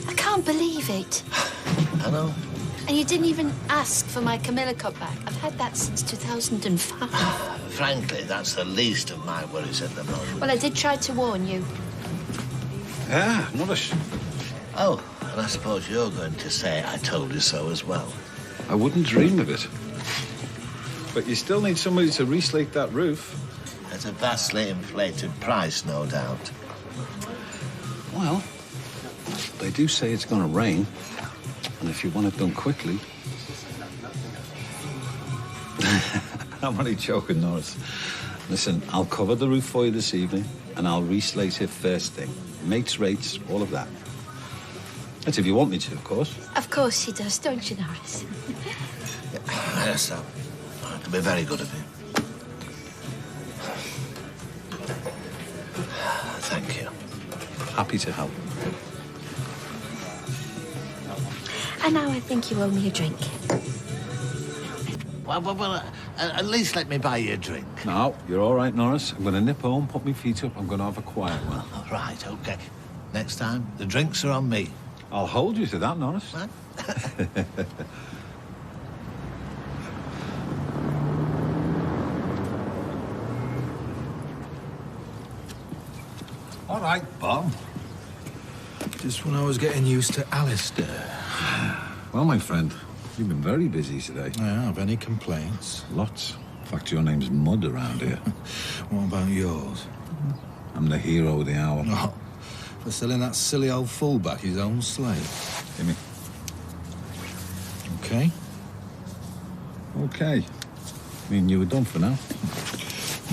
I can't believe it. I know. And you didn't even ask for my Camilla cup back. I've had that since 2005. Frankly, that's the least of my worries at the moment. Well, I did try to warn you. Yeah, rubbish. Oh, and I suppose you're going to say I told you so as well. I wouldn't dream of it. But you still need somebody to reslate that roof. At a vastly inflated price, no doubt. Well, they do say it's going to rain. And if you want it done quickly... I'm only joking, Norris. Listen, I'll cover the roof for you this evening, and I'll reslate it first thing. Mates, rates, all of that. That's if you want me to, of course. Of course she does, don't you, Norris? Yes, sir. It'll be very good of you. Thank you. Happy to help. And now I think you owe me a drink. Well, at least let me buy you a drink. No, you're all right, Norris. I'm going to nip home, put my feet up. I'm going to have a quiet one. Right, OK. Next time, the drinks are on me. I'll hold you to that, Norris. What? All right, Bob. Just when I was getting used to Alistair. Well, my friend, you've been very busy today. I have. Any complaints? Lots. In fact, your name's Mud around here. What about yours? I'm the hero of the hour. Oh, for selling that silly old fullback his own slave. Give me. OK? OK. I mean, you were done for now.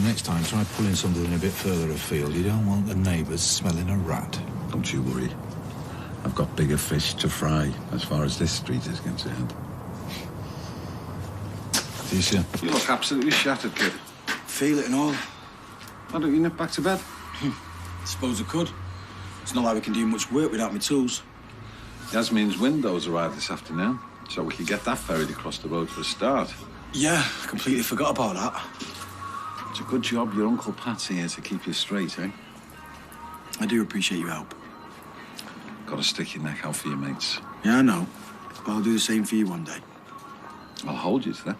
Next time, try pulling something a bit further afield. You don't want the neighbours smelling a rat. Don't you worry. I've got bigger fish to fry as far as this street is concerned. Tisha, you look absolutely shattered, kid. Feel it and all. Why don't you nip back to bed? Suppose I could. It's not like we can do much work without my tools. Yasmin's windows arrived this afternoon, so we could get that ferried across the road for a start. Yeah, I completely forgot about that. It's a good job your Uncle Pat's here to keep you straight, eh? I do appreciate your help. Got to stick your neck out for your mates. Yeah, I know. But I'll do the same for you one day. I'll hold you to that.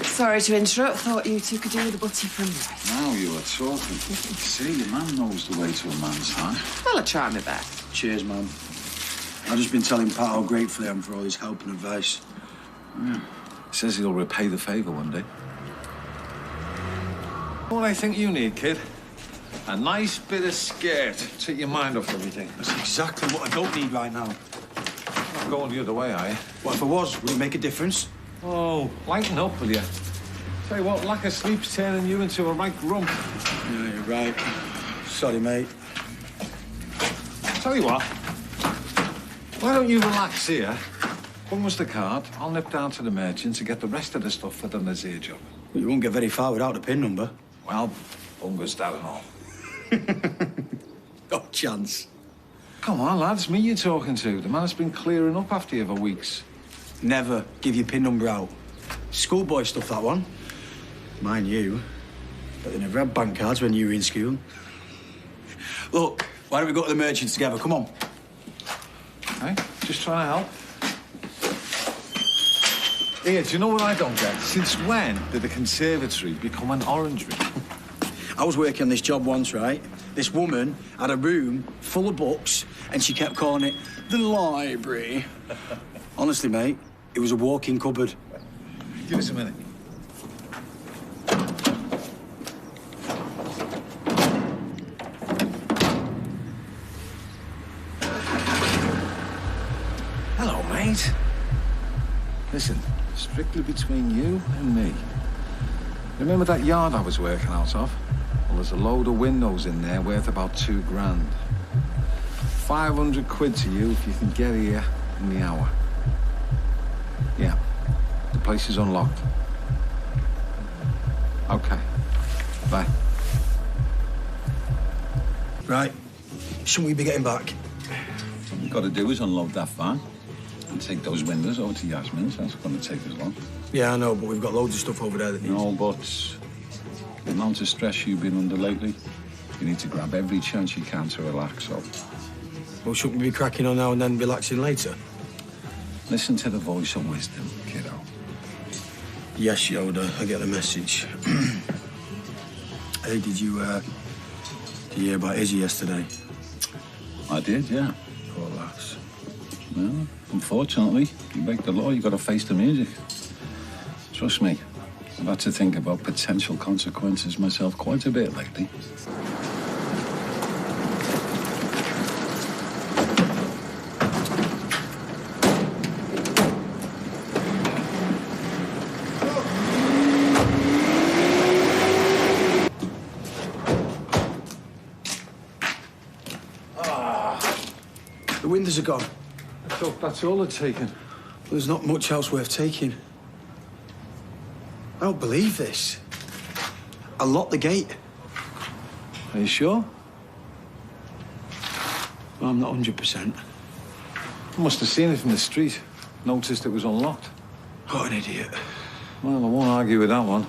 Sorry to interrupt. Thought you two could do with a butty from rice. Now you are talking. See, your man knows the way to a man's heart. Well, I try my best. Cheers, man. I've just been telling Pat how grateful I am for all his help and advice. Yeah. Says he'll repay the favour one day. What I think you need, kid? A nice bit of skirt. Take your mind off everything. That's exactly what I don't need right now. Not going the other way, are you? What if I was? Would it make a difference? Oh, lighten up, will you? Tell you what, lack of sleep's turning you into a right grump. Yeah, you're right. Sorry, mate. Tell you what, why don't you relax here? Bung us the card. I'll nip down to the merchant to get the rest of the stuff for the Nazir job. Well, you won't get very far without the PIN number. Well, bung us down and all. No chance. Come on, lads, me you're talking to. The man has been clearing up after you for weeks. Never give your PIN number out. Schoolboy stuff, that one. Mind you, but they never had bank cards when you were in school. Look, why don't we go to the merchants together? Come on. Hey, just trying to help. Here, do you know what I don't get? Since when did the conservatory become an orangery? I was working on this job once, right? This woman had a room full of books, and she kept calling it the library. Honestly, mate, it was a walk-in cupboard. Give us a minute. Hello, mate. Listen, strictly between you and me. Remember that yard I was working out of? Well, there's a load of windows in there worth about $2 grand. 500 quid to you if you can get here in the hour. Yeah, the place is unlocked. Okay, bye. Right, shouldn't we be getting back? All you've got to do is unload that van and take those windows over to Yasmin's. That's going to take us long. Yeah, I know, but we've got loads of stuff over there that needs... No buts. The amount of stress you've been under lately, you need to grab every chance you can to relax, so... Well, shouldn't we be cracking on now and then relaxing later? Listen to the voice of wisdom, kiddo. Yes, Yoda, I get the message. Hey, did you hear about Izzy yesterday? I did, yeah. Poor lass. Well, unfortunately, you break the law, you've got to face the music. Trust me, I've had to think about potential consequences myself quite a bit lately. The windows are gone. I thought that's all it's taken. There's not much else worth taking. I don't believe this. I locked the gate. Are you sure? Well, I'm not 100%. I must have seen it from the street. Noticed it was unlocked. What an idiot. Well, I won't argue with that one.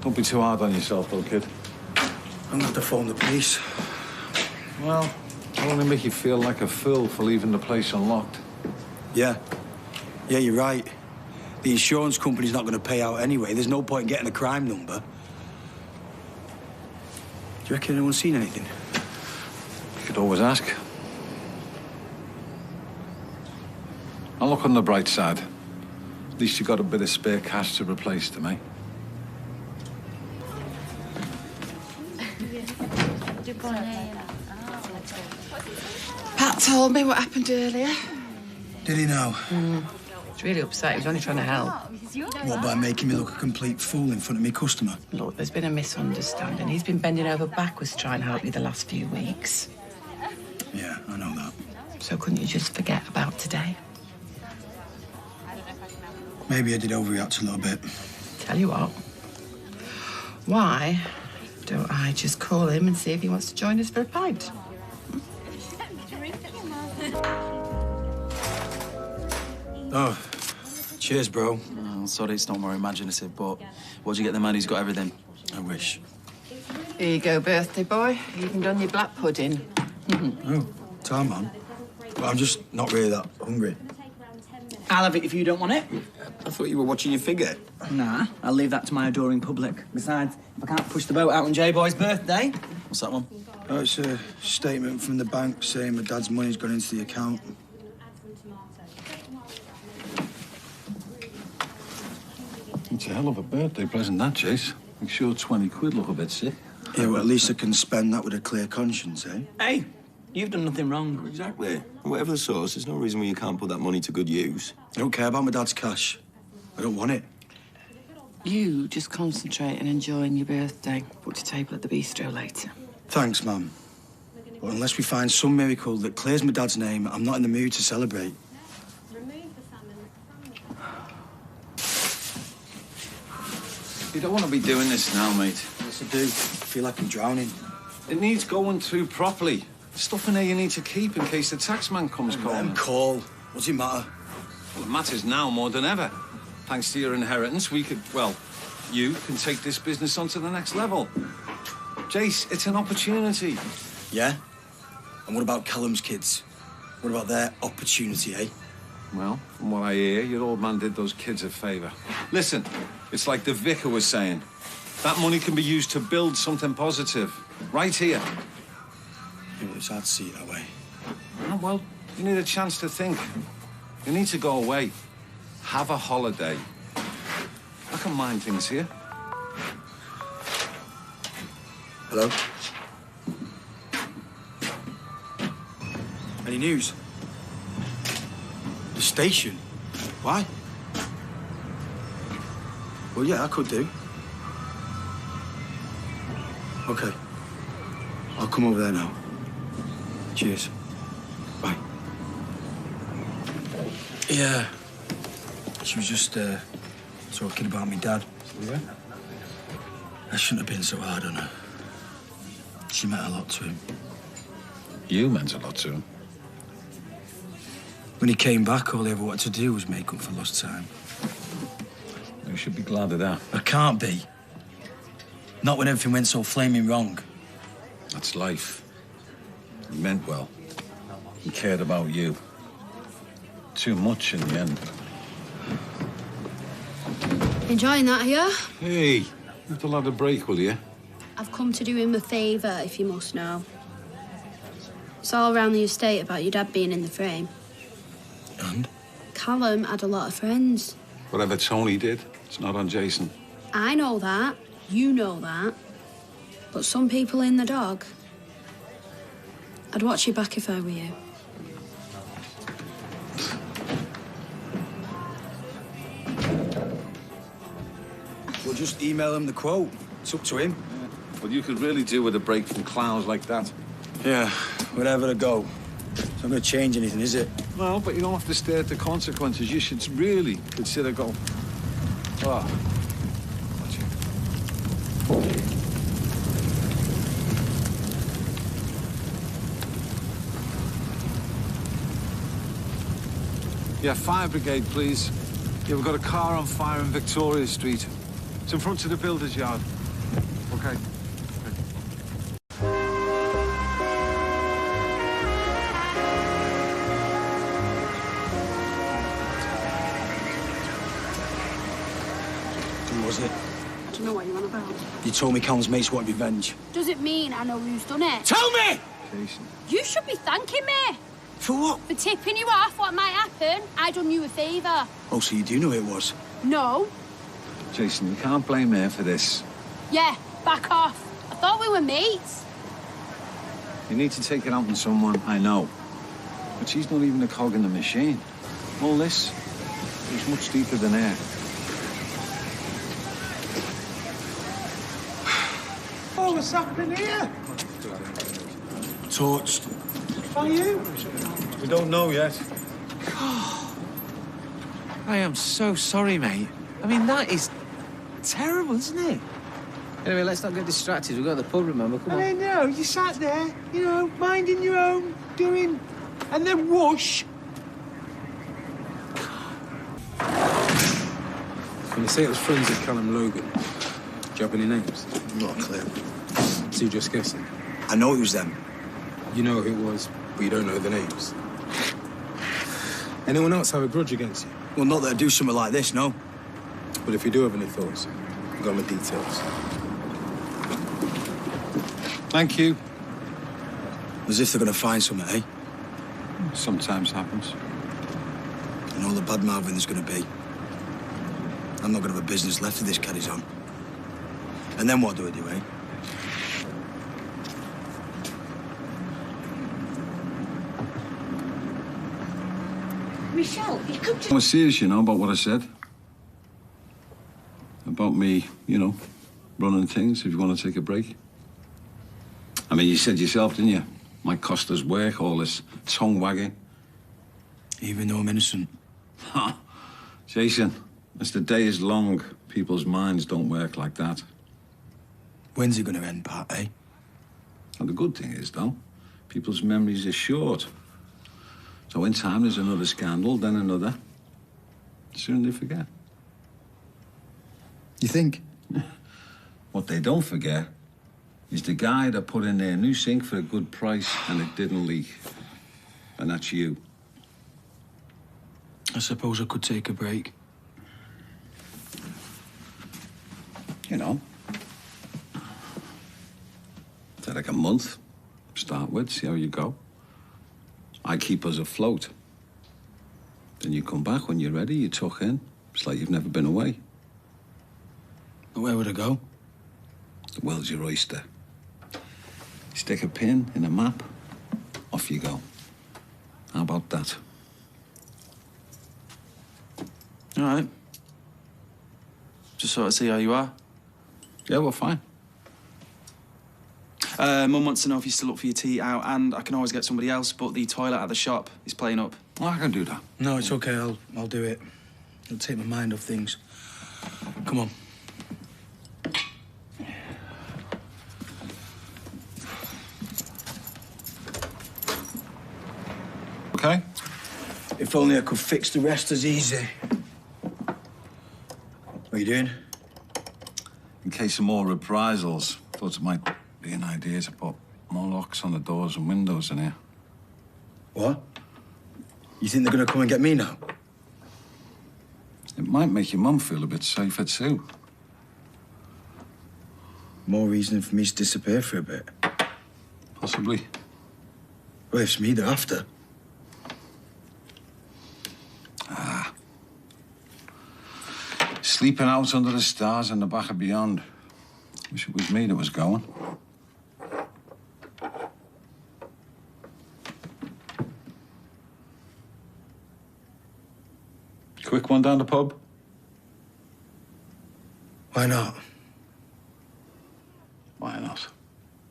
Don't be too hard on yourself, though, kid. I'm gonna have to phone the police. Well, I don't want to make you feel like a fool for leaving the place unlocked. Yeah. Yeah, you're right. The insurance company's not going to pay out anyway. There's no point in getting a crime number. Do you reckon anyone's seen anything? You could always ask. I'll look on the bright side. At least you got a bit of spare cash to replace them, eh? Pat told me what happened earlier. Did he know? He's really upset. He was only trying to help. What, by making me look a complete fool in front of me customer? Look, there's been a misunderstanding. He's been bending over backwards to try and help you the last few weeks. Yeah, I know that. So couldn't you just forget about today? Maybe I did overreact a little bit. Tell you what. Why don't I just call him and see if he wants to join us for a pint? Oh, cheers, bro. Oh, sorry, it's not more imaginative, but where'd you get the man who's got everything? I wish. Here you go, birthday boy. You even done your black pudding. Oh, time on. But I'm just not really that hungry. I'll have it if you don't want it. I thought you were watching your figure. Nah, I'll leave that to my adoring public. Besides, if I can't push the boat out on J-Boy's birthday... What's that one? Oh, it's a statement from the bank saying my dad's money's gone into the account. It's a hell of a birthday present, that, Chase. Makes sure 20 quid look a bit sick. Yeah, well, at least I can spend that with a clear conscience, eh? Hey, you've done nothing wrong. Exactly. Whatever the source, there's no reason why you can't put that money to good use. I don't care about my dad's cash. I don't want it. You just concentrate and enjoying your birthday. Put your table at the bistro later. Thanks, Mum. But unless we find some miracle that clears my dad's name, I'm not in the mood to celebrate. You don't want to be doing this now, mate. Yes, I do. I feel like I'm drowning. It needs going through properly. There's stuff in there you need to keep in case the taxman comes calling. Call. What's it matter? Well, it matters now more than ever. Thanks to your inheritance, we could, well, you can take this business on to the next level. Jace, it's an opportunity. Yeah? And what about Callum's kids? What about their opportunity, eh? Well, from what I hear, your old man did those kids a favour. Listen, it's like the vicar was saying. That money can be used to build something positive. Right here. Yeah, it's hard to see it that way. Oh, well, you need a chance to think. You need to go away. Have a holiday. I can mind things here. Hello? Any news? The station? Why? Well, yeah, I could do. Okay. I'll come over there now. Cheers. Bye. Yeah. She was just, talking about me dad. Yeah? I shouldn't have been so hard on her. She meant a lot to him. You meant a lot to him. When he came back, all he ever wanted to do was make up for lost time. You should be glad of that. I can't be. Not when everything went so flaming wrong. That's life. He meant well. He cared about you. Too much in the end. Enjoying that here? Hey, let the lad a break, will you? I've come to do him a favour, if you must know. It's all around the estate about your dad being in the frame. And? Callum had a lot of friends. Whatever Tony did, it's not on Jason. I know that. You know that. But some people in the dog. I'd watch your back if I were you. We'll just email him the quote. It's up to him. Yeah. Well, you could really do with a break from clowns like that. Yeah, wherever to go. It's not going to change anything, is it? No, but you don't have to stare at the consequences. You should really consider going. Oh. Yeah, fire brigade, please. Yeah, we've got a car on fire in Victoria Street. It's in front of the builder's yard. Okay. Who was it? I don't know what you're on about. You told me Callan's mates want revenge. Does it mean I know who's done it? Tell me! Jason. You should be thanking me. For what? For tipping you off what might happen. I done you a favour. Oh, so you do know who it was? No. Jason, you can't blame her for this. Yeah, back off. I thought we were mates. You need to take it out on someone, I know. But she's not even a cog in the machine. All this is much deeper than air. Oh, what's happening here? Torched. By you? We don't know yet. I am so sorry, mate. I mean, that is terrible, isn't it? Anyway, let's not get distracted. We've got the pub, remember? Come on. I know, you sat there, you know, minding your own, doing... And then whoosh! When you say it was friends of Callum Logan, do you have any names? Not a clue. So you're just guessing? I know it was them. You know who it was, but you don't know the names. Anyone else have a grudge against you? Well, not that I'd do something like this, no. But if you do have any thoughts, go on the details. Thank you. As if they're going to find something, eh? Sometimes happens. And all the bad mouthing there's going to be. I'm not going to have a business left if this carries on. And then what do I do, eh? Michelle, you could I was serious, you know, about what I said. About me, you know, running things if you want to take a break. I mean, you said yourself, didn't you? Might cost us work, all this tongue wagging. Even though I'm innocent. Ha! Jason, as the day is long, people's minds don't work like that. When's it going to end, Pat, eh? And the good thing is, though, people's memories are short. So in time, there's another scandal, then another. Soon they forget. You think? What they don't forget is the guy that put in their new sink for a good price and it didn't leak. And that's you. I suppose I could take a break. You know. Say like a month. Start with, see how you go. I keep us afloat. Then you come back when you're ready, you tuck in. It's like you've never been away. But where would I go? The world's your oyster. Stick a pin in a map, off you go. How about that? All right. Just sort of see how you are. Yeah, we're fine. Mum wants to know if you're still up for your tea out, and I can always get somebody else, but the toilet at the shop is playing up. Oh, I can do that. No, it's okay. I'll do it. It'll take my mind off things. Come on. Okay? If only I could fix the rest as easy. What are you doing? In case of more reprisals, thought it might be an idea to put more locks on the doors and windows in here. What? You think they're going to come and get me now? It might make your mum feel a bit safer too. More reason for me to disappear for a bit. Possibly. Well, if it's me they're after. Sleeping out under the stars in the back of beyond. Wish it was me that was going. Quick one down the pub? Why not? Why not?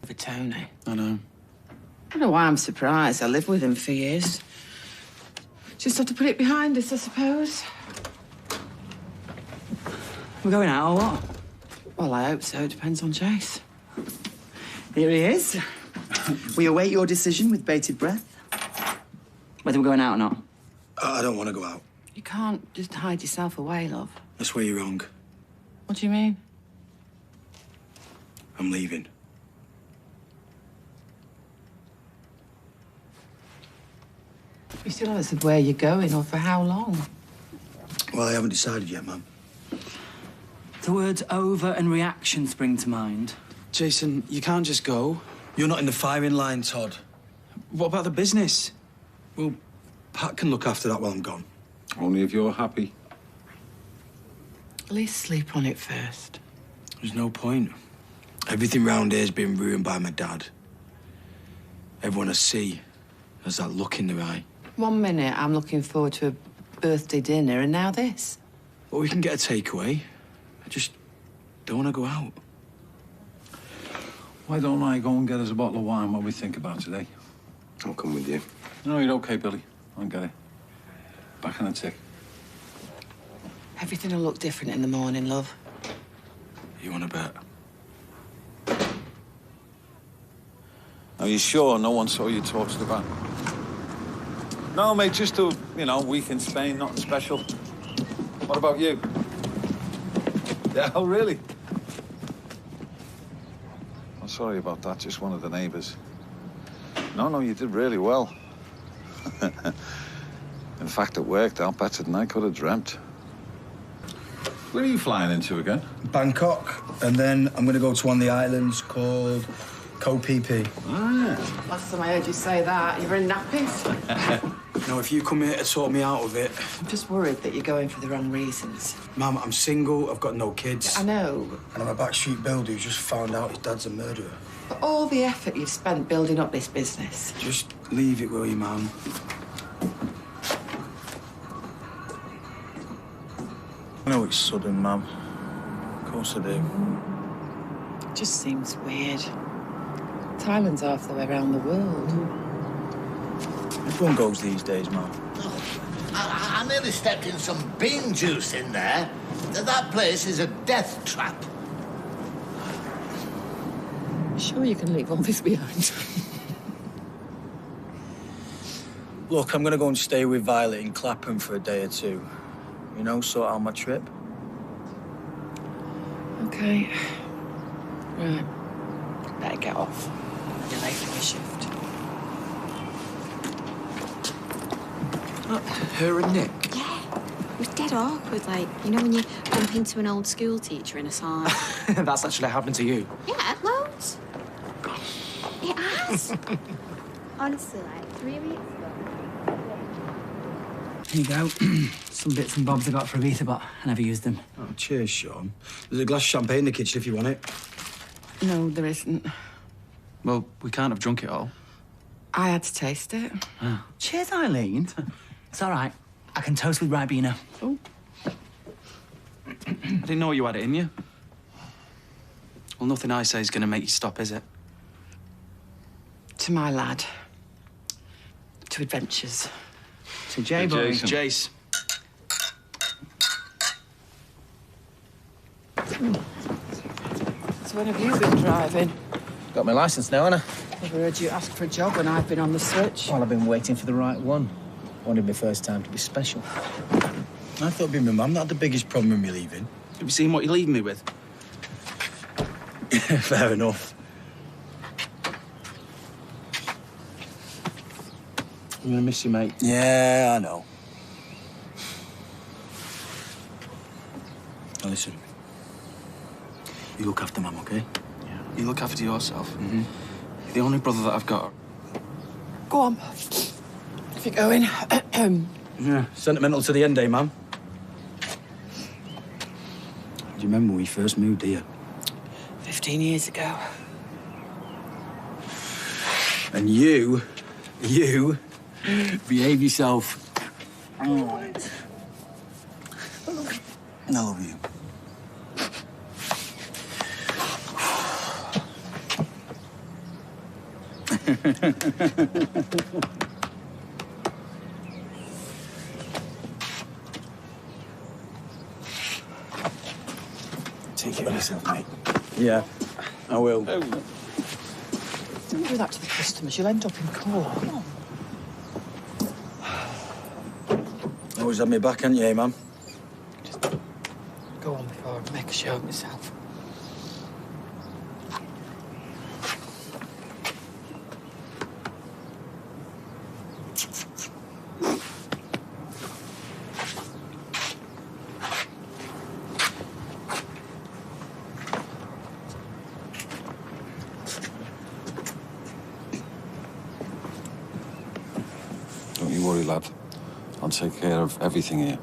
For Tony. I know. I don't know why I'm surprised. I lived with him for years. Just have to put it behind us, I suppose. We're going out or what? Well, I hope so. It depends on Chase. Here he is. We await your decision with bated breath. Whether we're going out or not. I don't want to go out. You can't just hide yourself away, love. That's where you're wrong. What do you mean? I'm leaving. You still haven't said where you're going or for how long. Well, I haven't decided yet, Mum. The words over and reaction spring to mind. Jason, you can't just go. You're not in the firing line, Todd. What about the business? Well, Pat can look after that while I'm gone. Only if you're happy. At least sleep on it first. There's no point. Everything round here's been ruined by my dad. Everyone I see has that look in their eye. 1 minute I'm looking forward to a birthday dinner, and now this. But we can get a takeaway. I just don't want to go out. Why don't I go and get us a bottle of wine while we think about today? I'll come with you. No, you're okay, Billy. I'll get it. Back in a tick. Everything will look different in the morning, love. You want to bet? Are you sure no one saw you talk to the van? No, mate, just a, week in Spain, nothing special. What about you? Yeah, oh, really? I'm sorry about that, just one of the neighbours. No, you did really well. In fact, it worked out better than I could have dreamt. Where are you flying into again? Bangkok, and then I'm going to go to one of the islands called Koh Phi Phi. Ah. Last time I heard you say that, you were in nappies. Now, if you come here to sort me out of it... I'm just worried that you're going for the wrong reasons. Mum, I'm single, I've got no kids. I know. And I'm a backstreet builder who's just found out his dad's a murderer. But all the effort you've spent building up this business. Just leave it, will you, Mum? I know it's sudden, Mum. Of course I do. It just seems weird. Thailand's half the way around the world. Everyone goes these days, Mum. I nearly stepped in some bean juice in there. That place is a death trap. Sure you can leave all this behind? Look, I'm going to go and stay with Violet in Clapham for a day or two. Sort out my trip. Okay. Right. Better get off. You're late for your shift. Her and Nick? Yeah. It was dead awkward, like, when you bump into an old school teacher in a sign. That's actually happened to you. Yeah, loads. It has. Honestly, like, 3 weeks ago. Here you go. Some bits and bobs I got for Ibiza, but I never used them. Oh, cheers, Sean. There's a glass of champagne in the kitchen if you want it. No, there isn't. Well, we can't have drunk it all. I had to taste it. Oh. Cheers, Eileen. It's all right. I can toast with Ribena. Oh. I didn't know you had it in you. Well, nothing I say is going to make you stop, is it? To my lad. To adventures. To J-Boy. Jason. Jace. So when have you been driving? Got my licence now, haven't I've heard you ask for a job when I've been on the switch. I? Well, I've been waiting for the right one. Wanted my first time to be special. I thought being my mum, that had the biggest problem with me leaving. Have you seen what you're leaving me with? Fair enough. I'm going to miss you, mate. Yeah, I know. Now, listen. You look after Mum, OK? Yeah. You look after yourself. Mm-hmm. You're the only brother that I've got. Go on. If you're going. Yeah, sentimental to the end, eh, Mum? you remember when we first moved here? 15 years ago. And you behave yourself. I love you. Take care of yourself, mate. Yeah, I will. Don't do that to the customers. You'll end up in court. Come on. Always had me back, haven't you, man? Go on before I make a show of myself. Don't you worry, lad. I'll take care of everything here.